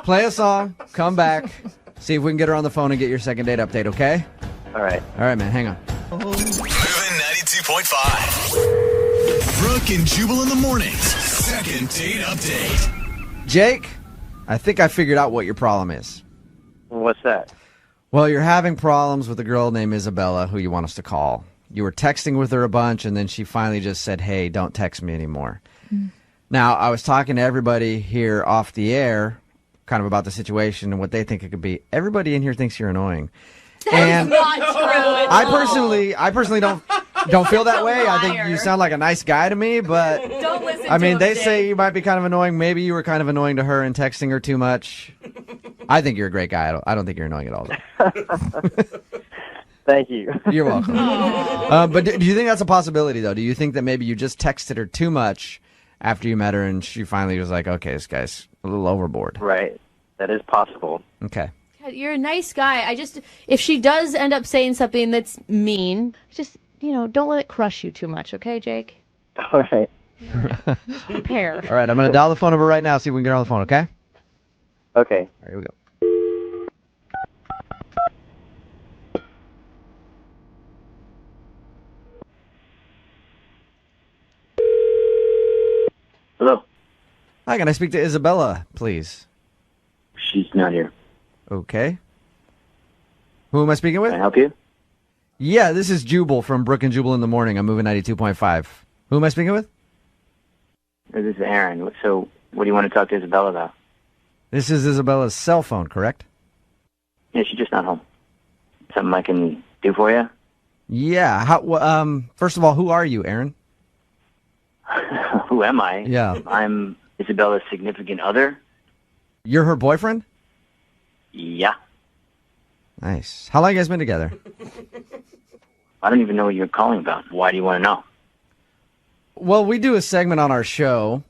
play a song, come back, see if we can get her on the phone and get your second date update, okay?
All right.
All right, man. Hang on.
Moving 92.5. Brooke and Jubal in the mornings. Second date update.
Jake, I think I figured out what your problem is.
What's that?
Well, you're having problems with a girl named Isabella who you want us to call. You were texting with her a bunch, and then she finally just said, hey, don't text me anymore. Now, I was talking to everybody here off the air kind of about the situation and what they think it could be. Everybody in here thinks you're annoying.
That's not true.
I personally don't feel that way. I think you sound like a nice guy to me, but
don't listen
I mean,
to
they
him,
say
Jake.
you might be kind of annoying. Maybe you were kind of annoying to her and texting her too much. I think you're a great guy. I don't think you're annoying at all.
Thank you.
You're welcome. But do you think that's a possibility, though? Do you think that maybe you just texted her too much after you met her and she finally was like, okay, this guy's a little overboard?
Right. That is possible.
Okay.
God, you're a nice guy. If she does end up saying something that's mean, just, don't let it crush you too much, okay, Jake?
All right.
Prepare.
All right, I'm going to dial the phone number right now, see if we can get her on the phone, okay?
Okay.
All right, here we go.
Hello.
Hi, can I speak to Isabella, please?
She's not here.
Okay. Who am I speaking with?
Can I help you?
Yeah, this is Jubal from Brooke and Jubal in the Morning. I'm moving 92.5. Who am I speaking with?
This is Aaron. So, what do you want to talk to Isabella about?
This is Isabella's cell phone, correct?
Yeah, she's just not home. Something I can do for you?
Yeah. First of all, who are you, Aaron?
Who am I?
Yeah.
I'm Isabella's significant other.
You're her boyfriend?
Yeah.
Nice. How long you guys been together?
I don't even know what you're calling about. Why do you want to know?
Well, we do a segment on our show,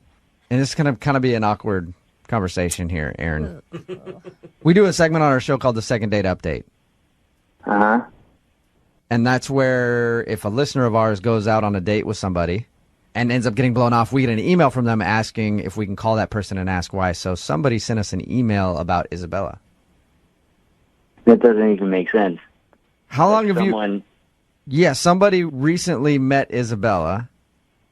and this is going to kind of be an awkward conversation here, Aaron. We do a segment on our show called the Second Date Update.
Uh-huh.
And that's where if a listener of ours goes out on a date with somebody and ends up getting blown off, we get an email from them asking if we can call that person and ask why. So somebody sent us an email about Isabella.
That doesn't even make sense.
How long have you... Yeah, somebody recently met Isabella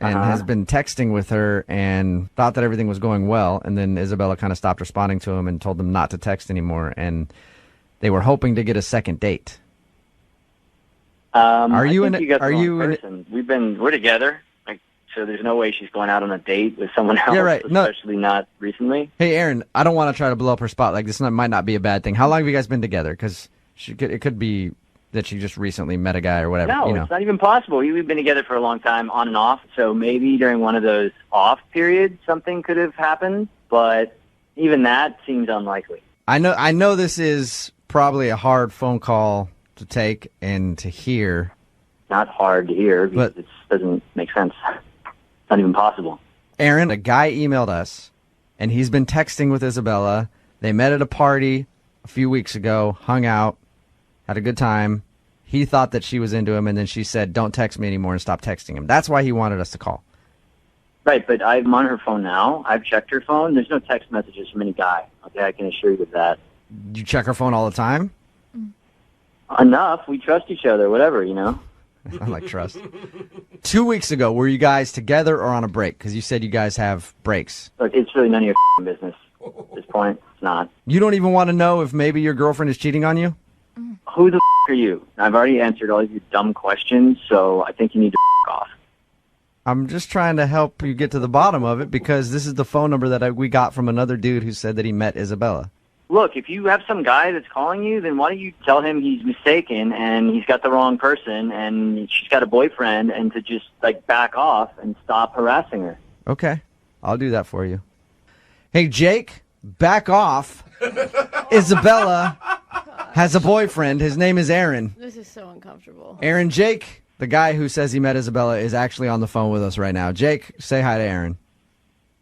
and has been texting with her and thought that everything was going well. And then Isabella kind of stopped responding to him and told them not to text anymore. And they were hoping to get a second date.
Are you we're together. So there's no way she's going out on a date with someone else,
Yeah, right.
especially not recently.
Hey, Aaron, I don't want to try to blow up her spot. Like, this might not be a bad thing. How long have you guys been together? Because it could be that she just recently met a guy or whatever.
No, it's not even possible. We've been together for a long time, on and off. So maybe during one of those off periods, something could have happened. But even that seems unlikely.
I know this is probably a hard phone call to take and to hear.
Not hard to hear because it doesn't make sense. It's not even possible.
Aaron, a guy emailed us, and he's been texting with Isabella. They met at a party a few weeks ago, hung out, had a good time. He thought that she was into him, and then she said, don't text me anymore, and stop texting him. That's why he wanted us to call.
Right, but I'm on her phone now. I've checked her phone. There's no text messages from any guy. Okay, I can assure you of that.
You check her phone all the time?
Enough. We trust each other, whatever,
I like trust. 2 weeks ago, were you guys together or on a break? Because you said you guys have breaks.
Look, it's really none of your business at this point. It's not.
You don't even want to know if maybe your girlfriend is cheating on you?
Who the are you? I've already answered all of your dumb questions, so I think you need to off.
I'm just trying to help you get to the bottom of it because this is the phone number that we got from another dude who said that he met Isabella.
Look, if you have some guy that's calling you, then why don't you tell him he's mistaken and he's got the wrong person and she's got a boyfriend and to just, back off and stop harassing her.
Okay. I'll do that for you. Hey, Jake, back off. Isabella has a boyfriend. His name is Aaron.
This is so uncomfortable.
Aaron, Jake, the guy who says he met Isabella, is actually on the phone with us right now. Jake, say hi to Aaron.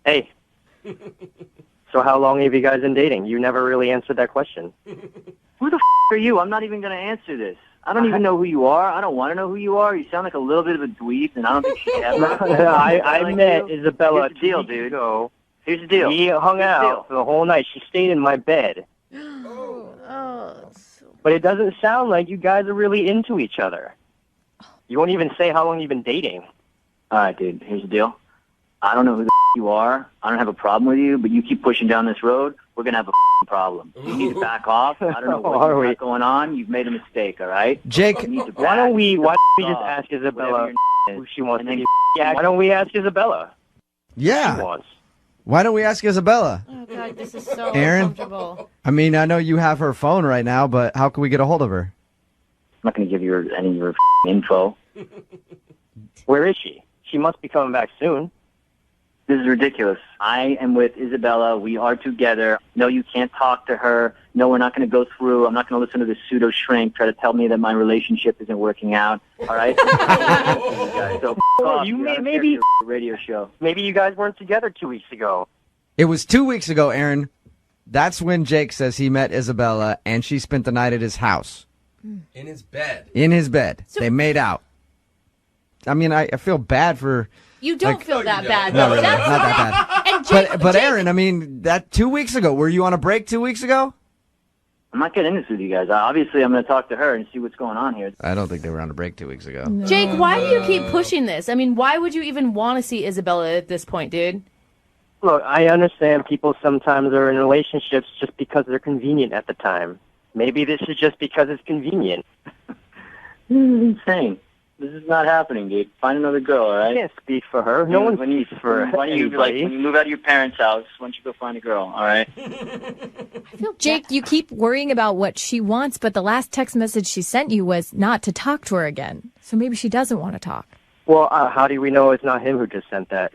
Hey. So how long have you guys been dating? You never really answered that question.
Who the are you? I'm not even going to answer this. I don't even know who you are. I don't want to know who you are. You sound like a little bit of a dweeb, and I don't think she ever.
I met Isabella
Here's the deal, dude.
Ago.
Here's the deal.
We hung out for the whole night. She stayed in my bed. But it doesn't sound like you guys are really into each other. You won't even say how long you've been dating.
All right, dude. Here's the deal. I don't know who the you are. I don't have a problem with you, but you keep pushing down this road, we're going to have a problem. You need to back off. I don't know what you got going on. You've made a mistake, all right?
Jake, why don't we just ask Isabella who she wants to be? Why don't we ask Isabella?
Yeah.
Who she wants?
Why don't we ask Isabella?
Oh, God, this is so
Aaron?
uncomfortable.
I mean, I know you have her phone right now, but how can we get a hold of her?
I'm not going to give you any of your info.
Where is she? She must be coming back soon.
This is ridiculous. I am with Isabella. We are together. No, you can't talk to her. No, we're not going to go through. I'm not going to listen to this pseudo shrink try to tell me that my relationship isn't working out. All right? So
maybe
radio show.
Maybe you guys weren't together 2 weeks ago.
It was 2 weeks ago, Aaron. That's when Jake says he met Isabella and she spent the night at his house.
In his bed.
In his bed. They made out. I mean, I feel bad for...
You don't feel that bad.
Not really.
That's
Not that bad.
And Jake,
But Aaron, I mean, that 2 weeks ago, were you on a break 2 weeks ago?
I'm not getting into this with you guys. Obviously, I'm going to talk to her and see what's going on here.
I don't think they were on a break 2 weeks ago.
Jake, why do you keep pushing this? I mean, why would you even want to see Isabella at this point, dude?
Look, I understand people sometimes are in relationships just because they're convenient at the time. Maybe this is just because it's convenient.
This is insane. This is not happening, dude. Find another girl, all right?
I can't speak for her. No one speaks for
Why don't you,
anybody.
when you move out of your parents' house, why don't you go find a girl, all right?
Jake, you keep worrying about what she wants, but the last text message she sent you was not to talk to her again. So maybe she doesn't want to talk.
Well, how do we know it's not him who just sent that?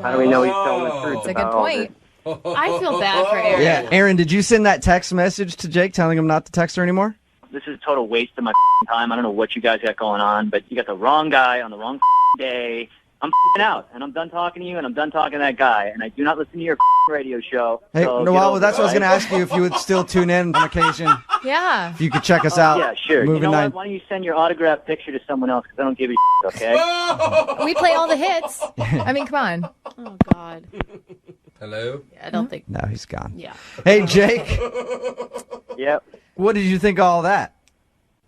How do we know he's telling the truth?
That's a good
about all
point.
this?
I feel bad for Aaron.
Yeah, Aaron, did you send that text message to Jake telling him not to text her anymore?
This is a total waste of my time. I don't know what you guys got going on, but you got the wrong guy on the wrong day. I'm out, and I'm done talking to you, and I'm done talking to that guy, and I do not listen to your radio show.
Hey,
so
no, well, that's what I was going to ask you, if you would still tune in on occasion.
Yeah.
If you could check us out.
Yeah, sure.
Moving
You know
9.
what? Why don't you send your autographed picture to someone else, because I don't give a okay?
We play all the hits. I mean, come on.
Oh, God.
Hello?
Yeah, I don't think.
No, he's gone.
Yeah.
Hey, Jake.
Yep.
What did you think of all that?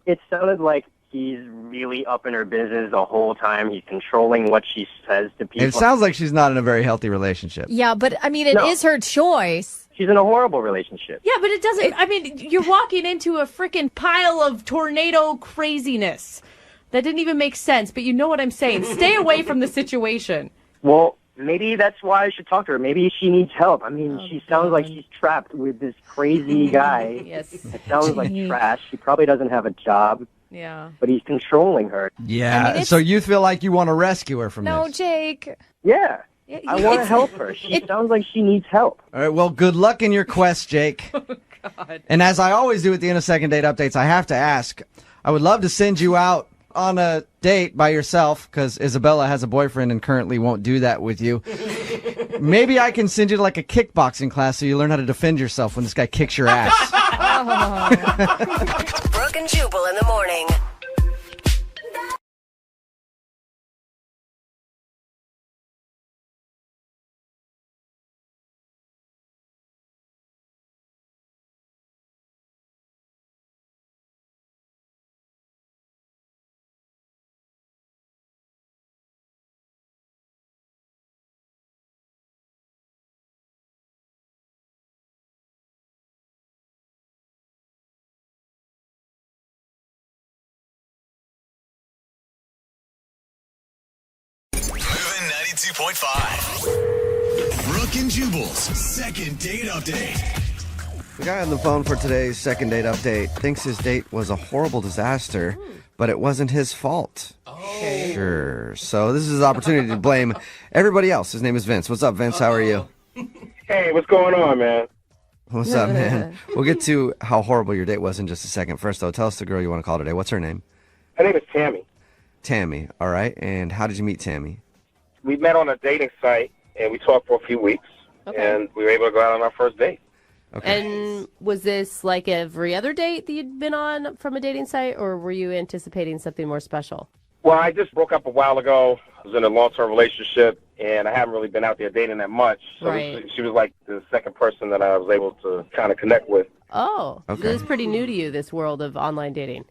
It sounded like he's really up in her business the whole time. He's controlling what she says to people.
It sounds like she's not in a very healthy relationship.
Yeah, but I mean, it is her choice.
She's in a horrible relationship.
Yeah, but it doesn't. I mean, you're walking into a freaking pile of tornado craziness. That didn't even make sense, but you know what I'm saying. Stay away from the situation.
Well, maybe that's why I should talk to her. Maybe she needs help. I mean, she sounds like she's trapped with this crazy guy.
Yes.
It sounds like trash. She probably doesn't have a job.
Yeah.
But he's controlling her.
Yeah,
I mean,
so you feel like you want to rescue her from
No,
this.
Jake.
Yeah. I want to help her. She sounds like she needs help.
All right, well, good luck in your quest, Jake.
God.
And as I always do at the end of second date updates, I have to ask, I would love to send you out on a date by yourself, because Isabella has a boyfriend and currently won't do that with you. Maybe I can send you to like a kickboxing class so you learn how to defend yourself when this guy kicks your ass.
Brooke and Jubal in the morning.
Moving 92.5. Brooke and Jubal's second date update.
The guy on the phone for today's second date update thinks his date was a horrible disaster, but it wasn't his fault.
Okay.
Sure. So this is his opportunity to blame everybody else. His name is Vince. What's up, Vince? How are you?
Hey, what's going on, man?
What's up, man? We'll get to how horrible your date was in just a second. First, though, tell us the girl you want to call today. What's her name?
Her name is Tammy.
Tammy. All right. And how did you meet Tammy?
We met on a dating site, and we talked for a few weeks, and we were able to go out on our first date.
And was this like every other date that you'd been on from a dating site, or were you anticipating something more special?
Well, I just broke up a while ago. I was in a long-term relationship, and I haven't really been out there dating that much. So
Right.
she was like the second person that I was able to kind of connect with.
Oh,
Okay.
so this is pretty new to you, this world of online dating.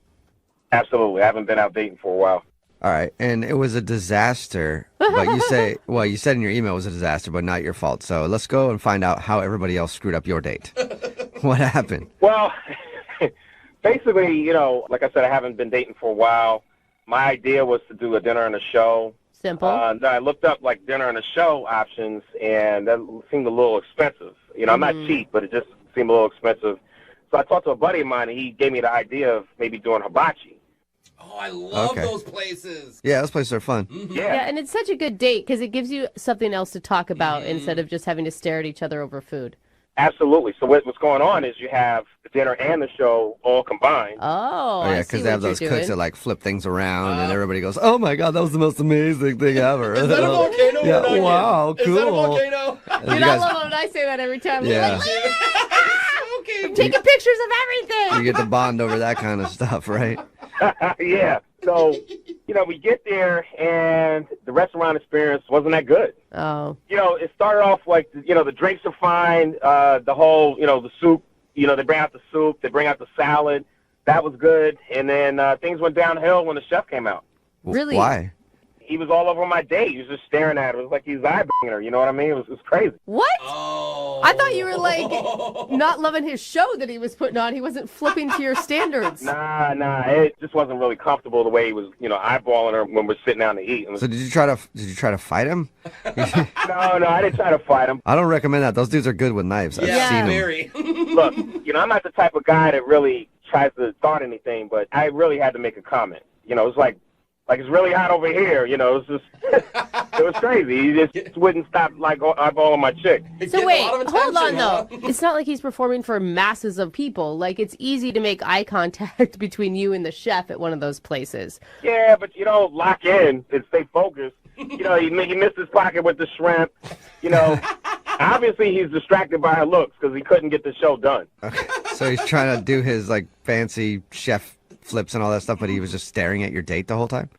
Absolutely. I haven't been out dating for a while.
All right. And it was a disaster. But you say, well, you said in your email it was a disaster, but not your fault. So let's go and find out how everybody else screwed up your date. What happened?
Well, basically, you know, like I said, I haven't been dating for a while. My idea was to do a dinner and a show.
Simple.
Then I looked up like dinner and a show options, and that seemed a little expensive. You know, I'm not cheap, but it just seemed a little expensive. So I talked to a buddy of mine, and he gave me the idea of maybe doing hibachi.
Oh, I love
Okay.
those places.
Yeah, those places are fun.
Yeah, and it's such a good date because it gives you something else to talk about instead of just having to stare at each other over food.
Absolutely. So what's going on is you have the dinner and the show all combined.
Oh,
yeah, because they have those cooks that like flip things around, and everybody goes, "Oh my god, that was the most amazing thing ever!"
Is that a volcano?
Yeah,
or not
wow,
yet?
cool.
Is that a volcano?
And
Dude,
you
I
guys-
love it when I say that every time.
Yeah.
I'm taking pictures of everything.
You get to bond over that kind of stuff, right?
Yeah. So, you know, we get there, and the restaurant experience wasn't that good.
Oh.
You know, it started off like, you know, the drinks are fine. The whole, you know, the soup, you know, they bring out the soup, they bring out the salad. That was good. And then things went downhill when the chef came out.
Really?
Why?
he was all over my date. He was just staring at her. It was like he was eye banging her. You know what I mean? It was crazy.
What? I thought you were like not loving his show that he was putting on. He wasn't flipping to your standards.
Nah. It just wasn't really comfortable the way he was, eyeballing her when we're sitting down to eat.
So did you try to fight him?
No, I didn't try to fight him.
I don't recommend that. Those dudes are good with knives. I've seen them.
Look, I'm not the type of guy that really tries to start anything, but I really had to make a comment. It's like it's really hot over here. It was just, it was crazy. He just wouldn't stop eyeballing my chick.
So wait, hold on though. It's not like he's performing for masses of people. Like, it's easy to make eye contact between you and the chef at one of those places.
Yeah, but you don't lock in and stay focused. He missed his pocket with the shrimp. Obviously he's distracted by her looks because he couldn't get the show done.
Okay. So he's trying to do his fancy chef flips and all that stuff, but he was just staring at your date the whole time?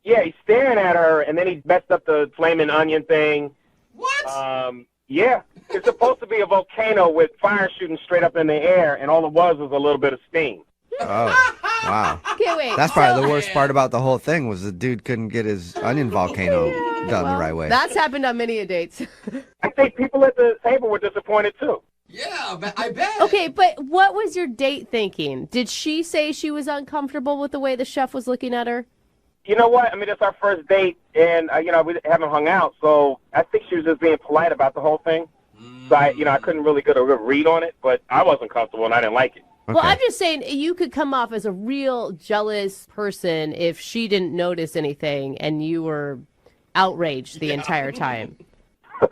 Yeah, he's staring at her, and then he messed up the flaming onion thing. What? Yeah. It's supposed to be a volcano with fire shooting straight up in the air, and all it was a little bit of steam.
Oh, wow.
Okay, wait.
That's probably the worst part about the whole thing was the dude couldn't get his onion volcano done the right way.
That's happened on many a dates.
I think people at the table were disappointed, too.
Yeah, I bet.
Okay, but what was your date thinking? Did she say she was uncomfortable with the way the chef was looking at her?
You know what? I mean, it's our first date, and, we haven't hung out, so I think she was just being polite about the whole thing. So, I couldn't really get a good read on it, but I wasn't comfortable, and I didn't like it.
Okay. Well, I'm just saying you could come off as a real jealous person if she didn't notice anything and you were outraged the entire time.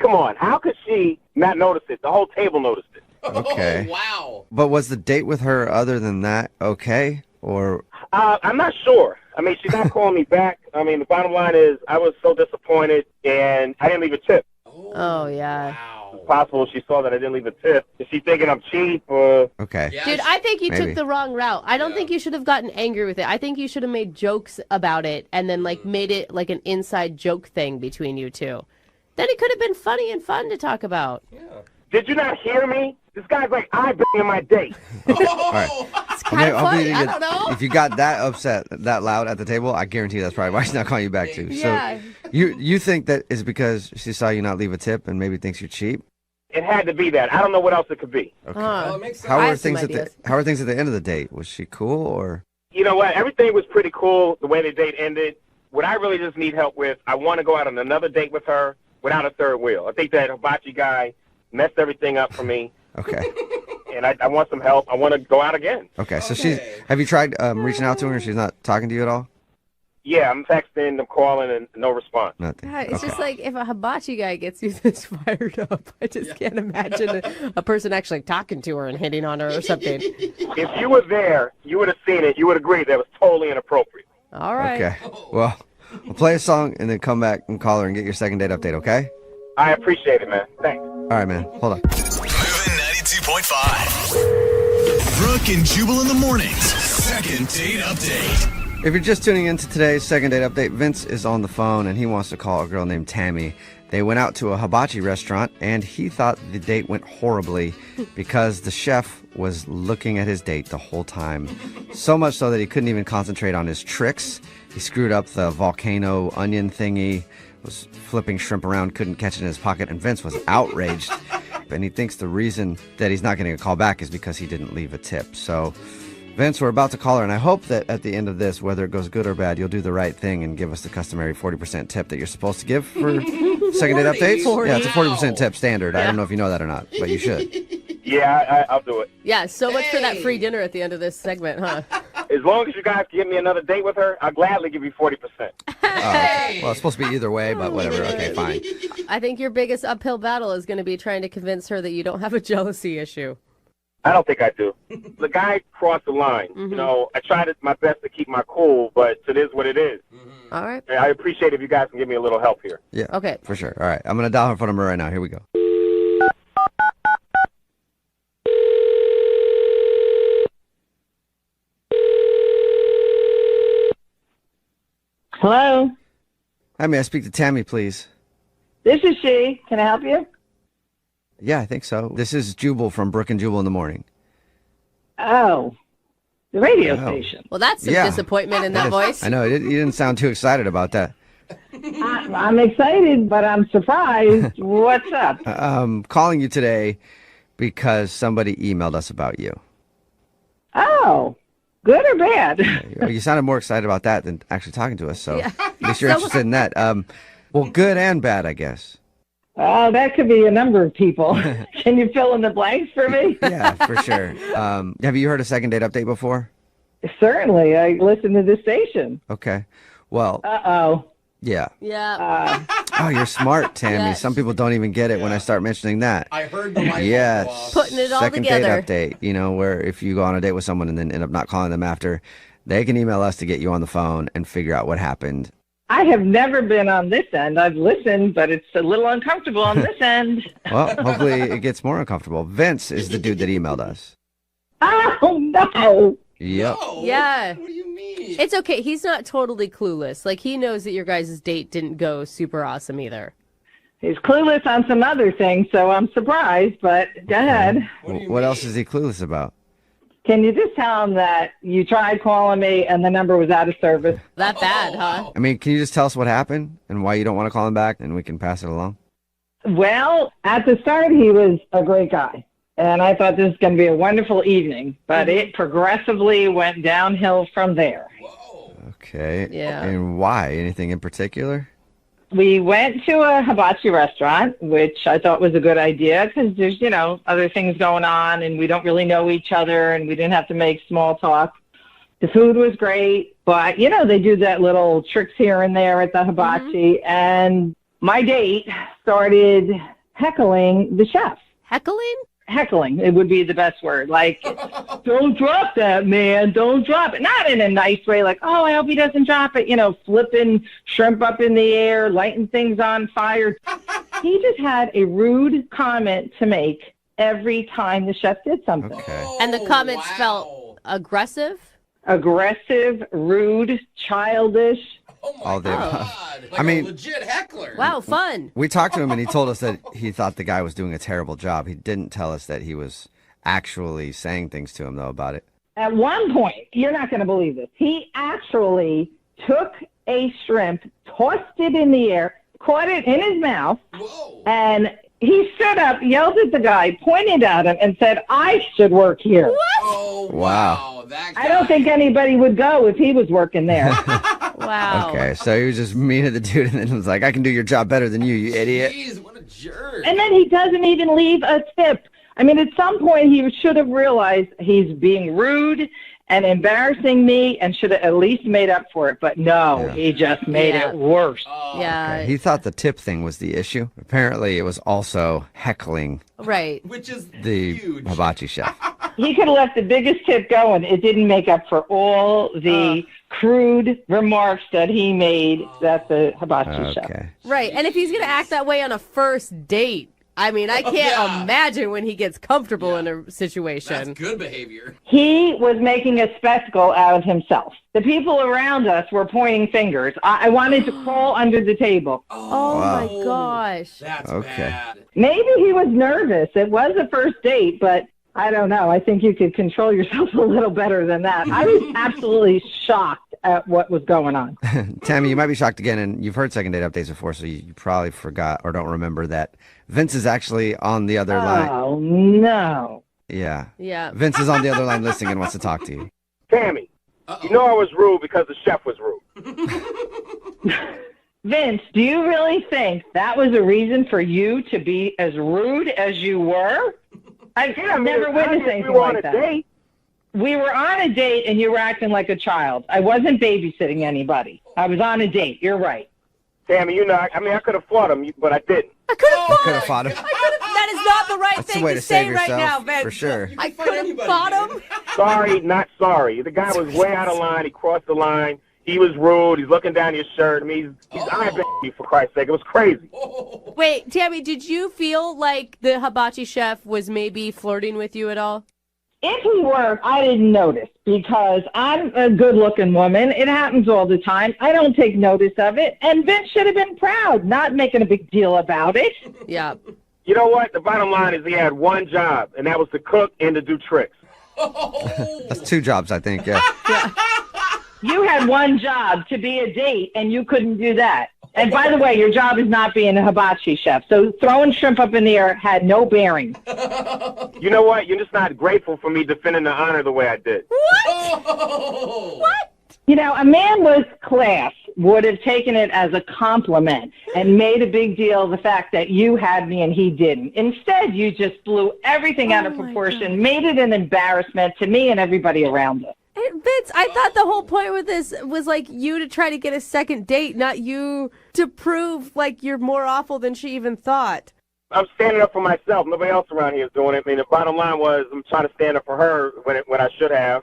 Come on. How could she not notice it? The whole table noticed it.
Okay.
Oh, wow.
But was the date with her other than that okay? Or
I'm not sure. I mean, she's not calling me back. I mean, the bottom line is I was so disappointed, and I didn't leave a tip.
Oh, yeah.
Wow.
It's possible she saw that I didn't leave a tip. Is she thinking I'm cheap?
Okay.
Yeah,
Dude, I think you
maybe.
took the wrong route. I don't think you should have gotten angry with it. I think you should have made jokes about it and then, made it like an inside joke thing between you two. Then it could have been funny and fun to talk about.
Yeah.
Did you not hear me? This guy's like eye-banging my date.
All right.
It's kind of funny. I don't know.
If you got that upset, that loud at the table, I guarantee that's probably why she's not calling you back too.
Yeah.
So you think that is because she saw you not leave a tip and maybe thinks you're cheap?
It had to be that. I don't know what else it could be.
Okay.
Well, it makes sense.
How
I
were
have some
things
ideas.
how are things at the end of the date? Was she cool or?
You know what? Everything was pretty cool the way the date ended. What I really just need help with, I want to go out on another date with her without a third wheel. I think that hibachi guy messed everything up for me.
Okay.
And I want some help. I want to go out again.
Okay. So have you tried reaching out to her and she's not talking to you at all?
Yeah, I'm texting, I'm calling, and no response.
Nothing.
God, it's just like if a hibachi guy gets you this fired up, I just can't imagine a person actually talking to her and hitting on her or something.
If you were there, you would have seen it. You would agree that was totally inappropriate.
All right.
Okay. Well, we'll play a song and then come back and call her and get your second date update, okay?
I appreciate it, man. Thanks.
All right, man. Hold on.
Moving 92.5. Brooke and Jubal in the mornings. Second date update.
If you're just tuning into today's second date update, Vince is on the phone and he wants to call a girl named Tammy. They went out to a hibachi restaurant and he thought the date went horribly because the chef was looking at his date the whole time. So much so that he couldn't even concentrate on his tricks. He screwed up the volcano onion thingy, was flipping shrimp around, couldn't catch it in his pocket, and Vince was outraged. And he thinks the reason that he's not getting a call back is because he didn't leave a tip. So, Vince, we're about to call her, and I hope that at the end of this, whether it goes good or bad, you'll do the right thing and give us the customary 40% tip that you're supposed to give for second date updates.
40.
Yeah, it's a 40% tip standard. I don't know if you know that or not, but you should.
Yeah, I'll do it.
Yeah, so much for that free dinner at the end of this segment, huh?
As long as you guys give me another date with her, I'll gladly give you 40%.
Well, it's supposed to be either way, but whatever. Okay, fine.
I think your biggest uphill battle is going to be trying to convince her that you don't have a jealousy issue.
I don't think I do. The guy crossed the line.
Mm-hmm.
You know, I tried my best to keep my cool, but it is what it is.
Mm-hmm.
All right.
I appreciate if you guys can give me a little help here.
Yeah.
Okay.
For sure. All right. I'm going to dial her phone number right now. Here we go.
Hello,
Hi, may I speak to Tammy, please?
this is she. Can I help you?
Yeah, I think so. This is Jubal from Brooke and Jubal in the morning.
Oh, the radio
Oh.
station.
Well, that's some
Yeah.
disappointment in that voice.
I know. You didn't sound too excited about that.
I'm excited, but I'm surprised. What's up?
Calling you today because somebody emailed us about you.
Oh, good or bad?
You sounded more excited about that than actually talking to us, so at least you're interested in that. Well, good and bad, I guess.
Oh, that could be a number of people. Can you fill in the blanks for me?
Yeah, for sure. Have you heard a second date update before?
Certainly. I listen to this station.
Okay. Well.
Uh-oh.
Yeah.
Yeah.
Oh, you're smart, Tammy.
Yes.
Some people don't even get it when I start mentioning that.
I heard the light
Yes.
bulb go off.
Putting it all
Second
together.
date update, where if you go on a date with someone and then end up not calling them after, they can email us to get you on the phone and figure out what happened.
I have never been on this end. I've listened, but it's a little uncomfortable on this end.
Well, hopefully it gets more uncomfortable. Vince is the dude that emailed us.
Oh, no.
Yep.
Yeah.
What do you mean?
It's okay. He's not totally clueless. Like, he knows that your guys' date didn't go super awesome either.
He's clueless on some other things, so I'm surprised, but go ahead.
What else is he clueless about?
Can you just tell him that you tried calling me and the number was out of service?
That bad, huh?
I mean, can you just tell us what happened and why you don't want to call him back and we can pass it along?
Well, at the start, he was a great guy. And I thought this was going to be a wonderful evening, but it progressively went downhill from there.
Okay.
Yeah.
And why? Anything in particular?
We went to a hibachi restaurant, which I thought was a good idea because there's, other things going on and we don't really know each other and we didn't have to make small talk. The food was great, but, they do that little tricks here and there at the hibachi. And my date started heckling the chef.
Heckling?
Heckling, it would be the best word. Like, don't drop that, man. Don't drop it. Not in a nice way, like, oh, I hope he doesn't drop it. Flipping shrimp up in the air, lighting things on fire. He just had a rude comment to make every time the chef did something.
Okay.
And the comments felt aggressive?
Aggressive, rude, childish.
All day.
Like
I mean,
a legit heckler.
Wow, fun.
we talked to him and he told us that he thought the guy was doing a terrible job. He didn't tell us that he was actually saying things to him, though, about it.
At one point, you're not going to believe this, he actually took a shrimp, tossed it in the air, caught it in his mouth, and he stood up, yelled at the guy, pointed at him, and said, I should work here.
Oh,
Wow.
That guy.
I don't think anybody would go if he was working there.
Wow.
Okay, so he was just mean to the dude and then was like, I can do your job better than you idiot.
Jeez, what a jerk.
And then he doesn't even leave a tip. I mean, at some point, he should have realized he's being rude and embarrassing me and should have at least made up for it. But no, he just made it worse.
Yeah.
Okay. He thought the tip thing was the issue. Apparently, it was also heckling
Right.
Which is
the
huge.
hibachi chef.
He could have left the biggest tip going. It didn't make up for all the crude remarks that he made at the hibachi chef.
Okay.
Right. And if he's going to act that way on a first date, I mean, I can't imagine when he gets comfortable in a situation.
That's good behavior.
He was making a spectacle out of himself. The people around us were pointing fingers. I wanted to crawl under the table.
Oh,
Wow.
my gosh.
That's
Okay.
bad.
Maybe he was nervous. It was a first date, but I don't know. I think you could control yourself a little better than that. I was absolutely shocked at what was going on.
Tammy, you might be shocked again, and you've heard second date updates before, so you probably forgot or don't remember that Vince is actually on the other line.
Oh, no.
Yeah.
Yeah.
Vince is on the other line listening and wants to talk to you.
Tammy, you know I was rude because the chef was rude.
Vince, do you really think that was a reason for you to be as rude as you were? I've never witnessed anything like that.
Date.
We were on a date and you were acting like a child. I wasn't babysitting anybody. I was on a date. You're right.
Tammy, I could have fought him, but I didn't.
I could have
Could have fought him.
That is not the right
That's the
thing
way
to
to
say
save
right now,
yourself,
Vince.
for sure.
I could have fought him.
Sorry, not sorry. The guy was way out of line. He crossed the line. He was rude. He's looking down your shirt. I mean, he's eyeballing you, for Christ's sake. It was crazy.
Wait, Tammy, did you feel like the hibachi chef was maybe flirting with you at all?
If he were, I didn't notice because I'm a good-looking woman. It happens all the time. I don't take notice of it. And Vince should have been proud, not making a big deal about it.
Yeah.
You know what? The bottom line is he had one job, and that was to cook and to do tricks.
That's two jobs, I think. Yeah.
You had one job, to be a date, and you couldn't do that. And by the way, your job is not being a hibachi chef. So throwing shrimp up in the air had no bearing.
You know what? You're just not grateful for me defending the honor the way I did.
What? You know, a man with class would have taken it as a compliment and made a big deal of the fact that you had me and he didn't. Instead, you just blew everything out of proportion, made it an embarrassment to me and everybody around us.
Vince, I thought the whole point with this was like you to try to get a second date, not you to prove like you're more awful than she even thought.
I'm standing up for myself. Nobody else around here is doing it. I mean, the bottom line was I'm trying to stand up for her when I should have,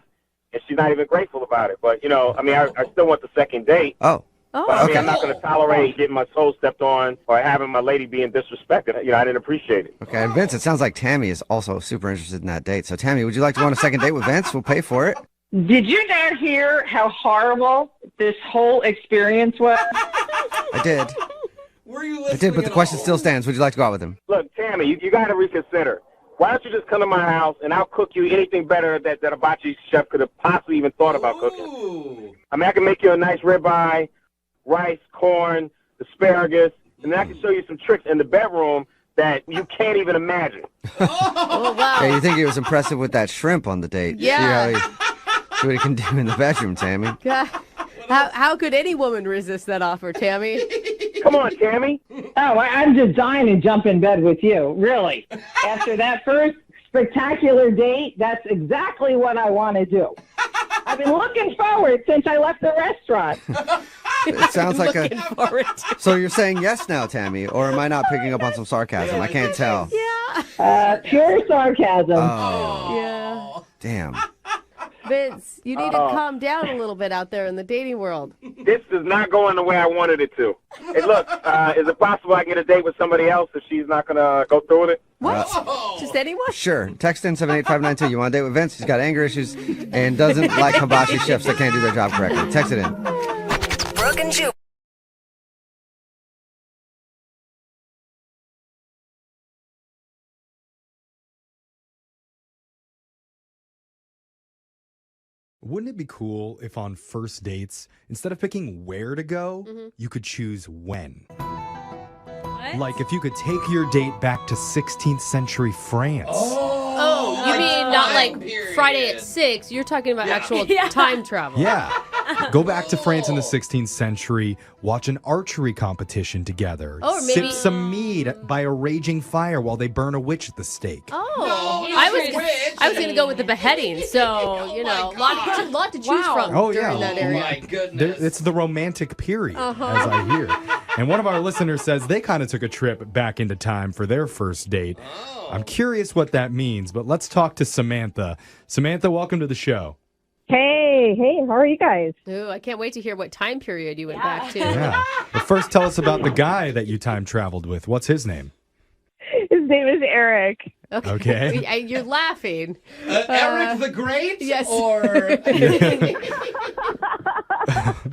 and she's not even grateful about it. But, you know, I mean, I still want the second date.
Oh.
But, I mean, I'm not going to tolerate getting my toe stepped on or having my lady being disrespected. You know, I didn't appreciate it.
Okay, and Vince, it sounds like Tammy is also super interested in that date. So, Tammy, would you like to go on a second date with Vince? We'll pay for it.
Did you not hear how horrible this whole experience was?
I did.
Were you
I did, but the question still stands. Would you like to go out with him?
Look, Tammy, you got to reconsider. Why don't you just come to my house and I'll cook you anything better that a hibachi chef could have possibly even thought about cooking? I mean, I can make you a nice ribeye, rice, corn, asparagus, and then I can show you some tricks in the bedroom that you can't even imagine.
Oh, wow.
Yeah, you think he was impressive with that shrimp on the date?
Yeah.
See what he can do in the bedroom, Tammy.
God. How could any woman resist that offer, Tammy?
Come on, Tammy.
Oh, I'm just dying to jump in bed with you, really. After that first spectacular date, that's exactly what I want to do. I've been looking forward since I left the restaurant.
It sounds like
Looking forward to.
So you're saying yes now, Tammy, or am I not picking up on some sarcasm? I can't tell.
Pure sarcasm.
Oh.
Yeah.
Damn.
Vince, you need to calm down a little bit out there in the dating world.
This is not going the way I wanted it to. Hey, look, is it possible I can get a date with somebody else if she's not going to go through with it?
What? Just anyone?
Sure. Text in 78592. You want to date with Vince? He's got anger issues and doesn't like hibachi chefs that can't do their job correctly. Text it in.
Brooke and Jubal.
Wouldn't it be cool if on first dates, instead of picking where to go, you could choose when?
What?
Like if you could take your date back to 16th century France.
Oh, you mean not like Friday at 6? You're talking about actual time travel.
Yeah. Go back to France in the 16th century, watch an archery competition together,
Or
sip
maybe-
some mead by a raging fire while they burn a witch at the stake.
Oh, I was going to go with the beheading. So, you know, lot to choose from
Oh,
during
yeah.
that area.
My goodness.
It's the romantic period,
Uh-huh.
as I hear. And one of our listeners says they kind of took a trip back into time for their first date. I'm curious what that means, but let's talk to Samantha. Samantha, welcome to the show.
Hey, how are you guys?
Ooh, I can't wait to hear what time period you went back to.
Yeah. But first, tell us about the guy that you time traveled with. What's his name?
His name is Eric.
Okay.
You're laughing.
Eric the Great?
Yes.
Or...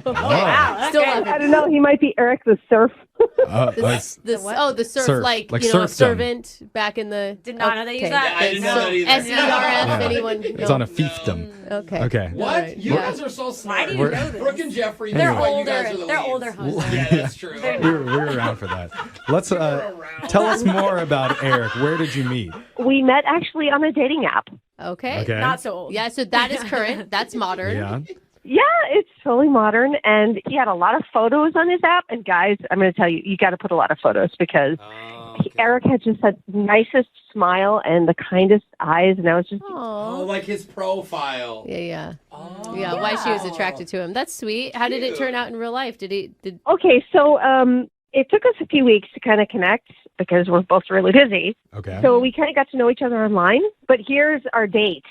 Wow.
Still laughing.
I don't know. He might be Eric the Surf.
The surf,
Surf,
like
like
you know,
serfdom.
servant back in the.
Did not know they used
okay.
that.
I didn't know that either.
SERF,
Yeah.
anyone?
It's on a fiefdom.
Okay.
Okay.
What?
Right.
You
Yeah.
guys are so smart.
Why do you know this?
Brooke and Jeffrey,
They're
that's why you
older.
guys are the
They're
leads.
older husbands.
Yeah, that's true.
We're around for that. Let's tell us more about Eric. Where did you meet?
We met actually on a dating app.
Okay.
Okay.
Not so old.
Yeah, so that is current. That's modern.
Yeah.
Yeah, it's totally modern, and he had a lot of photos on his app. And guys, I'm going to tell you, you got to put a lot of photos because Eric had just the nicest smile and the kindest eyes, and I was just
Oh, like his profile.
Yeah. Yeah, why she was attracted to him. That's sweet. How did it turn out in real life? Did
Okay, so it took us a few weeks to kind of connect because we're both really busy.
Okay.
So we kind of got to know each other online. But here's our date.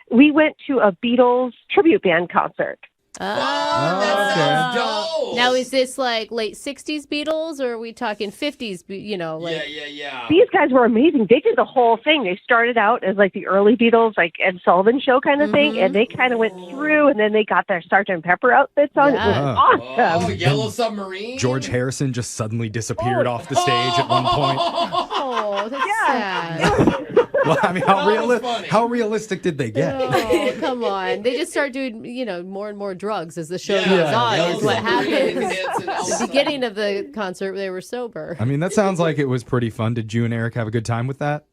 We went to a Beatles tribute band concert.
Now, is this like late 60s Beatles or are we talking 50s, you know? Like...
Yeah.
These guys were amazing. They did the whole thing. They started out as like the early Beatles, like Ed Sullivan Show kind of thing, and they kind of went through, and then they got their Sgt. Pepper outfits on. It was awesome.
Oh, Yellow Submarine?
George Harrison just suddenly disappeared off the stage at one point.
Oh, that's sad.
Well, I mean, how realistic did they get?
Oh, come on. They just start doing, more and more drugs as the show goes on. Is what happens. At the beginning of the concert, they were sober.
I mean, that sounds like it was pretty fun. Did you and Eric have a good time with that?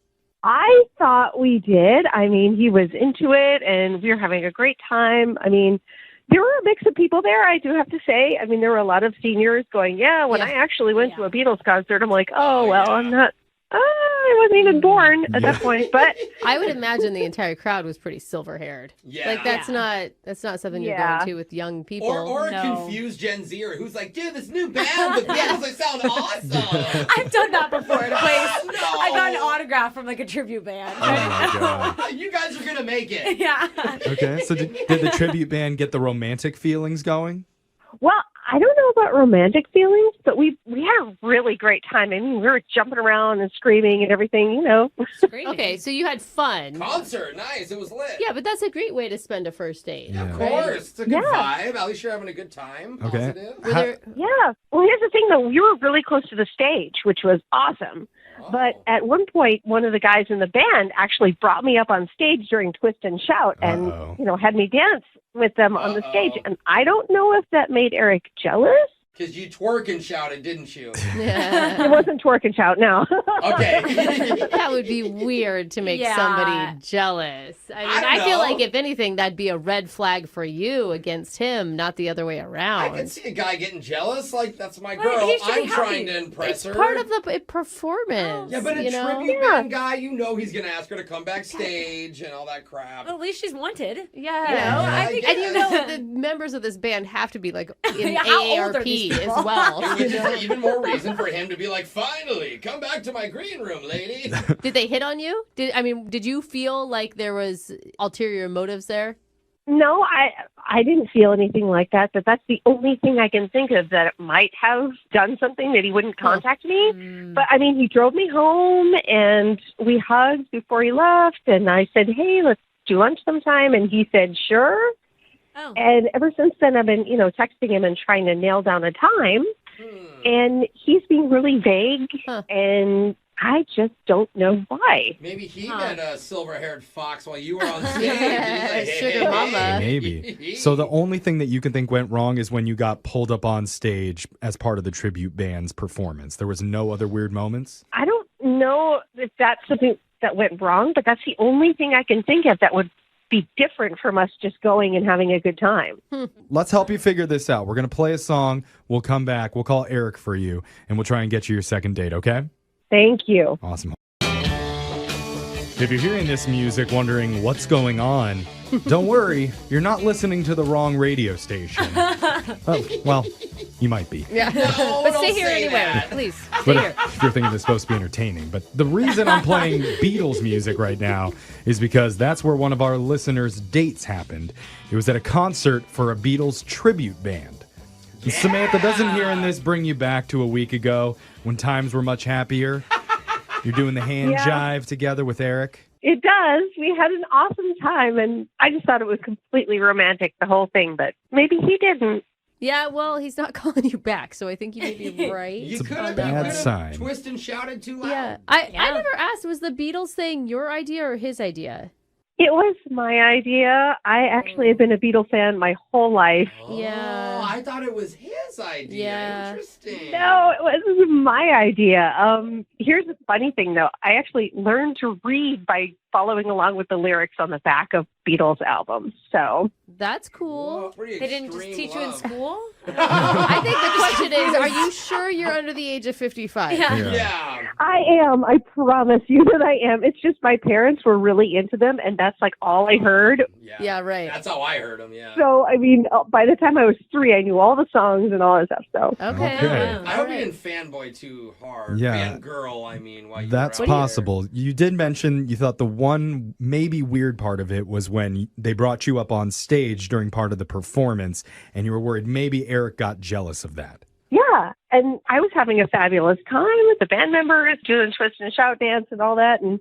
I thought we did. I mean, he was into it, and we were having a great time. I mean, there were a mix of people there, I do have to say. I mean, there were a lot of seniors going, when I actually went to a Beatles concert, I'm like, I'm not. I wasn't even born at that point, but
I would imagine the entire crowd was pretty silver-haired.
Yeah.
Like that's not something you're going to with young people.
Or a confused Gen Zer who's like, dude, this new band, the Beatles, they sound awesome.
I've done that before at a place. I got an autograph from like a tribute band.
Oh my God.
You guys are gonna make it.
Yeah.
Okay, so did the tribute band get the romantic feelings going?
Well, I don't know about romantic feelings, but we had a really great time. I mean, we were jumping around and screaming and everything,
Okay, so you had fun.
Concert, nice. It was lit.
Yeah, but that's a great way to spend a first date.
Yeah.
Of course. It's a good vibe. At least you're having a good time.
Okay.
Positive.
Yeah. Well, here's the thing, though. We were really close to the stage, which was awesome. But at one point, one of the guys in the band actually brought me up on stage during Twist and Shout and, had me dance with them on the stage. And I don't know if that made Eric jealous.
Because you twerk and shouted, didn't you?
It wasn't twerk and shout, no.
Okay.
That would be weird to make somebody jealous. I feel like if anything, that'd be a red flag for you against him, not the other way around.
I can see a guy getting jealous. Like, that's my girl. I'm trying to impress her.
It's part of the performance.
Yeah, but a tribute band guy, he's going to ask her to come backstage and all that crap.
Well, at least she's wanted.
Yeah.
I think
the members of this band have to be like in AARP as well.
Which is even more reason for him to be like, finally, come back to my green room, lady.
Did they hit on you? Did you feel like there was ulterior motives there?
No, I didn't feel anything like that, but that's the only thing I can think of that might have done something that he wouldn't contact me. But, I mean, he drove me home, and we hugged before he left, and I said, hey, let's do lunch sometime, and he said, sure. Oh. And ever since then, I've been, texting him and trying to nail down a time, and he's being really vague, and I just don't know why.
Maybe he met a silver-haired fox while you were on stage.
Sugar mama.
Maybe. So the only thing that you can think went wrong is when you got pulled up on stage as part of the tribute band's performance. There was no other weird moments?
I don't know if that's something that went wrong, but that's the only thing I can think of that would be different from us just going and having a good time.
Let's help you figure this out. We're going to play a song. We'll come back. We'll call Eric for you, and we'll try and get you your second date, okay?
Thank you.
Awesome. If you're hearing this music wondering what's going on, don't worry. You're not listening to the wrong radio station. Oh, well, you might be.
Yeah. But stay here anyway, please. Stay
But
here.
if you're thinking it's supposed to be entertaining. But the reason I'm playing Beatles music right now is because that's where one of our listeners' dates happened. It was at a concert for a Beatles tribute band. And Samantha, doesn't hearing this bring you back to a week ago when times were much happier? You're doing the hand jive together with Eric?
It does. We had an awesome time, and I just thought it was completely romantic, the whole thing, but maybe he didn't.
Yeah, well, he's not calling you back, so I think you may be right.
You could
a bad sign.
Twist and shouted too loud.
Yeah. I never asked, was the Beatles thing your idea or his idea?
It was my idea. I actually have been a Beatles fan my whole life.
Yeah.
Oh, I thought it was his idea.
Yeah.
Interesting.
No, it was my idea. Here's the funny thing, though. I actually learned to read by following along with the lyrics on the back of Beatles albums. So
that's cool.
Whoa,
they didn't just teach you in school?
I think the question is, are you sure you're under the age of 55?
Yeah.
I am. I promise you that I am. It's just my parents were really into them, and that's like all I heard.
Yeah, right.
That's how I heard him, yeah.
So, I mean, by the time I was 3, I knew all the songs and all that stuff. So
Okay.
I hope you didn't fanboy too hard.
Yeah.
Fangirl, I mean. While you
That's
were out
possible. You did mention you thought the one maybe weird part of it was when they brought you up on stage during part of the performance, and you were worried maybe Eric got jealous of that.
yeah, and I was having a fabulous time with the band members, doing twist and shout dance and all that, and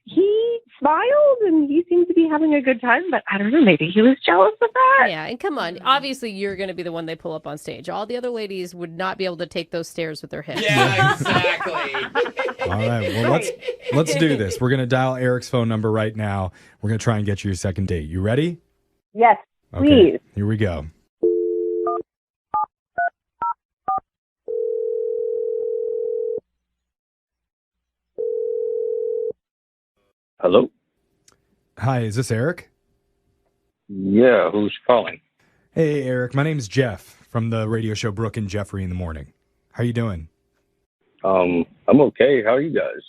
he smiled and he seemed to be having a good time, but I don't know, maybe he was jealous of that.
Yeah, and come on, obviously you're going to be the one they pull up on stage. All the other ladies would not be able to take those stairs with their hips.
Yeah, exactly.
All right, well, Let's do this. We're going to dial Eric's phone number right now. We're going to try and get you your second date. You ready?
Yes,
Okay,
please.
here we go.
Hello?
Hi, is this Eric?
Yeah, who's calling?
Hey, Eric. My name's Jeff from the radio show Brooke and Jeffrey in the Morning. How you doing?
I'm okay. How are you guys?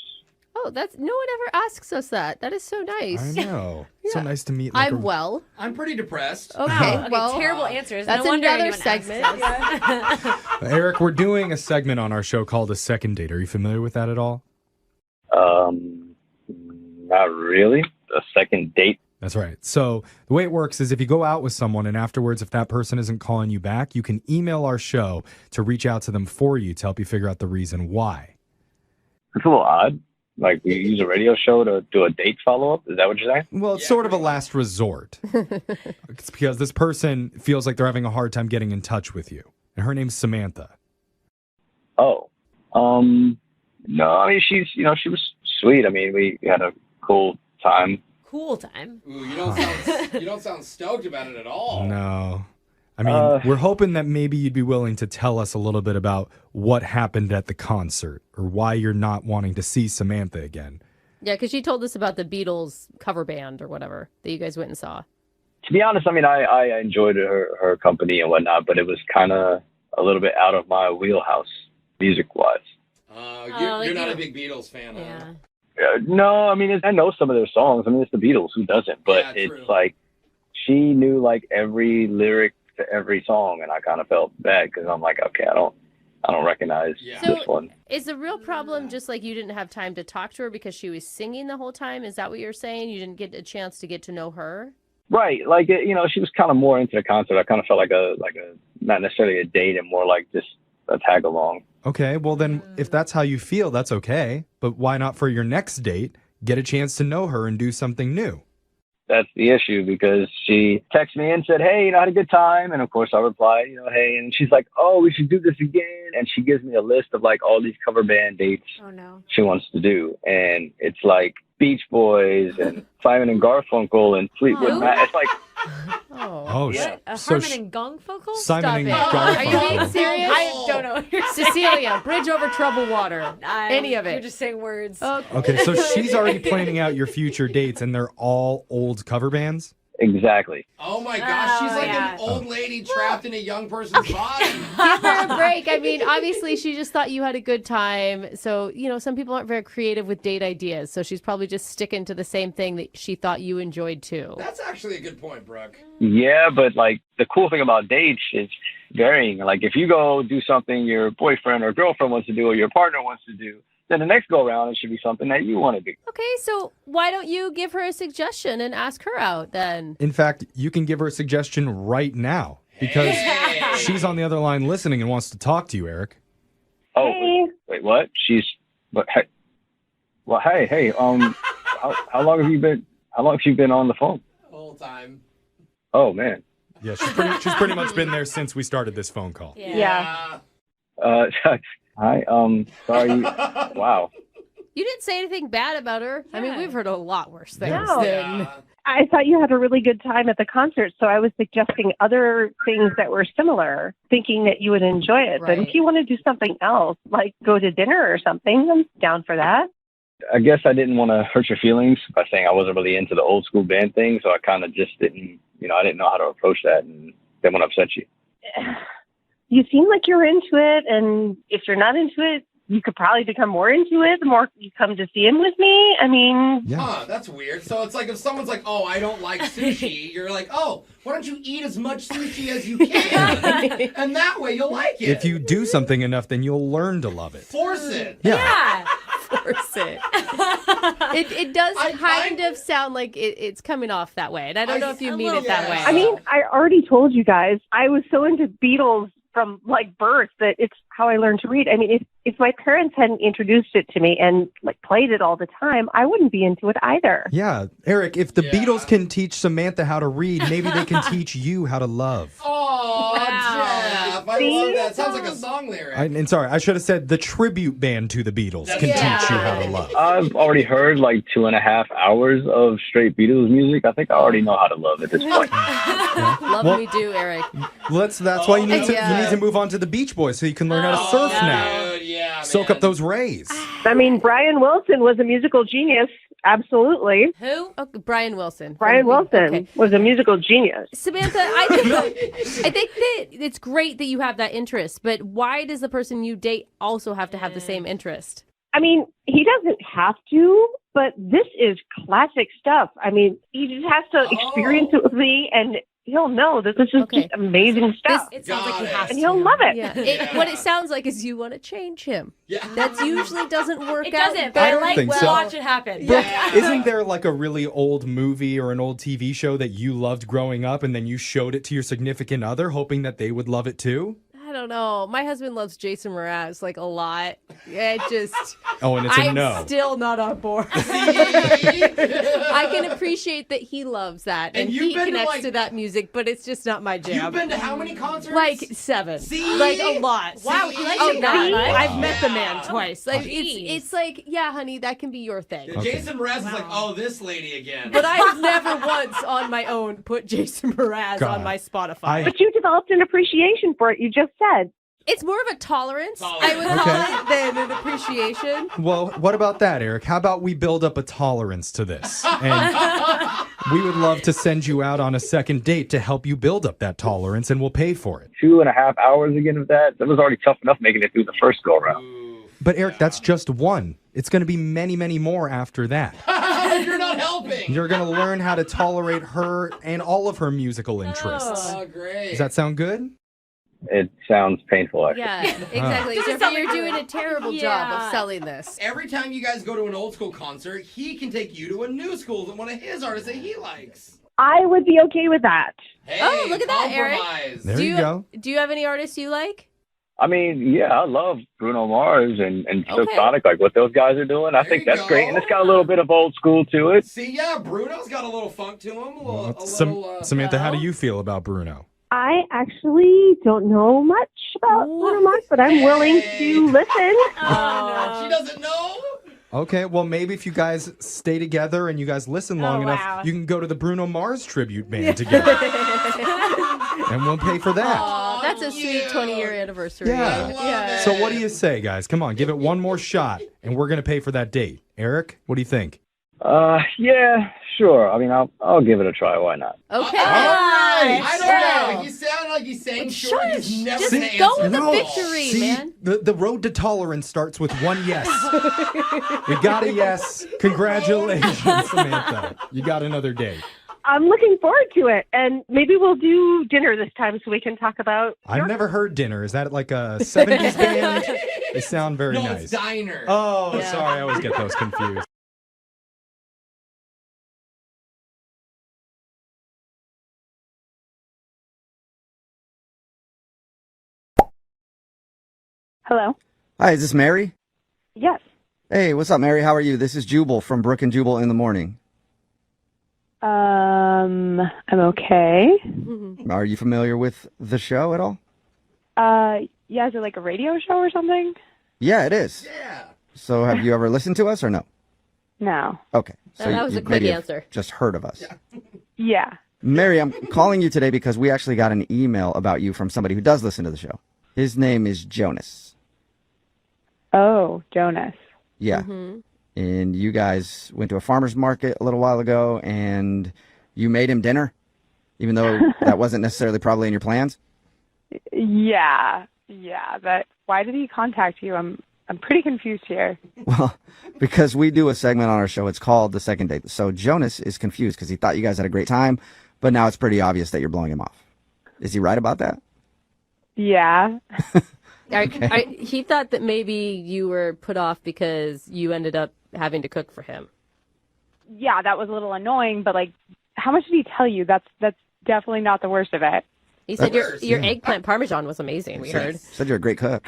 Oh, no one ever asks us that. That is so nice.
I know. So nice to meet.
I'm well.
I'm pretty depressed.
Okay, well,
terrible answers.
That's
no wonder
another
anyone
segment.
asks us.
Eric, we're doing a segment on our show called A Second Date. Are you familiar with that at all?
Not really. A second date?
That's right. So the way it works is if you go out with someone and afterwards, if that person isn't calling you back, you can email our show to reach out to them for you to help you figure out the reason why.
It's a little odd. Like, we use a radio show to do a date follow-up? Is that what you're saying?
Well, it's sort of a last resort. It's because this person feels like they're having a hard time getting in touch with you. And her name's Samantha.
Oh. No, I mean, she was sweet. I mean, we had a cool time.
Cool time.
Ooh, you don't sound stoked about it at all.
No. I mean, we're hoping that maybe you'd be willing to tell us a little bit about what happened at the concert or why you're not wanting to see Samantha again.
Yeah, because she told us about the Beatles cover band or whatever that you guys went and saw.
To be honest, I mean, I enjoyed her company and whatnot, but it was kind of a little bit out of my wheelhouse, music-wise.
You're not a big Beatles fan, huh?
No, I mean, I know some of their songs. I mean, it's the Beatles. Who doesn't? But it's like she knew like every lyric to every song, and I kind of felt bad because I'm like, okay, I don't recognize this one.
Is the real problem just like you didn't have time to talk to her because she was singing the whole time? Is that what you're saying? You didn't get a chance to get to know her?
Right, like she was kind of more into the concert. I kind of felt like a not necessarily a date, and more like just a tag along.
Okay, well then, if that's how you feel, that's okay. But why not for your next date, get a chance to know her and do something new?
That's the issue, because she texted me and said, hey, I had a good time. And of course I replied, hey, and she's like, oh, we should do this again. And she gives me a list of like all these cover band dates she wants to do. And it's like Beach Boys and Simon and Garfunkel and Fleetwood Mac. It's like,
What? A Harmon and Garfunkel?
Simon and
Are
Garfunkel.
you being serious?
I don't know what you're saying.
Cecilia, Bridge Over Troubled Water. Any of it.
You're just saying words.
Okay, so she's already planning out your future dates, and they're all old cover bands?
Exactly.
Oh my gosh, she's like an old lady trapped in a young person's body.
Give her a break. I mean, obviously, she just thought you had a good time. So, some people aren't very creative with date ideas. So she's probably just sticking to the same thing that she thought you enjoyed too.
That's actually a good point, Brooke.
Yeah, but like the cool thing about dates is varying. Like if you go do something your boyfriend or girlfriend wants to do or your partner wants to do, then the next go around it should be something that you want to do.
Okay, so why don't you give her a suggestion and ask her out then?
In fact, you can give her a suggestion right now because she's on the other line listening and wants to talk to you, Eric.
Oh, wait, what? Hey, how long have you been on the phone?
The whole time.
Oh man.
Yeah, she's pretty much been there since we started this phone call.
Yeah.
Hi, sorry. Wow.
You didn't say anything bad about her. I mean, we've heard a lot worse things.
No. I thought you had a really good time at the concert, so I was suggesting other things that were similar, thinking that you would enjoy it. But if you want to do something else, like go to dinner or something, I'm down for that.
I guess I didn't want to hurt your feelings by saying I wasn't really into the old school band thing, so I kind of just didn't, I didn't know how to approach that, and didn't want to upset you.
You seem like you're into it, and if you're not into it, you could probably become more into it the more you come to see him with me. I mean...
Huh, that's weird. So it's like if someone's like, oh, I don't like sushi, you're like, oh, why don't you eat as much sushi as you can? And that way you'll like it.
If you do something enough, then you'll learn to love it.
Force it.
Yeah.
Force it. It does kind of sound like it's coming off that way. And I don't know if you mean it that way.
I mean, I already told you guys, I was so into Beatles from like birth that it's how I learned to read. I mean, if my parents hadn't introduced it to me and like played it all the time, I wouldn't be into it either.
Yeah, Eric, if the Beatles can teach Samantha how to read, maybe they can teach you how to love.
Oh, Jeff, love that. Sounds like a song lyric.
And sorry, I should have said the tribute band to the Beatles can teach you how to love.
I've already heard like 2.5 hours of straight Beatles music. I think I already know how to love at this point.
Love me do, Eric.
That's why you need to move on to the Beach Boys so you can learn how to surf now.
Yeah,
soak up those rays.
I mean, Brian Wilson was a musical genius. Absolutely.
Who? Oh, Brian Wilson.
Brian Wilson was a musical genius.
Samantha, I think that it's great that you have that interest, but why does the person you date also have to have the same interest?
I mean, he doesn't have to, but this is classic stuff. I mean, he just has to experience it with me, and he'll know that this is just amazing stuff.
It sounds like he has
and he'll love it.
Yeah. What it sounds like is you want to change him. Yeah. That usually doesn't work
It
out.
doesn't, but I like
think
to
so.
watch it happen.
Brooke, isn't there like a really old movie or an old TV show that you loved growing up and then you showed it to your significant other hoping that they would love it too?
I don't know. My husband loves Jason Mraz like a lot. It just.
Oh, and it's a no.
I'm still not on board. I can appreciate that he loves that and he connects to that music, but it's just not my jam.
You've been to how many concerts?
Like 7.
See?
Like a lot.
Wow, he likes
Oh,
it
God.
that much?
I've met the man twice. Like
Jeez.
it's like, yeah, honey, that can be your thing.
Jason Mraz is like, oh, this lady again.
But I've never once on my own put Jason Mraz
God.
on my Spotify.
But you developed an appreciation for it. You just said.
It's more of a tolerance, I would call it, than an appreciation.
Well, what about that, Eric? How about we build up a tolerance to this? And we would love to send you out on a second date to help you build up that tolerance, and we'll pay for it.
2.5 hours again of that? That was already tough enough making it through the first go-around.
But Eric, that's just one. It's going to be many, many more after that.
You're not helping.
You're going to learn how to tolerate her and all of her musical interests.
Oh, great.
Does that sound good?
It sounds painful, actually.
Yeah, exactly. Jeffrey, you're doing a terrible job of selling this.
Every time you guys go to an old school concert, he can take you to a new school that one of his artists that he likes.
I would be okay with that.
Hey,
Oh, look at that,
compromise.
There you go.
Do you have any artists you like?
I mean, yeah, I love Bruno Mars and Silk
Okay.
Sonic, like what those guys are doing. I think that's great. And it's got a little bit of old school to it.
See, yeah, Bruno's got a little funk to him.
Samantha, how do you feel about Bruno?
I actually don't know much about Bruno Mars, but I'm willing to listen.
She doesn't know?
Okay, well, maybe if you guys stay together and you guys listen long enough,
wow.
you can go to the Bruno Mars tribute band together. And we'll pay for that.
That's a sweet 20-year anniversary.
Yeah. So what do you say, guys? Come on, give it one more shot, and we're going to pay for that date. Eric, what do you think?
Yeah, sure. I mean, I'll give it a try. Why not?
Okay.
I don't know. You sound like he's saying sure. He's never
Just
going to
go
answer
with the
no.
victory,
See,
man.
the road to tolerance starts with one yes. We got a yes. Congratulations, Samantha. You got another date.
I'm looking forward to it, and maybe we'll do dinner this time so we can talk about.
I've never heard dinner. Is that like a 70s band? They sound very
No,
nice.
it's diner.
Oh,
Yeah.
sorry. I always get those confused.
Hello.
Hi, is this Mary?
Yes.
Hey, what's up, Mary? How are you? This is Jubal from Brooke and Jubal in the Morning.
I'm okay.
Are you familiar with the show at all?
Yeah, is it like a radio show or something?
Yeah, it is.
Yeah.
So have you ever listened to us or no?
No.
Okay. So
that was
you
a quick
maybe have
answer.
just heard of us.
Yeah.
Mary, I'm calling you today because we actually got an email about you from somebody who does listen to the show. His name is Jonas.
Oh, Jonas.
Yeah. And you guys went to a farmer's market a little while ago and you made him dinner, even though that wasn't necessarily probably in your plans?
Yeah. But why did he contact you? I'm pretty confused here.
Well, because we do a segment on our show. It's called The Second Date. So Jonas is confused because he thought you guys had a great time, but now it's pretty obvious that you're blowing him off. Is he right about that?
Yeah.
He thought that maybe you were put off because you ended up having to cook for him.
Yeah, that was a little annoying, but like, how much did he tell you? That's definitely not the worst of it.
He said your eggplant parmesan was amazing. We heard.
Said you're a great cook.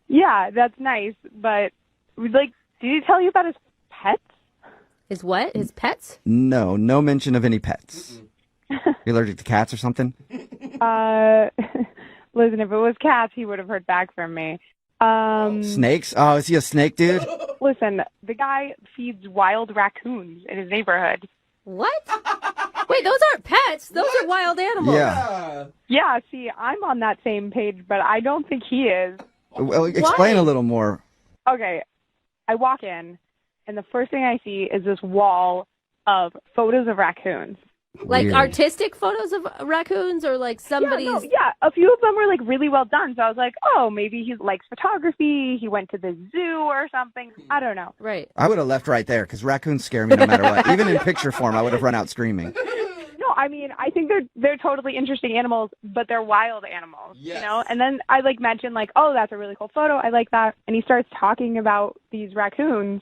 Yeah, that's nice, but like, did he tell you about his pets?
His what? His pets?
No mention of any pets. You allergic to cats or something?
Listen, if it was cats, he would have heard back from me.
Snakes? Oh, is he a snake dude?
Listen, the guy feeds wild raccoons in his neighborhood.
What? Wait, those aren't pets. Those are wild animals.
Yeah.
Yeah, see, I'm on that same page, but I don't think he is.
Well, explain a little more.
Okay, I walk in, and the first thing I see is this wall of photos of raccoons.
Like
Weird.
artistic photos of raccoons or like somebody's...
Yeah, a few of them were like really well done. So I was like, oh, maybe he likes photography. He went to the zoo or something. I don't know.
Right.
I would have left right there because raccoons scare me no matter what. Even in picture form, I would have run out screaming.
No, I mean, I think they're totally interesting animals, but they're wild animals,
Yes.
you know? And then I like mentioned like, oh, that's a really cool photo. I like that. And he starts talking about these raccoons,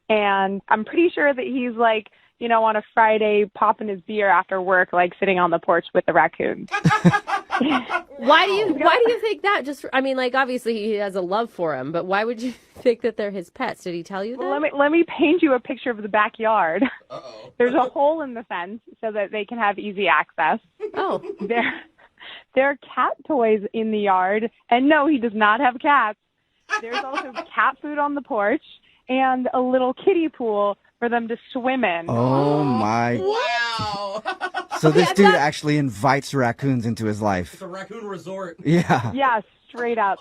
and I'm pretty sure that he's like, you know, on a Friday popping his beer after work, like sitting on the porch with the raccoons.
Why do you think that? Just, I mean, like, obviously he has a love for him, but why would you think that they're his pets? Did he tell you that?
Well, let me paint you a picture of the backyard. Uh-oh. There's a hole in the fence so that they can have easy access.
Oh.
There are cat toys in the yard, and no, he does not have cats. There's also cat food on the porch and a little kiddie pool for them to swim in.
Oh, my.
Wow.
So this dude actually invites raccoons into his life.
It's a raccoon resort.
Yeah.
Yeah, straight up.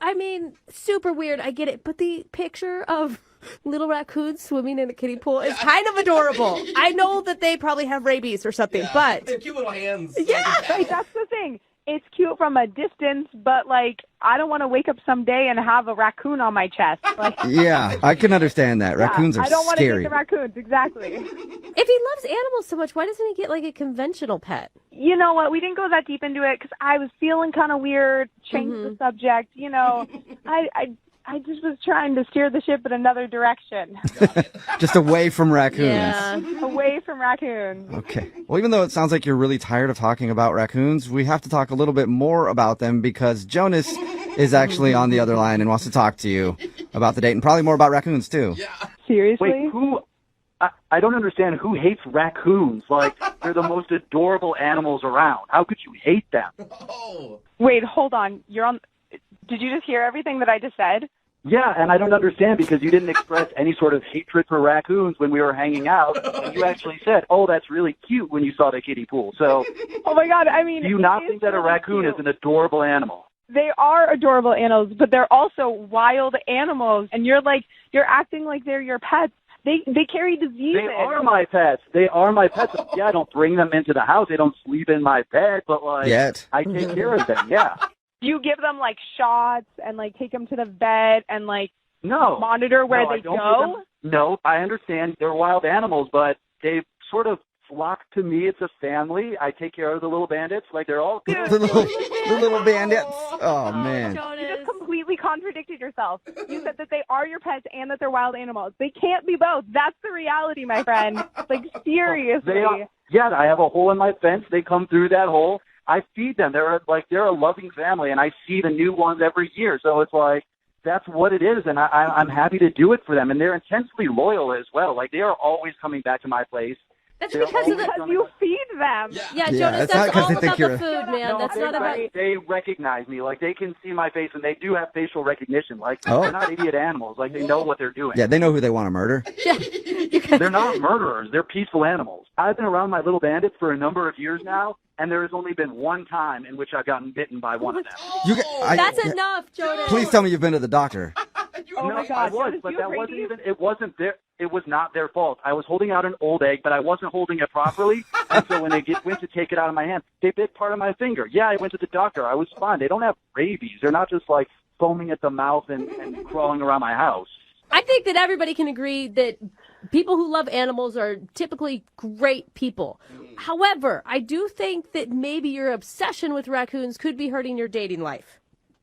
I mean, super weird. I get it. But the picture of little raccoons swimming in a kiddie pool is kind of adorable. I know that they probably have rabies or something, but...
They have cute little hands.
Yeah, right, that's the thing. It's cute from a distance, but, like, I don't want to wake up someday and have a raccoon on my chest. Like,
Yeah, I can understand that. Raccoons are
I don't want to
scary.
take the raccoons, exactly.
If he loves animals so much, why doesn't he get, like, a conventional pet?
You know what? We didn't go that deep into it because I was feeling kind of weird, changed the subject. You know, I just was trying to steer the ship in another direction.
Just away from raccoons.
Yeah, away from raccoons.
Okay. Well, even though it sounds like you're really tired of talking about raccoons, we have to talk a little bit more about them because Jonas is actually on the other line and wants to talk to you about the date and probably more about raccoons, too.
Seriously?
Wait, who? I don't understand who hates raccoons. Like, they're the most adorable animals around. How could you hate them?
Wait, hold on. You're on. Did you just hear everything that I just said?
Yeah, and I don't understand because you didn't express any sort of hatred for raccoons when we were hanging out. And you actually said, oh, that's really cute when you saw the kiddie pool. So,
oh my God, I mean,
do you not
it
think
is
that a
really
raccoon
cute.
is an adorable animal?
They are adorable animals, but they're also wild animals. And you're acting like they're your pets. They carry diseases.
They are my pets. They are my pets. Yeah, I don't bring them into the house. They don't sleep in my bed, but like,
Yet.
I take care of them. Yeah.
Do you give them like shots and like take them to the vet and like monitor where
No, I
they
don't
go?
give them- No, I understand they're wild animals, but they sort of flock to me. It's a family. I take care of the little bandits. Like they're all good.
The little bandits. Oh, man.
You just completely contradicted yourself. You said that they are your pets and that they're wild animals. They can't be both. That's the reality, my friend. Like, seriously.
They are, yeah, I have a hole in my fence. They come through that hole. I feed them. They're a loving family, and I see the new ones every year. So it's like, that's what it is, and I'm happy to do it for them. And they're intensely loyal as well. Like, they are always coming back to my place.
That's
They're
because
you feed them.
Yeah, Jonas, that's all about the food, man.
No,
That's not about...
They recognize me. Like, they can see my face, and they do have facial recognition. Like,
Oh.
they're not idiot animals. Like, they know what they're doing.
Yeah, they know who they want to murder.
They're not murderers. They're peaceful animals. I've been around my little bandits for a number of years now, and there has only been one time in which I've gotten bitten by one of them.
That's enough, Jonas.
Please tell me you've been to the doctor.
Oh
no,
my God,
I was,
Jonas,
but
you
that
crazy?
wasn't even. It wasn't their. It was not their fault. I was holding out an old egg, but I wasn't holding it properly, and so when they went to take it out of my hand, they bit part of my finger. Yeah, I went to the doctor. I was fine. They don't have rabies. They're not just like foaming at the mouth and crawling around my house.
I think that everybody can agree that people who love animals are typically great people. However, I do think that maybe your obsession with raccoons could be hurting your dating life.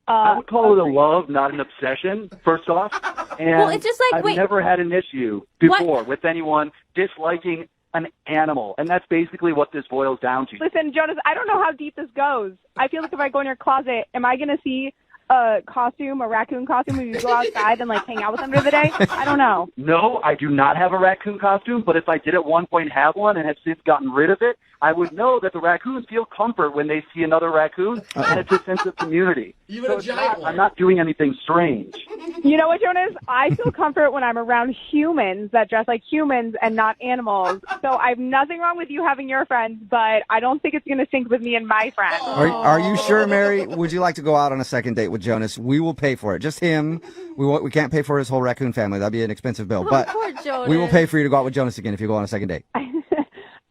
I would call it a love, not an obsession, first off. And
Well, it's just like,
I've
wait.
never had an issue before with anyone disliking an animal. And that's basically what this boils down to.
Listen, Jonas, I don't know how deep this goes. I feel like if I go in your closet, am I going to see a raccoon costume, where you go outside and like hang out with them for the day? I don't know.
No, I do not have a raccoon costume, but if I did at one point have one and have since gotten rid of it, I would know that the raccoons feel comfort when they see another raccoon, and it's a sense of community.
Even
So
a
it's
giant
not,
one.
I'm not doing anything strange.
You know what, Jonas? I feel comfort when I'm around humans that dress like humans and not animals. So I have nothing wrong with you having your friends, but I don't think it's going to sync with me and my friends.
Are you sure, Mary? Would you like to go out on a second date with Jonas? We will pay for it. Just him. We can't pay for his whole raccoon family. That'd be an expensive bill. But
Poor Jonas.
we will pay for you to go out with Jonas again if you go on a second date.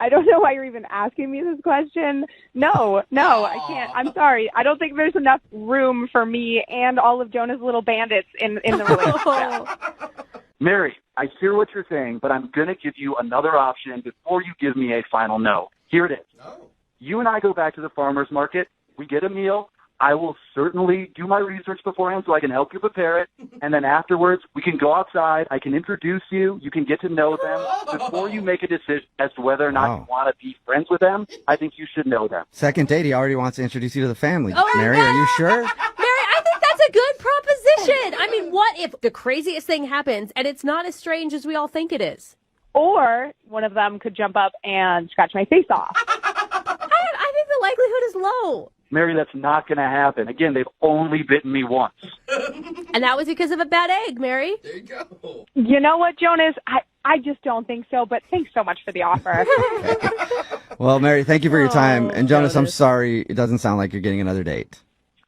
I don't know why you're even asking me this question. No, I can't. I'm sorry. I don't think there's enough room for me and all of Jonah's little bandits in the relationship.
Mary, I hear what you're saying, but I'm going to give you another option before you give me a final no. Here it is. You and I go back to the farmer's market. We get a meal. I will certainly do my research beforehand so I can help you prepare it. And then afterwards, we can go outside. I can introduce you. You can get to know them. Before you make a decision as to whether or not you want to be friends with them, I think you should know them.
Second date, he already wants to introduce you to the family.
Oh,
Mary,
no.
are you sure?
Mary, I think that's a good proposition. I mean, what if the craziest thing happens and it's not as strange as we all think it is?
Or one of them could jump up and scratch my face off.
I think the likelihood is low.
Mary, that's not going to happen. Again, they've only bitten me once.
And that was because of a bad egg, Mary.
There you go.
You know what, Jonas? I just don't think so, but thanks so much for the offer.
Well, Mary, thank you for your time. And Jonas, I'm
Jonas.
sorry. It doesn't sound like you're getting another date.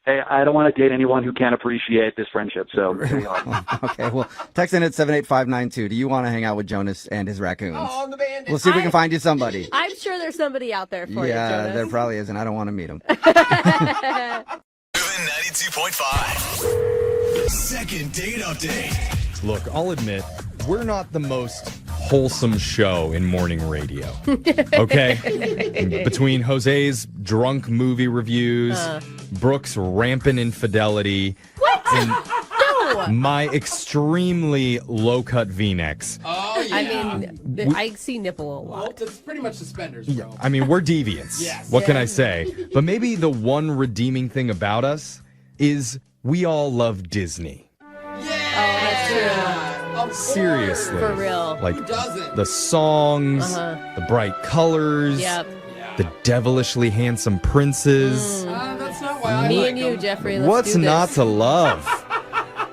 Hey, I don't want to date anyone who can't appreciate this friendship, so here we are.
Okay, well, text in at 78592. Do you want to hang out with Jonas and his raccoons?
Oh, the bandits.
We'll see if we can find you somebody.
I'm sure there's somebody out there for you,
Yeah,
Jonas.
there probably is, and I don't want to meet him.
92.5. Second date update.
Look, I'll admit, we're not the most wholesome show in morning radio. Okay? Between Jose's drunk movie reviews, Brooke's rampant infidelity, and my extremely low-cut V-necks.
Oh, yeah.
I mean, I see nipple a lot.
Well, it's pretty much suspenders, bro.
I mean, we're deviants.
Yes.
What can I say? But maybe the one redeeming thing about us is we all love Disney.
That's true.
Of course.
Seriously.
For real.
Like
Who doesn't?
the songs, the bright colors,
Yep.
the devilishly handsome princes.
That's not why I
Me
like
and you,
them.
Jeffrey. Let's
What's
do this.
not to love?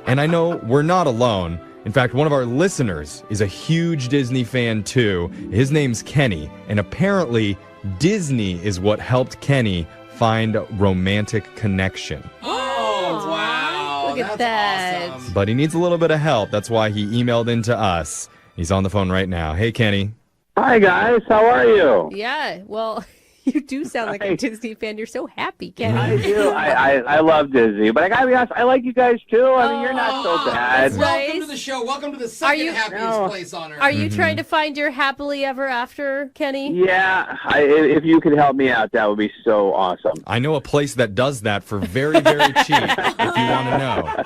And I know we're not alone. In fact, one of our listeners is a huge Disney fan too. His name's Kenny, and apparently Disney is what helped Kenny find a romantic connection.
Oh, wow.
Look at
That's
that.
awesome.
But he needs a little bit of help. That's why he emailed into us. He's on the phone right now. Hey, Kenny.
Hi, guys. How are you?
Yeah, well, you do sound like a Disney fan. You're so happy, Kenny.
I do. I love Disney, but I gotta be honest, I like you guys too. I mean, you're not so bad.
Welcome to the show. Welcome to the second happiest place on earth.
Are you trying to find your happily ever after, Kenny?
Yeah, if you could help me out, that would be so awesome.
I know a place that does that for very, very cheap, if you want to know.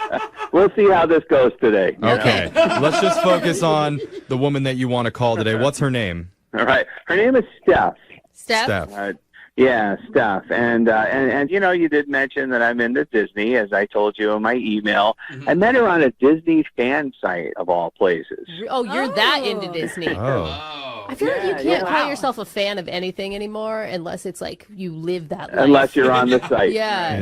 We'll see how this goes today.
Okay, let's just focus on the woman that you want to call today. What's her name?
All right. Her name is Steph.
Steph?
Yeah, Steph. And you know, you did mention that I'm into Disney, as I told you in my email. I met her on a Disney fan site, of all places.
Oh, you're that into Disney.
Oh.
I feel like you
Yeah,
can't
yeah.
call yourself a fan of anything anymore unless it's like you live that life.
Unless you're on the site.
Yeah.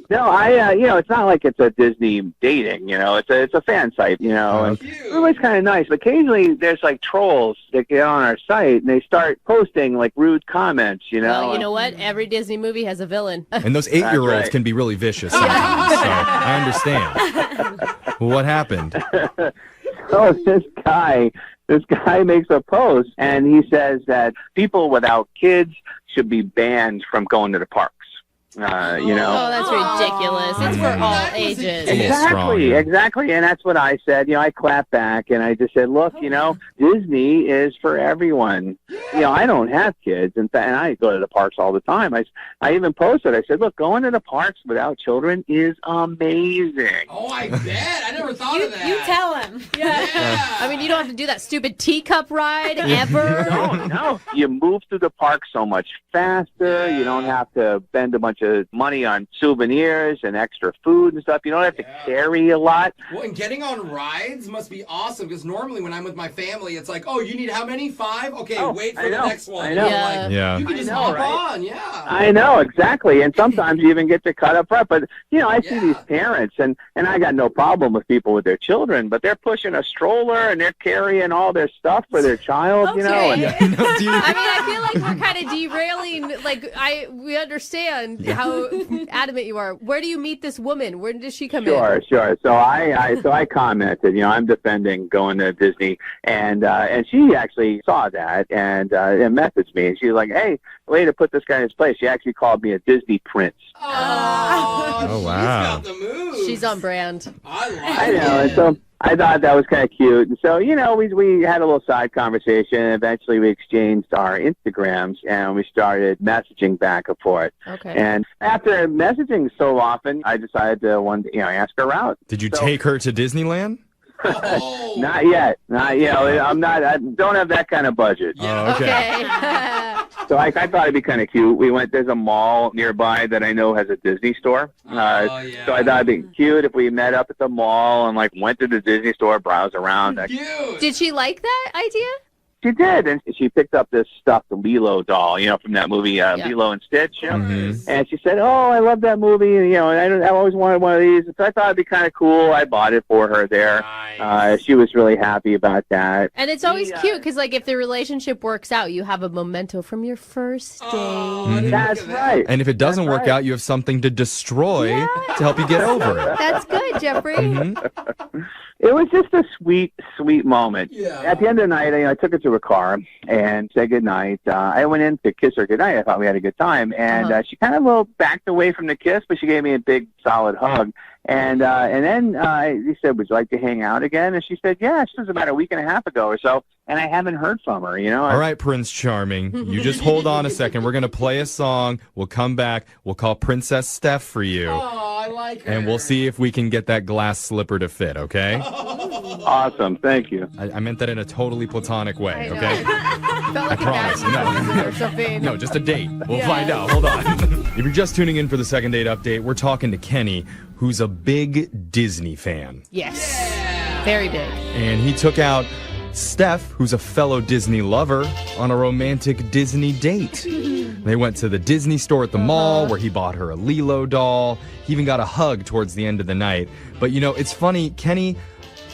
No, you know, it's not like it's a Disney dating, you know, it's a fan site, you know, and everybody's kind of nice. But occasionally there's like trolls that get on our site and they start posting like rude comments, you know.
Well, you know what? Every Disney movie has a villain.
And those 8-year-olds
right.
can be really vicious sometimes, so I understand. Well, what happened?
So this guy makes a post and he says that people without kids should be banned from going to the parks. You know.
Oh, that's ridiculous. It's for all ages.
Exactly. And that's what I said. You know, I clapped back and I just said, look, you know, Disney is for everyone. You know, I don't have kids. And I go to the parks all the time. I even posted, I said, look, going to the parks without children is amazing.
Oh, I bet. I never thought of that.
You tell him. Yeah. I mean, you don't have to do that stupid teacup ride ever.
No. You move through the park so much faster. You don't have to bend a bunch
bunch of money on souvenirs and extra food and stuff. You don't have to carry a lot.
Well, and getting on rides must be awesome because normally when I'm with my family, it's like, oh, you need how many? 5? Okay, wait for the next one.
I know.
You can just hop on,
I know, exactly. And sometimes you even get to cut up front. But, I see these parents, and I got no problem with people with their children, but they're pushing a stroller and they're carrying all their stuff for their child,
Okay. I feel like we're kind of derailing. Like, we understand how adamant you are. Where do you meet this woman? Where does she come in?
Sure. So I commented, I'm defending going to Disney, and she actually saw that and messaged me, and she was like, hey, way to put this guy in his place. She actually called me a Disney prince.
Oh, wow.
She's on brand.
I know, and so I thought that was kind of cute. And so, we had a little side conversation, and eventually we exchanged our Instagrams, and we started messaging back and forth.
Okay.
And after messaging so often, I decided to ask her out.
Did you take her to Disneyland?
Not yet. I don't have that kind of budget.
Oh, okay.
So I thought it'd be kind of cute. There's a mall nearby that I know has a Disney store. So I thought it'd be cute if we met up at the mall and went to the Disney store, browse around.
Did she like that idea?
She did, and she picked up this stuffed Lilo doll, from that movie Lilo and Stitch. And she said, "Oh, I love that movie." And, I always wanted one of these. So I thought it'd be kind of cool. I bought it for her there. She was really happy about that.
And it's always cute because, if the relationship works out, you have a memento from your first date.
That's right.
And if it doesn't work out, you have something to destroy to help you get over it.
That's good, Jeffrey.
It was just a sweet, sweet moment. At the end of the night, I took her to her car and said goodnight. I went in to kiss her goodnight. I thought we had a good time. And she kind of backed away from the kiss, but she gave me a big, solid hug. And then he said, would you like to hang out again? And she said, yeah. This was about a week and a half ago or so. And I haven't heard from her,
All right, Prince Charming. You just hold on a second. We're going to play a song. We'll come back. We'll call Princess Steph for you.
Oh, I like her.
And we'll see if we can get that glass slipper to fit, okay?
Awesome. Thank you.
I meant that in a totally platonic way, okay?
Felt like
I promise.
or something.
No, just a date. We'll find out. Hold on. If you're just tuning in for the second date update, we're talking to Kenny, who's a big Disney fan.
Yes. Very big.
And he took out Steph, who's a fellow Disney lover, on a romantic Disney date. They went to the Disney store at the mall where he bought her a Lilo doll. He even got a hug towards the end of the night. But, it's funny, Kenny,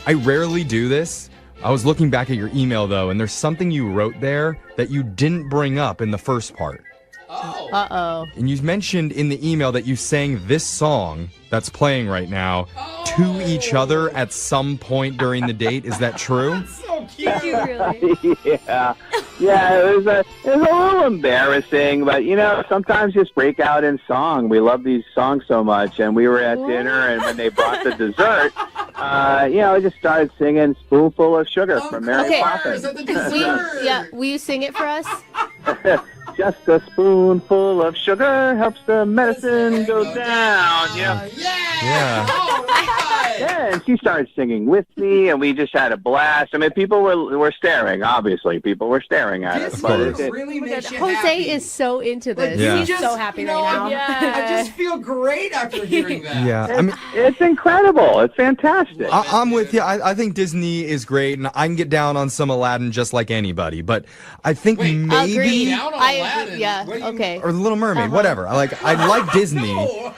I rarely do this. I was looking back at your email, though, and there's something you wrote there that you didn't bring up in the first part.
Uh-oh.
And you mentioned in the email that you sang this song that's playing right now to each other at some point during the date. Is that true?
So cute.
Really? Yeah, it was a little embarrassing, but sometimes just break out in song. We love these songs so much, and we were at dinner, and when they brought the dessert, I just started singing "Spoonful of Sugar" from Mary Poppins.
Will you sing it for us?
Just a spoonful of sugar helps the medicine go down.
Yeah.
Yeah, and she started singing with me, and we just had a blast. I mean, people were staring. Obviously, people were staring at us. But
really makes you
Jose
happy.
is so into this.
Yeah.
He's so happy right now.
I just feel great after hearing that.
Yeah, I mean,
it's incredible. It's fantastic.
I'm with you. I think Disney is great, and I can get down on some Aladdin just like anybody. But I think maybe
Down on Aladdin?
Okay.
or The Little Mermaid, whatever. I like Disney.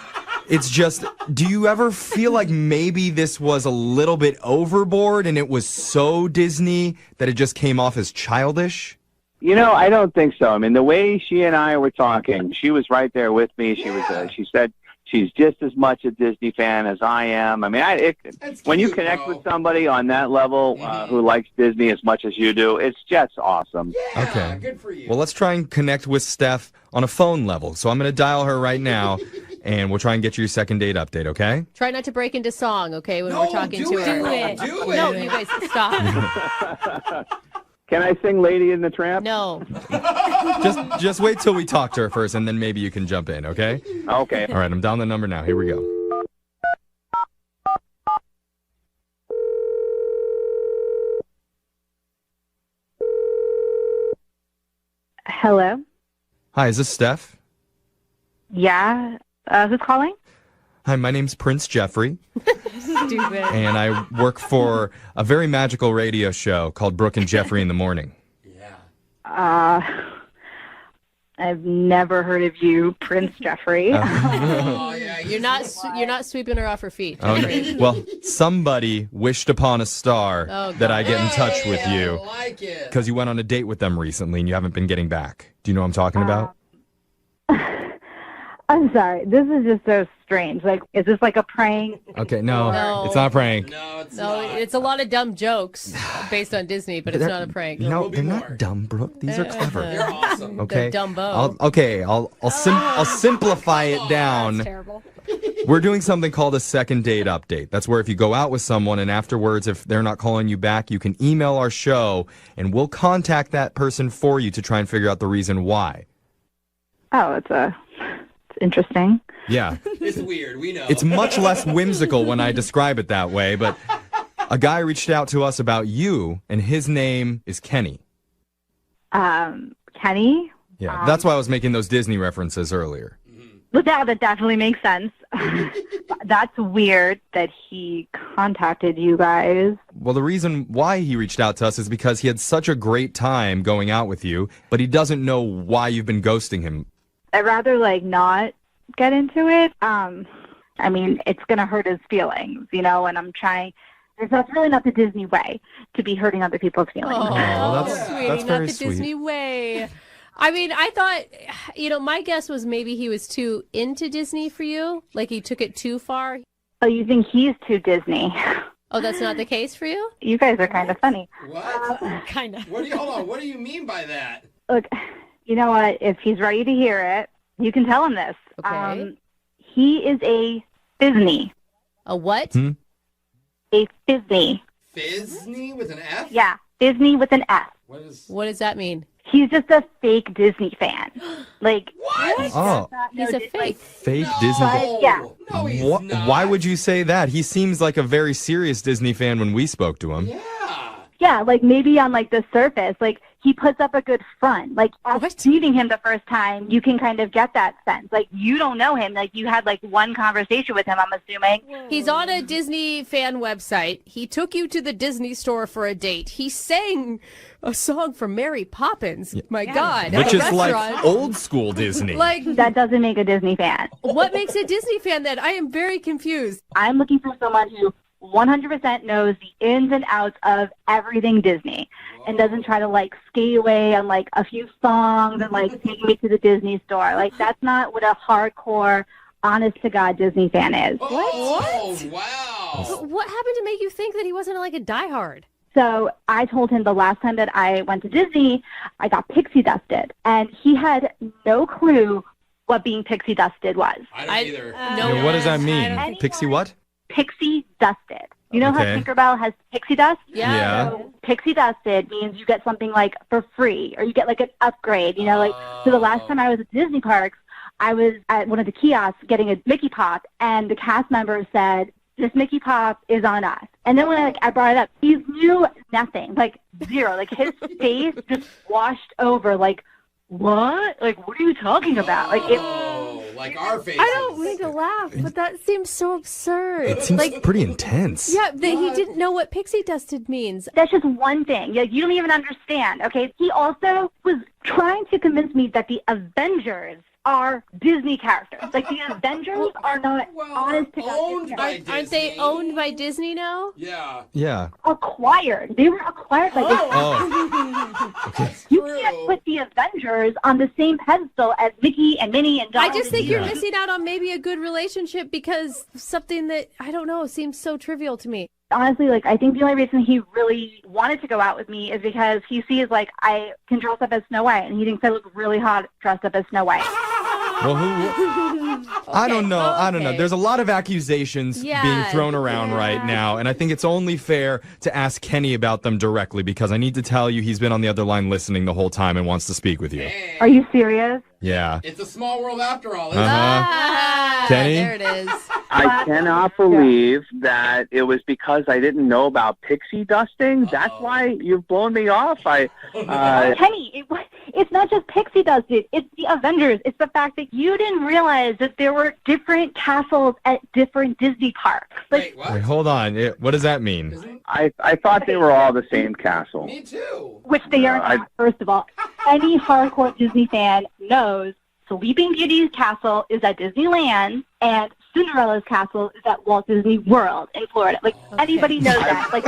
It's just, do you ever feel like maybe this was a little bit overboard and it was so Disney that it just came off as childish?
I don't think so. I mean, the way she and I were talking, she was right there with me. She said she's just as much a Disney fan as I am. I mean, when you connect with somebody on that level who likes Disney as much as you do, it's just awesome.
Yeah,
okay.
Good for you.
Well, let's try and connect with Steph on a phone level. So I'm going to dial her right now, and we'll try and get you your second date update, okay?
Try not to break into song, okay, when we're talking to her.
Do it.
No, you guys, stop.
Can I sing Lady in the Tramp?
No.
Just wait till we talk to her first, and then maybe you can jump in, okay?
Okay.
All right, I'm down the number now. Here we go.
Hello.
Hi, is this Steph?
Yeah. Who's calling?
Hi, my name's Prince Jeffrey,
Stupid.
and I work for a very magical radio show called Brooke and Jeffrey in the Morning.
I've never heard of you, Prince Jeffrey.
You're not sweeping her off her feet.
Oh, no. Well, somebody wished upon a star that I get in touch with you because you went on a date with them recently and you haven't been getting back. Do you know what I'm talking about?
I'm sorry. This is just so strange. Like, is this like a prank?
Okay, no, it's not a prank.
No, it's a lot of dumb jokes based on Disney, but it's not a prank.
No, they're not dumb, Brooke. These are clever.
They're awesome.
Okay,
They're Dumbo.
I'll simplify it down.
That's terrible.
We're doing something called a second date update. That's where if you go out with someone and afterwards, if they're not calling you back, you can email our show and we'll contact that person for you to try and figure out the reason why.
Oh, it's interesting.
Yeah.
It's weird, we know.
It's much less whimsical when I describe it that way, but a guy reached out to us about you, and his name is Kenny.
Kenny?
Yeah, that's why I was making those Disney references earlier.
But that definitely makes sense. That's weird that he contacted you guys.
Well, the reason why he reached out to us is because he had such a great time going out with you, but he doesn't know why you've been ghosting him.
I'd rather, not get into it. I mean, it's going to hurt his feelings, and I'm trying. That's really not the Disney way to be hurting other people's feelings.
Oh,
that's
sweetie,
very
not the
sweet.
Disney way. I mean, I thought, my guess was maybe he was too into Disney for you. Like he took it too far.
Oh, you think he's too Disney?
Oh, that's not the case for you?
You guys are kind of funny.
What?
Kind of.
Hold on. What do you mean by that?
Look, you know what? If he's ready to hear it, you can tell him this.
Okay.
He is a Disney.
A what?
A Disney.
Disney with an F?
Yeah, Disney with an F.
What does that mean?
He's just a fake Disney fan. Like,
what?
Oh.
He's a fake.
Fake Disney.
Yeah.
No, he's not.
Why would you say that? He seems like a very serious Disney fan when we spoke to him.
Yeah, maybe on the surface, he puts up a good front. After meeting him the first time, you can kind of get that sense. You don't know him. You had one conversation with him, I'm assuming.
He's on a Disney fan website. He took you to the Disney store for a date. He sang a song from Mary Poppins. My God.
Which
at a
is
restaurant.
old school Disney.
That doesn't make a Disney fan.
What makes a Disney fan then? I am very confused.
I'm looking for someone who 100% knows the ins and outs of everything Disney and doesn't try to skate away on a few songs and take me to the Disney store. That's not what a hardcore, honest to God Disney fan is.
Oh, wow.
But what happened to make you think that he wasn't a diehard?
So I told him the last time that I went to Disney, I got pixie dusted, and he had no clue what being pixie dusted was.
I don't either.
Yeah, what does that mean? Pixie what?
Pixie dusted. You know how Tinkerbell has pixie dust?
Yeah.
So pixie dusted means you get something for free, or you get an upgrade. So the last time I was at Disney parks, I was at one of the kiosks getting a Mickey Pop, and the cast member said, "This Mickey Pop is on us." And then when I brought it up, he knew nothing, zero. His face just washed over, what? What are you talking about?
Our faces.
I don't mean to laugh, but that seems so absurd.
It seems pretty intense.
Yeah, that he didn't know what pixie dusted means.
That's just one thing. You don't even understand, okay? He also was trying to convince me that the Avengers are Disney characters. The Avengers are not honest to God.
Aren't they owned by Disney now?
Yeah.
Yeah.
Acquired. They were acquired by Disney.
Okay.
You can't put the Avengers on the same pedestal as Mickey and Minnie and Donald.
I just think you're missing out on maybe a good relationship because something that, I don't know, seems so trivial to me.
Honestly, I think the only reason he really wanted to go out with me is because he sees, I can dress up as Snow White, and he thinks I look really hot dressed up as Snow White.
Well, I don't know. I don't know. There's a lot of accusations being thrown around right now, and I think it's only fair to ask Kenny about them directly because I need to tell you he's been on the other line listening the whole time and wants to speak with you.
Are you serious?
Yeah.
It's a small world after all, isn't
Kenny?
There it is.
I cannot believe that it was because I didn't know about pixie dusting. That's why you've blown me off.
Kenny,
it's not just Pixie Dust, dude. It's the Avengers. It's the fact that you didn't realize that there were different castles at different Disney parks. Like,
Wait, hold on. What does that mean?
I thought they were all the same castle.
Me too.
which they are not, first of all. Any hardcore Disney fan knows Sleeping Beauty's castle is at Disneyland, and Cinderella's castle is at Walt Disney World in Florida. Like, anybody knows that. Like,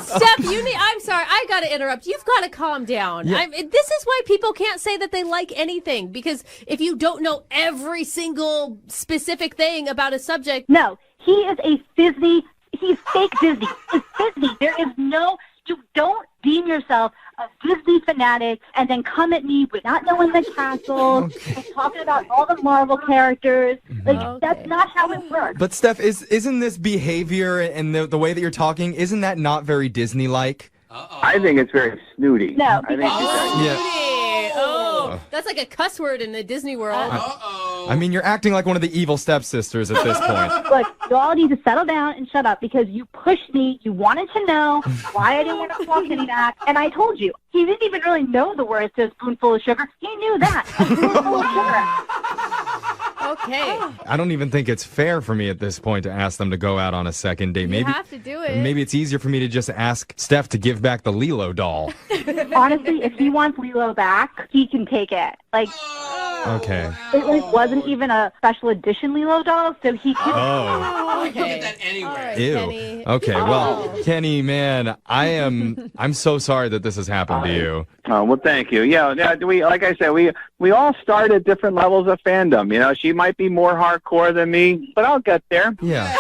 Steph, I'm sorry, I got to interrupt. You've got to calm down.
Yeah.
This is why people can't say that they like anything, because if you don't know every single specific thing about a subject.
No, he is a Disney. He's fake Disney. It's Disney. There is no, you don't deem yourself a Disney fanatic and then come at me with not knowing the castle and talking about all the Marvel characters. Like, that's not how it works.
But Steph, isn't this behavior and the way that you're talking, isn't that not very Disney-like?
I think it's very snooty.
No.
I think
That's like a cuss word in the Disney world.
I mean, you're acting like one of the evil stepsisters at this point.
Look, you all need to settle down and shut up because you pushed me. You wanted to know why I didn't want to call Kitty back, and I told you. He didn't even really know the words to a spoonful of sugar. He knew that. A spoonful of sugar.
Okay.
I don't even think it's fair for me at this point to ask them to go out on a second date.
You have to do it.
Maybe it's easier for me to just ask Steph to give back the Lilo doll.
Honestly, if he wants Lilo back, he can take it. Like,
Okay.
it like wasn't even a special edition Lilo doll, so he could.
Oh.
You can get that anywhere.
Ew.
Kenny.
Okay, well, Kenny, man, I'm so sorry that this has happened to you.
Oh, well, thank you. Yeah, we, like I said, we all start at different levels of fandom. You know, she might be more hardcore than me, but I'll get there.
Yeah.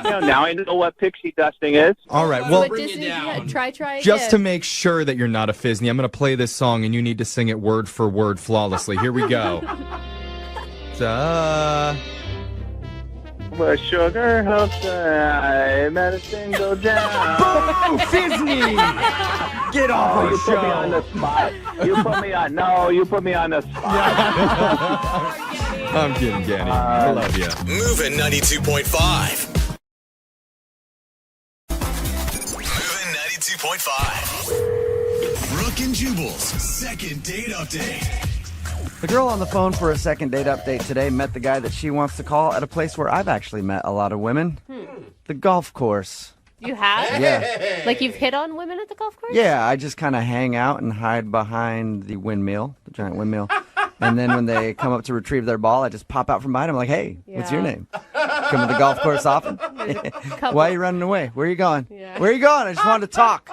You know, now I know what pixie dusting is.
All right, well,
But Disney, try
just to
again.
make sure that you're not a Fisney, I'm going to play this song and you need to sing it word for word flawlessly. Here we go.
But sugar helps medicine go down.
Disney! Get off
Oh,
the
you
show.
put me on the spot. You put me on the spot.
I'm kidding, Kenny. I love you.
Moving 92.5. Moving 92.5. Brooke and Jubal's second date update.
The girl on the phone for a second date update today met the guy that she wants to call at a place where I've actually met a lot of women. The golf course.
You have?
Yeah.
Like you've hit on women at the golf course?
Yeah, I just kind of hang out and hide behind the windmill, the giant windmill. And then when they come up to retrieve their ball, I just pop out from behind them like, hey, what's your name? Come to the golf course often? Why are you running away? Where are you going?
Yeah.
Where are you going? I just wanted to talk.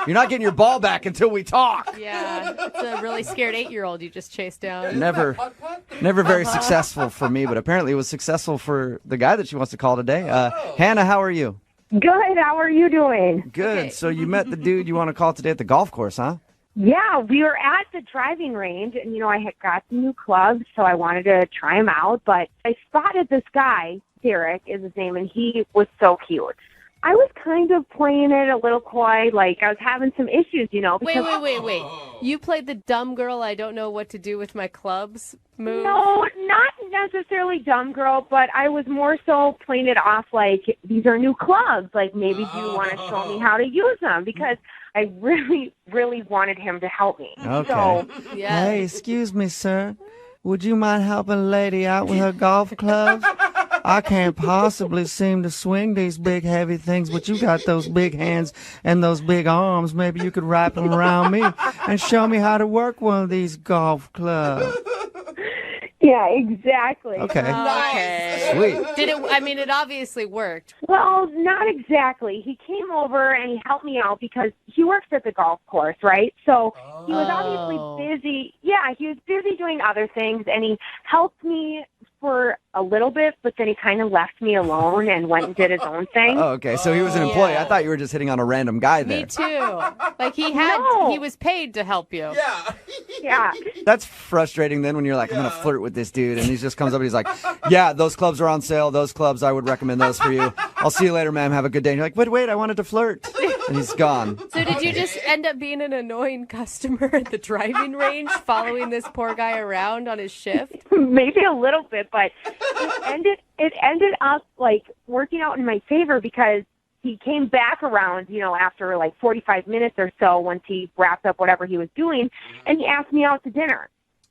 You're not getting your ball back until we talk.
Yeah, it's a really scared 8-year-old you just chased down.
Never very successful for me, but apparently it was successful for the guy that she wants to call today. Hannah, how are you?
Good. How are you doing?
Good.
Okay.
So you met the dude you want to call today at the golf course, huh?
Yeah, we were at the driving range, and, I had got some new clubs, so I wanted to try them out. But I spotted this guy, Derek is his name, and he was so cute. I was kind of playing it a little coy, like I was having some issues, because...
Wait. You played the dumb girl, I don't know what to do with my clubs move?
No, not necessarily dumb girl, but I was more so playing it off like, these are new clubs. Like, maybe do you want to show me how to use them? Because I really, really wanted him to help me.
Okay.
So,
Hey, excuse me, sir. Would you mind helping a lady out with her golf clubs? I can't possibly seem to swing these big, heavy things, but you got those big hands and those big arms. Maybe you could wrap them around me and show me how to work one of these golf clubs.
yeah, exactly.
Okay.
Okay.
Sweet.
Did it? I mean, it obviously worked.
Well, not exactly. He came over and he helped me out because he works at the golf course, right? So he was obviously busy. Yeah, he was busy doing other things, and he helped me for a little bit, but then he kind of left me alone and went and did his own thing.
Oh, okay. So he was an employee. I thought you were just hitting on a random guy there.
Me too. Like he was paid to help you.
Yeah.
That's frustrating then when you're like, I'm going to flirt with this dude. And he just comes up and he's like, yeah, those clubs are on sale. Those clubs, I would recommend those for you. I'll see you later, ma'am. Have a good day. And you're like, wait, I wanted to flirt. And he's gone.
So did you just end up being an annoying customer at the driving range, following this poor guy around on his shift?
Maybe a little bit, but it ended up like working out in my favor because he came back around, after like 45 minutes or so once he wrapped up whatever he was doing, and he asked me out to dinner.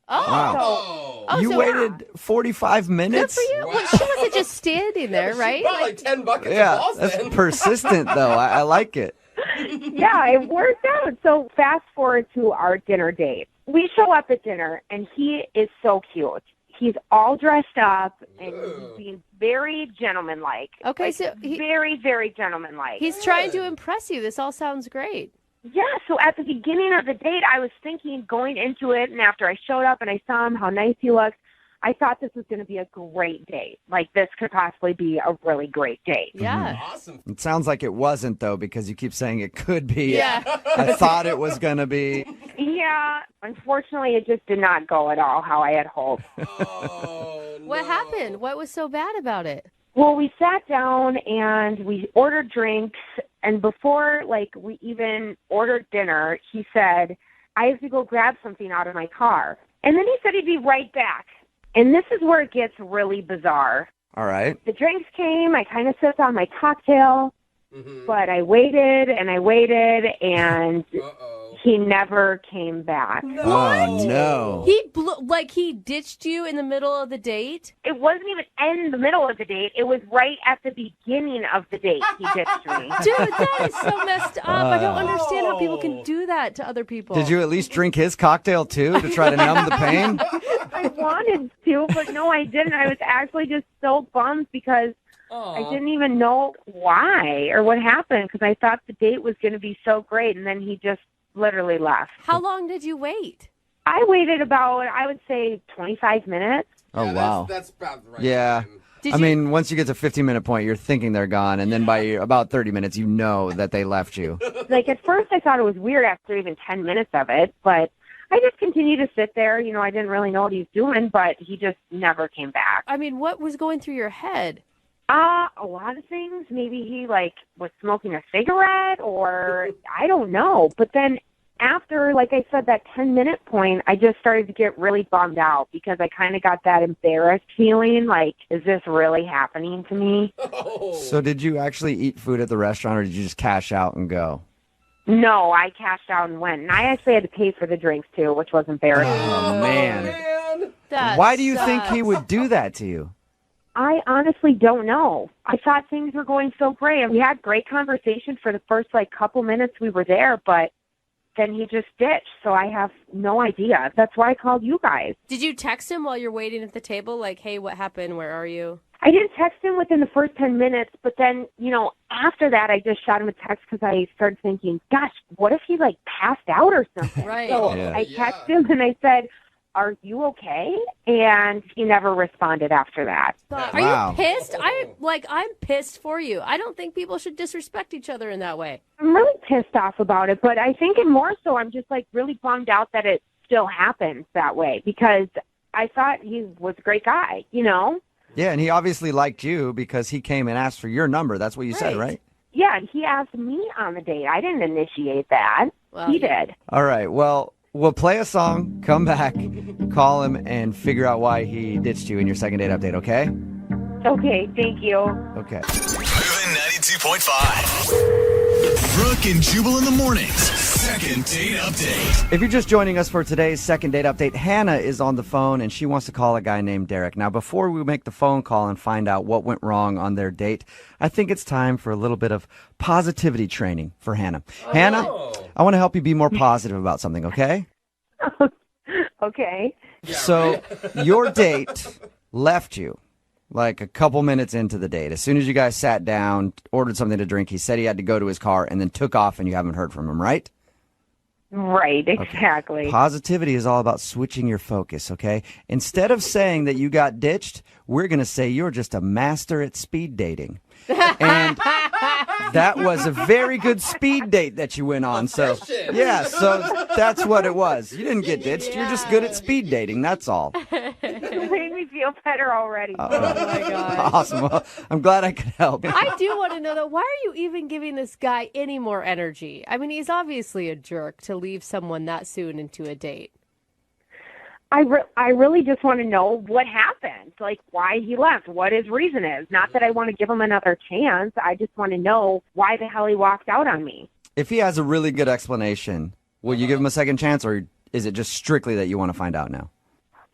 Wow.
So,
You waited 45 minutes?
Good for you. Well, she wasn't just standing there, right?
Brought like 10 buckets
Yeah,
of balls
that's
then.
persistent, though. I like it.
Yeah, it worked out. So fast forward to our dinner date. We show up at dinner, and he is so cute. He's all dressed up, and he's being very gentlemanlike.
Okay,
like,
so
very, very gentlemanlike.
He's trying to impress you. This all sounds great.
Yeah, so at the beginning of the date, I was thinking going into it, and after I showed up and I saw him, how nice he looked, I thought this was going to be a great date. Like, this could possibly be a really great date.
Yeah.
Awesome.
It sounds like it wasn't, though, because you keep saying it could be.
Yeah.
I thought it was going to be.
Yeah, unfortunately, it just did not go at all how I had hoped.
What happened? What was so bad about it?
Well, we sat down and we ordered drinks, and before, we even ordered dinner, he said, I have to go grab something out of my car. And then he said he'd be right back. And this is where it gets really bizarre.
All right.
The drinks came, I kind of sipped on my cocktail, but I waited, and he never came back.
Oh, no.
He ditched you in the middle of the date?
It wasn't even in the middle of the date. It was right at the beginning of the date he ditched me.
Dude, that is so messed up. I don't understand how people can do that to other people.
Did you at least drink his cocktail, too, to try to numb the pain?
I wanted to, but no, I didn't. I was actually just so bummed because I didn't even know why or what happened because I thought the date was going to be so great, and then he just literally left.
How long did you wait?
I waited about, I would say, 25 minutes.
Oh, wow.
That's about right.
Yeah. I mean, once you get to 15-minute point, you're thinking they're gone, and then by about 30 minutes, you know that they left you.
Like, at first I thought it was weird after even 10 minutes of it, but I just continued to sit there. I didn't really know what he was doing, but he just never came back.
I mean, what was going through your head?
A lot of things. Maybe he, was smoking a cigarette, or I don't know. But then after, like I said, that 10-minute point, I just started to get really bummed out because I kind of got that embarrassed feeling, like, is this really happening to me?
So did you actually eat food at the restaurant, or did you just cash out and go?
No, I cashed out and went. And I actually had to pay for the drinks, too, which was embarrassing.
Oh, man. Why do you think he would do that to you?
I honestly don't know. I thought things were going so great. We had great conversation for the first, couple minutes we were there, but then he just ditched, so I have no idea. That's why I called you guys.
Did you text him while you're waiting at the table? Like, hey, what happened? Where are you?
I didn't text him within the first 10 minutes, but then, after that, I just shot him a text because I started thinking, gosh, what if he, passed out or something?
Right.
So I texted him and I said, are you okay? And he never responded after that.
Are you pissed? I'm pissed for you. I don't think people should disrespect each other in that way.
I'm really pissed off about it, but I think more so I'm just, really bummed out that it still happens that way because I thought he was a great guy,
Yeah, and he obviously liked you because he came and asked for your number. That's what you said, right?
Yeah, he asked me on the date. I didn't initiate that.
Well,
he did.
All right, well, we'll play a song, come back, call him, and figure out why he ditched you in your second date update, okay?
Okay, thank you.
Okay.
Moving 92.5. Brooke and Jubal in the mornings. Second date update.
If you're just joining us for today's second date update, Hannah is on the phone and she wants to call a guy named Derek. Now, before we make the phone call and find out what went wrong on their date, I think it's time for a little bit of positivity training for Hannah. Hannah, I want to help you be more positive about something, okay?
Okay.
So, your date left you like a couple minutes into the date. As soon as you guys sat down, ordered something to drink, he said he had to go to his car and then took off and you haven't heard from him, right?
Right, exactly.
Okay. Positivity is all about switching your focus, okay? Instead of saying that you got ditched, we're going to say you're just a master at speed dating. And that was a very good speed date that you went on. So, yeah, so that's what it was. You didn't get ditched. You're just good at speed dating. That's all.
It made me feel better already.
Oh, my God.
Awesome. Well, I'm glad I could help.
I do want to know, though, why are you even giving this guy any more energy? I mean, he's obviously a jerk to leave someone that soon into a date.
I really just want to know what happened. like why he left, what his reason is. Not that I want to give him another chance. I just want to know why the hell he walked out on me.
If he has a really good explanation, will you give him a second chance, or is it just strictly that you want to find out now?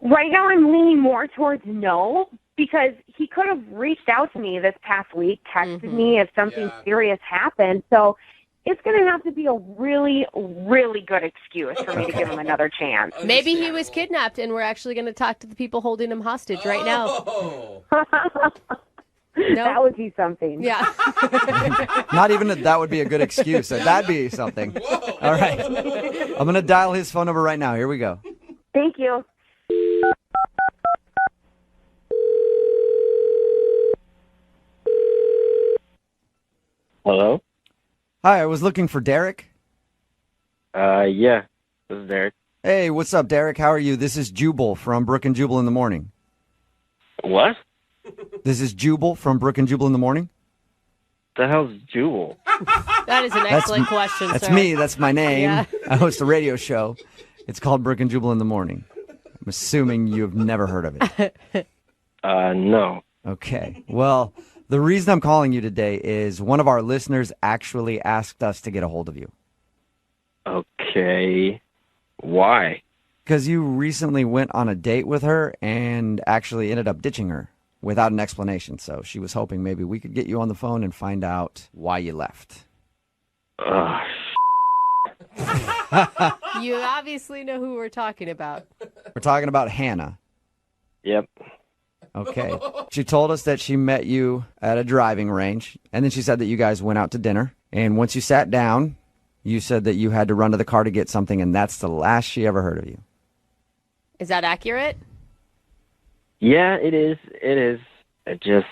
Right now I'm leaning more towards no, because he could have reached out to me this past week, texted me if something serious happened. So it's going to have to be a really, really good excuse for me to give him another chance.
Maybe he was kidnapped and we're actually going to talk to the people holding him hostage right now.
That would be something.
Yeah.
Not even that would be a good excuse. That'd be something. All right. I'm going to dial his phone number right now. Here we go.
Thank you.
Hello?
Hi, I was looking for Derek.
Yeah, this is Derek.
Hey, what's up, Derek? How are you? This is Jubal from Brooke and Jubal in the Morning.
What?
This is Jubal from Brooke and Jubal in the Morning.
The hell's Jubal?
That is an excellent question,
That's
sir.
me. That's my name.
Yeah.
I host a radio show. It's called Brooke and Jubal in the Morning. I'm assuming you've never heard of it.
No.
Okay. Well, the reason I'm calling you today is one of our listeners actually asked us to get a hold of you.
Okay. Why?
Because you recently went on a date with her and actually ended up ditching her without an explanation. So she was hoping maybe we could get you on the phone and find out why you left.
You obviously know who we're talking about.
We're talking about Hannah.
Yep.
Okay. She told us that she met you at a driving range, and then she said that you guys went out to dinner. And once you sat down, you said that you had to run to the car to get something, and that's the last she ever heard of you.
Is that accurate?
Yeah, it is. It is. It just...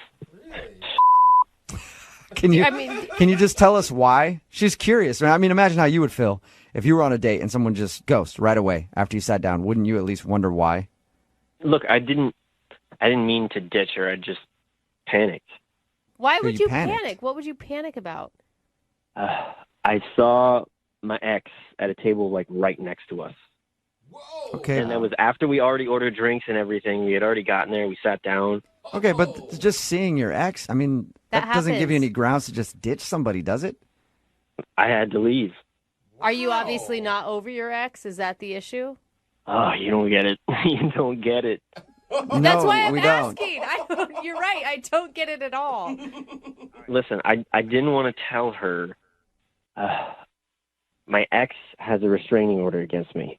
Can you just tell us why? She's curious. I mean, imagine how you would feel if you were on a date and someone just ghosts right away after you sat down. Wouldn't you at least wonder why?
Look, I didn't mean to ditch her. I just panicked.
Why
So
would
you
you
panicked.
panic? What would you panic about?
I saw my ex at a table like right next to us.
Okay.
And that was after we already ordered drinks and everything. We had already gotten there. We sat down.
Okay, but just seeing your ex, I mean, that doesn't give you any grounds to just ditch somebody, does it?
I had to leave.
Are you obviously not over your ex? Is that the issue?
Oh, you don't get it. You don't get it.
That's why I'm
we don't.
asking. You're right. I don't get it at all.
Listen, I didn't want to tell her. My ex has a restraining order against me.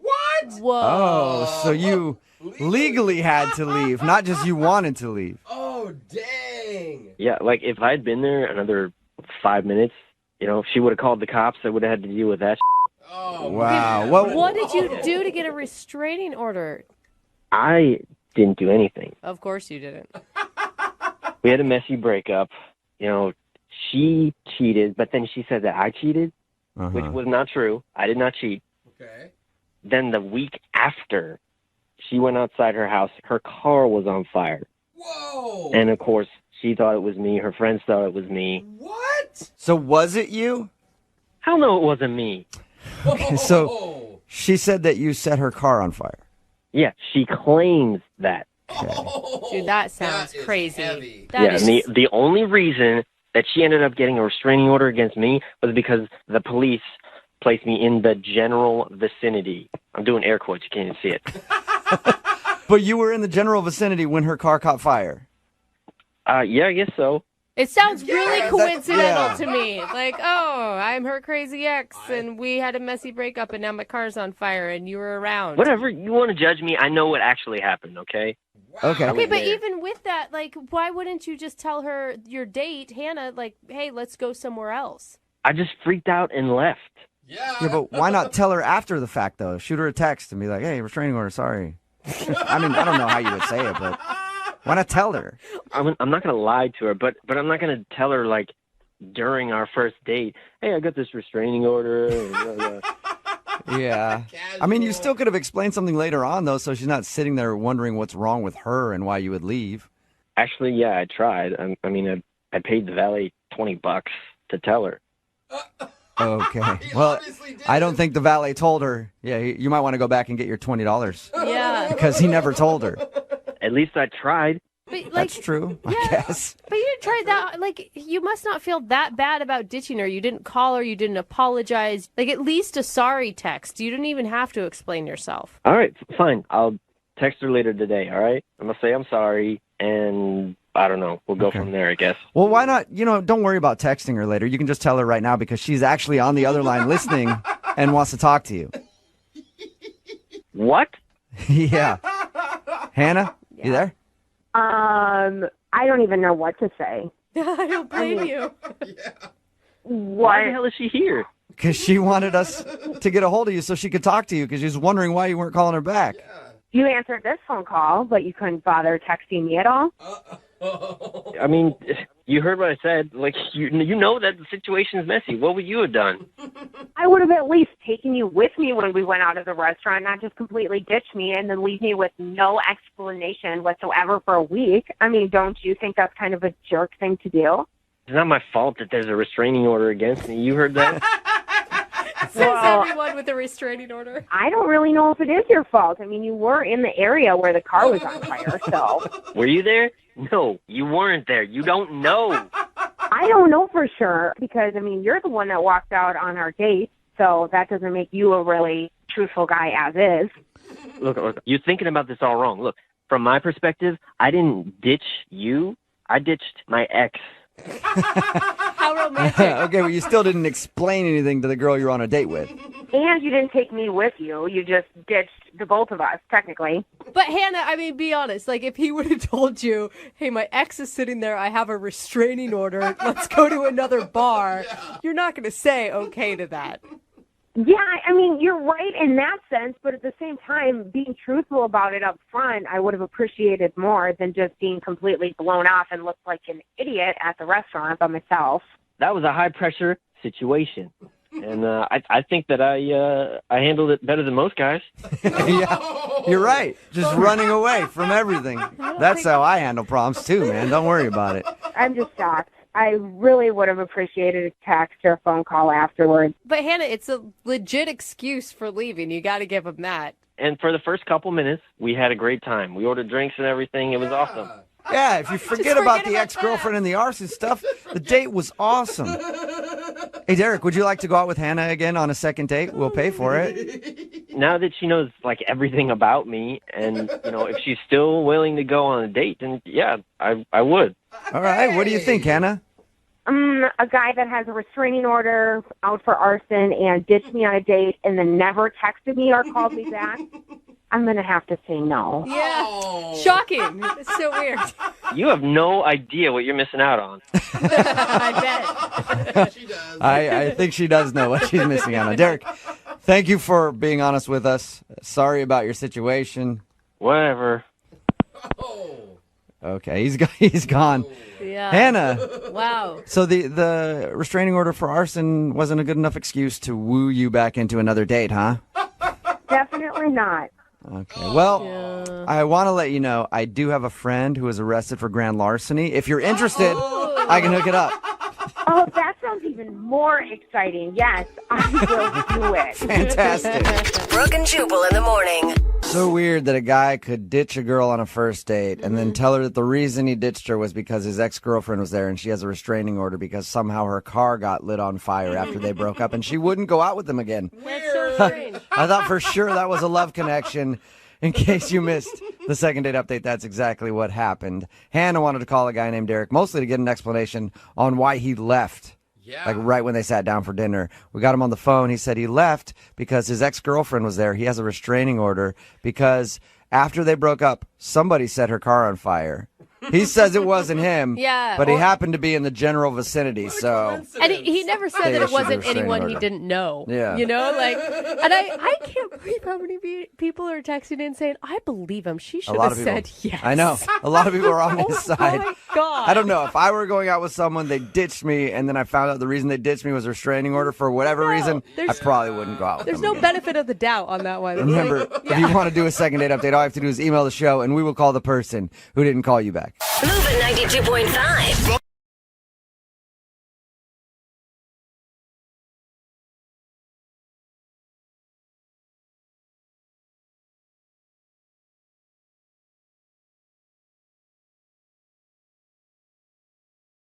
What?
Whoa.
Oh, so you legally had to leave, not just you wanted to leave.
Oh, dang.
Yeah, like if I'd been there another 5 minutes, you know, if she would have called the cops, I would have had to deal with that.
Wow.
What did you do to get a restraining order?
I didn't do anything.
Of course you didn't.
We had a messy breakup. You know, she cheated, but then she said that I cheated, which was not true. I did not cheat.
Okay.
Then the week after, she went outside her house. Her car was on fire.
Whoa.
And, of course, she thought it was me. Her friends thought it was me.
What?
So was it you?
Hell no, it wasn't me.
Okay, so she said that you set her car on fire.
Yeah, she claims that.
Dude, that sounds crazy. That
Yeah,
is-
and the only reason that she ended up getting a restraining order against me was because the police placed me in the general vicinity. I'm doing air quotes. You can't even see it.
But you were in the general vicinity when her car caught fire.
Yeah, I guess so.
It sounds really
That-
coincidental
yeah.
to me. Like, oh, I'm her crazy ex, and we had a messy breakup, and now my car's on fire, and you were around.
Whatever. You want to judge me? I know what actually happened, okay?
Okay.
Okay, but even with that, like, why wouldn't you just tell her your date, Hannah, like, hey, let's go somewhere else?
I just freaked out and left.
Yeah, but why not tell her after the fact, though? Shoot her a text and be like, hey, restraining order, sorry. I mean, I don't know how you would say it, but why not tell her?
I'm not going to lie to her, but I'm not going to tell her, like, during our first date, hey, I got this restraining order. And blah, blah.
Yeah. I mean, you still could have explained something later on, though, so she's not sitting there wondering what's wrong with her and why you would leave.
Actually, yeah, I tried. I mean, I paid the valet $20 to tell her.
Okay. Well, I don't think the valet told her. Yeah, you might want to go back and get your $20.
Yeah.
Because he never told her.
At least I tried.
But,
That's true, I guess.
But you didn't try that. Like, you must not feel that bad about ditching her. You didn't call her. You didn't apologize. Like, at least a sorry text. You didn't even have to explain yourself.
All right, fine. I'll text her later today, all right? I'm going to say I'm sorry, and I don't know. We'll go from there, I guess.
Well, why not? Don't worry about texting her later. You can just tell her right now because she's actually on the other line listening and wants to talk to you.
What?
Yeah. Hannah, you there?
I don't even know what to say.
I don't blame you.
Why the hell is she here?
Because she wanted us to get a hold of you so she could talk to you because she was wondering why you weren't calling her back.
You answered this phone call, but you couldn't bother texting me at all?
I mean, you heard what I said. Like, you know that the situation is messy. What would you have done?
I would have at least taken you with me when we went out of the restaurant, not just completely ditch me and then leave me with no explanation whatsoever for a week. I mean, don't you think that's kind of a jerk thing to do?
It's not my fault that there's a restraining order against me. You heard that?
Says everyone with a restraining order.
I don't really know if it is your fault. I mean, you were in the area where the car was on fire, so.
Were you there? No, you weren't there. You don't know.
I don't know for sure because, I mean, you're the one that walked out on our date, so that doesn't make you a really truthful guy as is.
Look, you're thinking about this all wrong. Look, from my perspective, I didn't ditch you. I ditched my ex.
How romantic.
Okay, well, you still didn't explain anything to the girl you're on a date with.
And you didn't take me with you. You just ditched the both of us, technically.
But Hannah, I mean, be honest. Like, if he would have told you, hey, my ex is sitting there, I have a restraining order, let's go to another bar, you're not going to say okay to that.
Yeah, I mean, you're right in that sense, but at the same time, being truthful about it up front, I would have appreciated more than just being completely blown off and looked like an idiot at the restaurant by myself.
That was a high-pressure situation. And I think that I handled it better than most guys.
Yeah, you're right. Just running away from everything. That's how I handle problems, too, man. Don't worry about it.
I'm just shocked. I really would have appreciated a text or a phone call afterwards.
But Hannah, it's a legit excuse for leaving. You got to give him that.
And for the first couple minutes, we had a great time. We ordered drinks and everything. It was awesome.
Yeah, if you forget about the ex-girlfriend and the arson stuff, the date was awesome. Hey, Derek, would you like to go out with Hannah again on a second date? We'll pay for it.
Now that she knows, like, everything about me, and, if she's still willing to go on a date, then, yeah, I would.
All right, what do you think, Hannah?
A guy that has a restraining order out for arson and ditched me on a date and then never texted me or called me back, I'm going to have to say no.
Yeah, shocking. It's so weird.
You have no idea what you're missing out on.
I bet.
She does.
I think she does know what she's missing out on. Derek, thank you for being honest with us. Sorry about your situation.
Whatever.
Okay, he's gone.
Yeah.
Hannah.
Wow.
So the restraining order for arson wasn't a good enough excuse to woo you back into another date, huh?
Definitely not.
Okay. Well, I want to let you know I do have a friend who was arrested for grand larceny. If you're interested, I can hook it up.
Oh, that sounds even more exciting. Yes, I will do it.
Fantastic.
Brooke and Jubal in the morning.
So weird that a guy could ditch a girl on a first date and then tell her that the reason he ditched her was because his ex-girlfriend was there and she has a restraining order because somehow her car got lit on fire after they broke up and she wouldn't go out with him again.
That's so strange.
I thought for sure that was a love connection. In case you missed the second date update, that's exactly what happened. Hannah wanted to call a guy named Derek, mostly to get an explanation on why he left.
Yeah.
Like right when they sat down for dinner. We got him on the phone. He said he left because his ex-girlfriend was there. He has a restraining order because after they broke up, somebody set her car on fire. He says it wasn't him,
Yeah.
but he happened to be in the general vicinity, so...
And he never said that it wasn't
restraining
anyone he
order.
didn't know.
Yeah.
You know, like, and I can't believe how many people are texting in saying, I believe him. She should have said yes.
I know. A lot of people are on this
Oh
side.
my God.
I don't know. If I were going out with someone, they ditched me, and then I found out the reason they ditched me was a restraining order for whatever reason, I probably wouldn't go out with
There's
them
no benefit of the doubt on that one. It's
Remember,
like,
if you want to do a second date update, all you have to do is email the show, and we will call the person who didn't call you back.
Moving 92.5.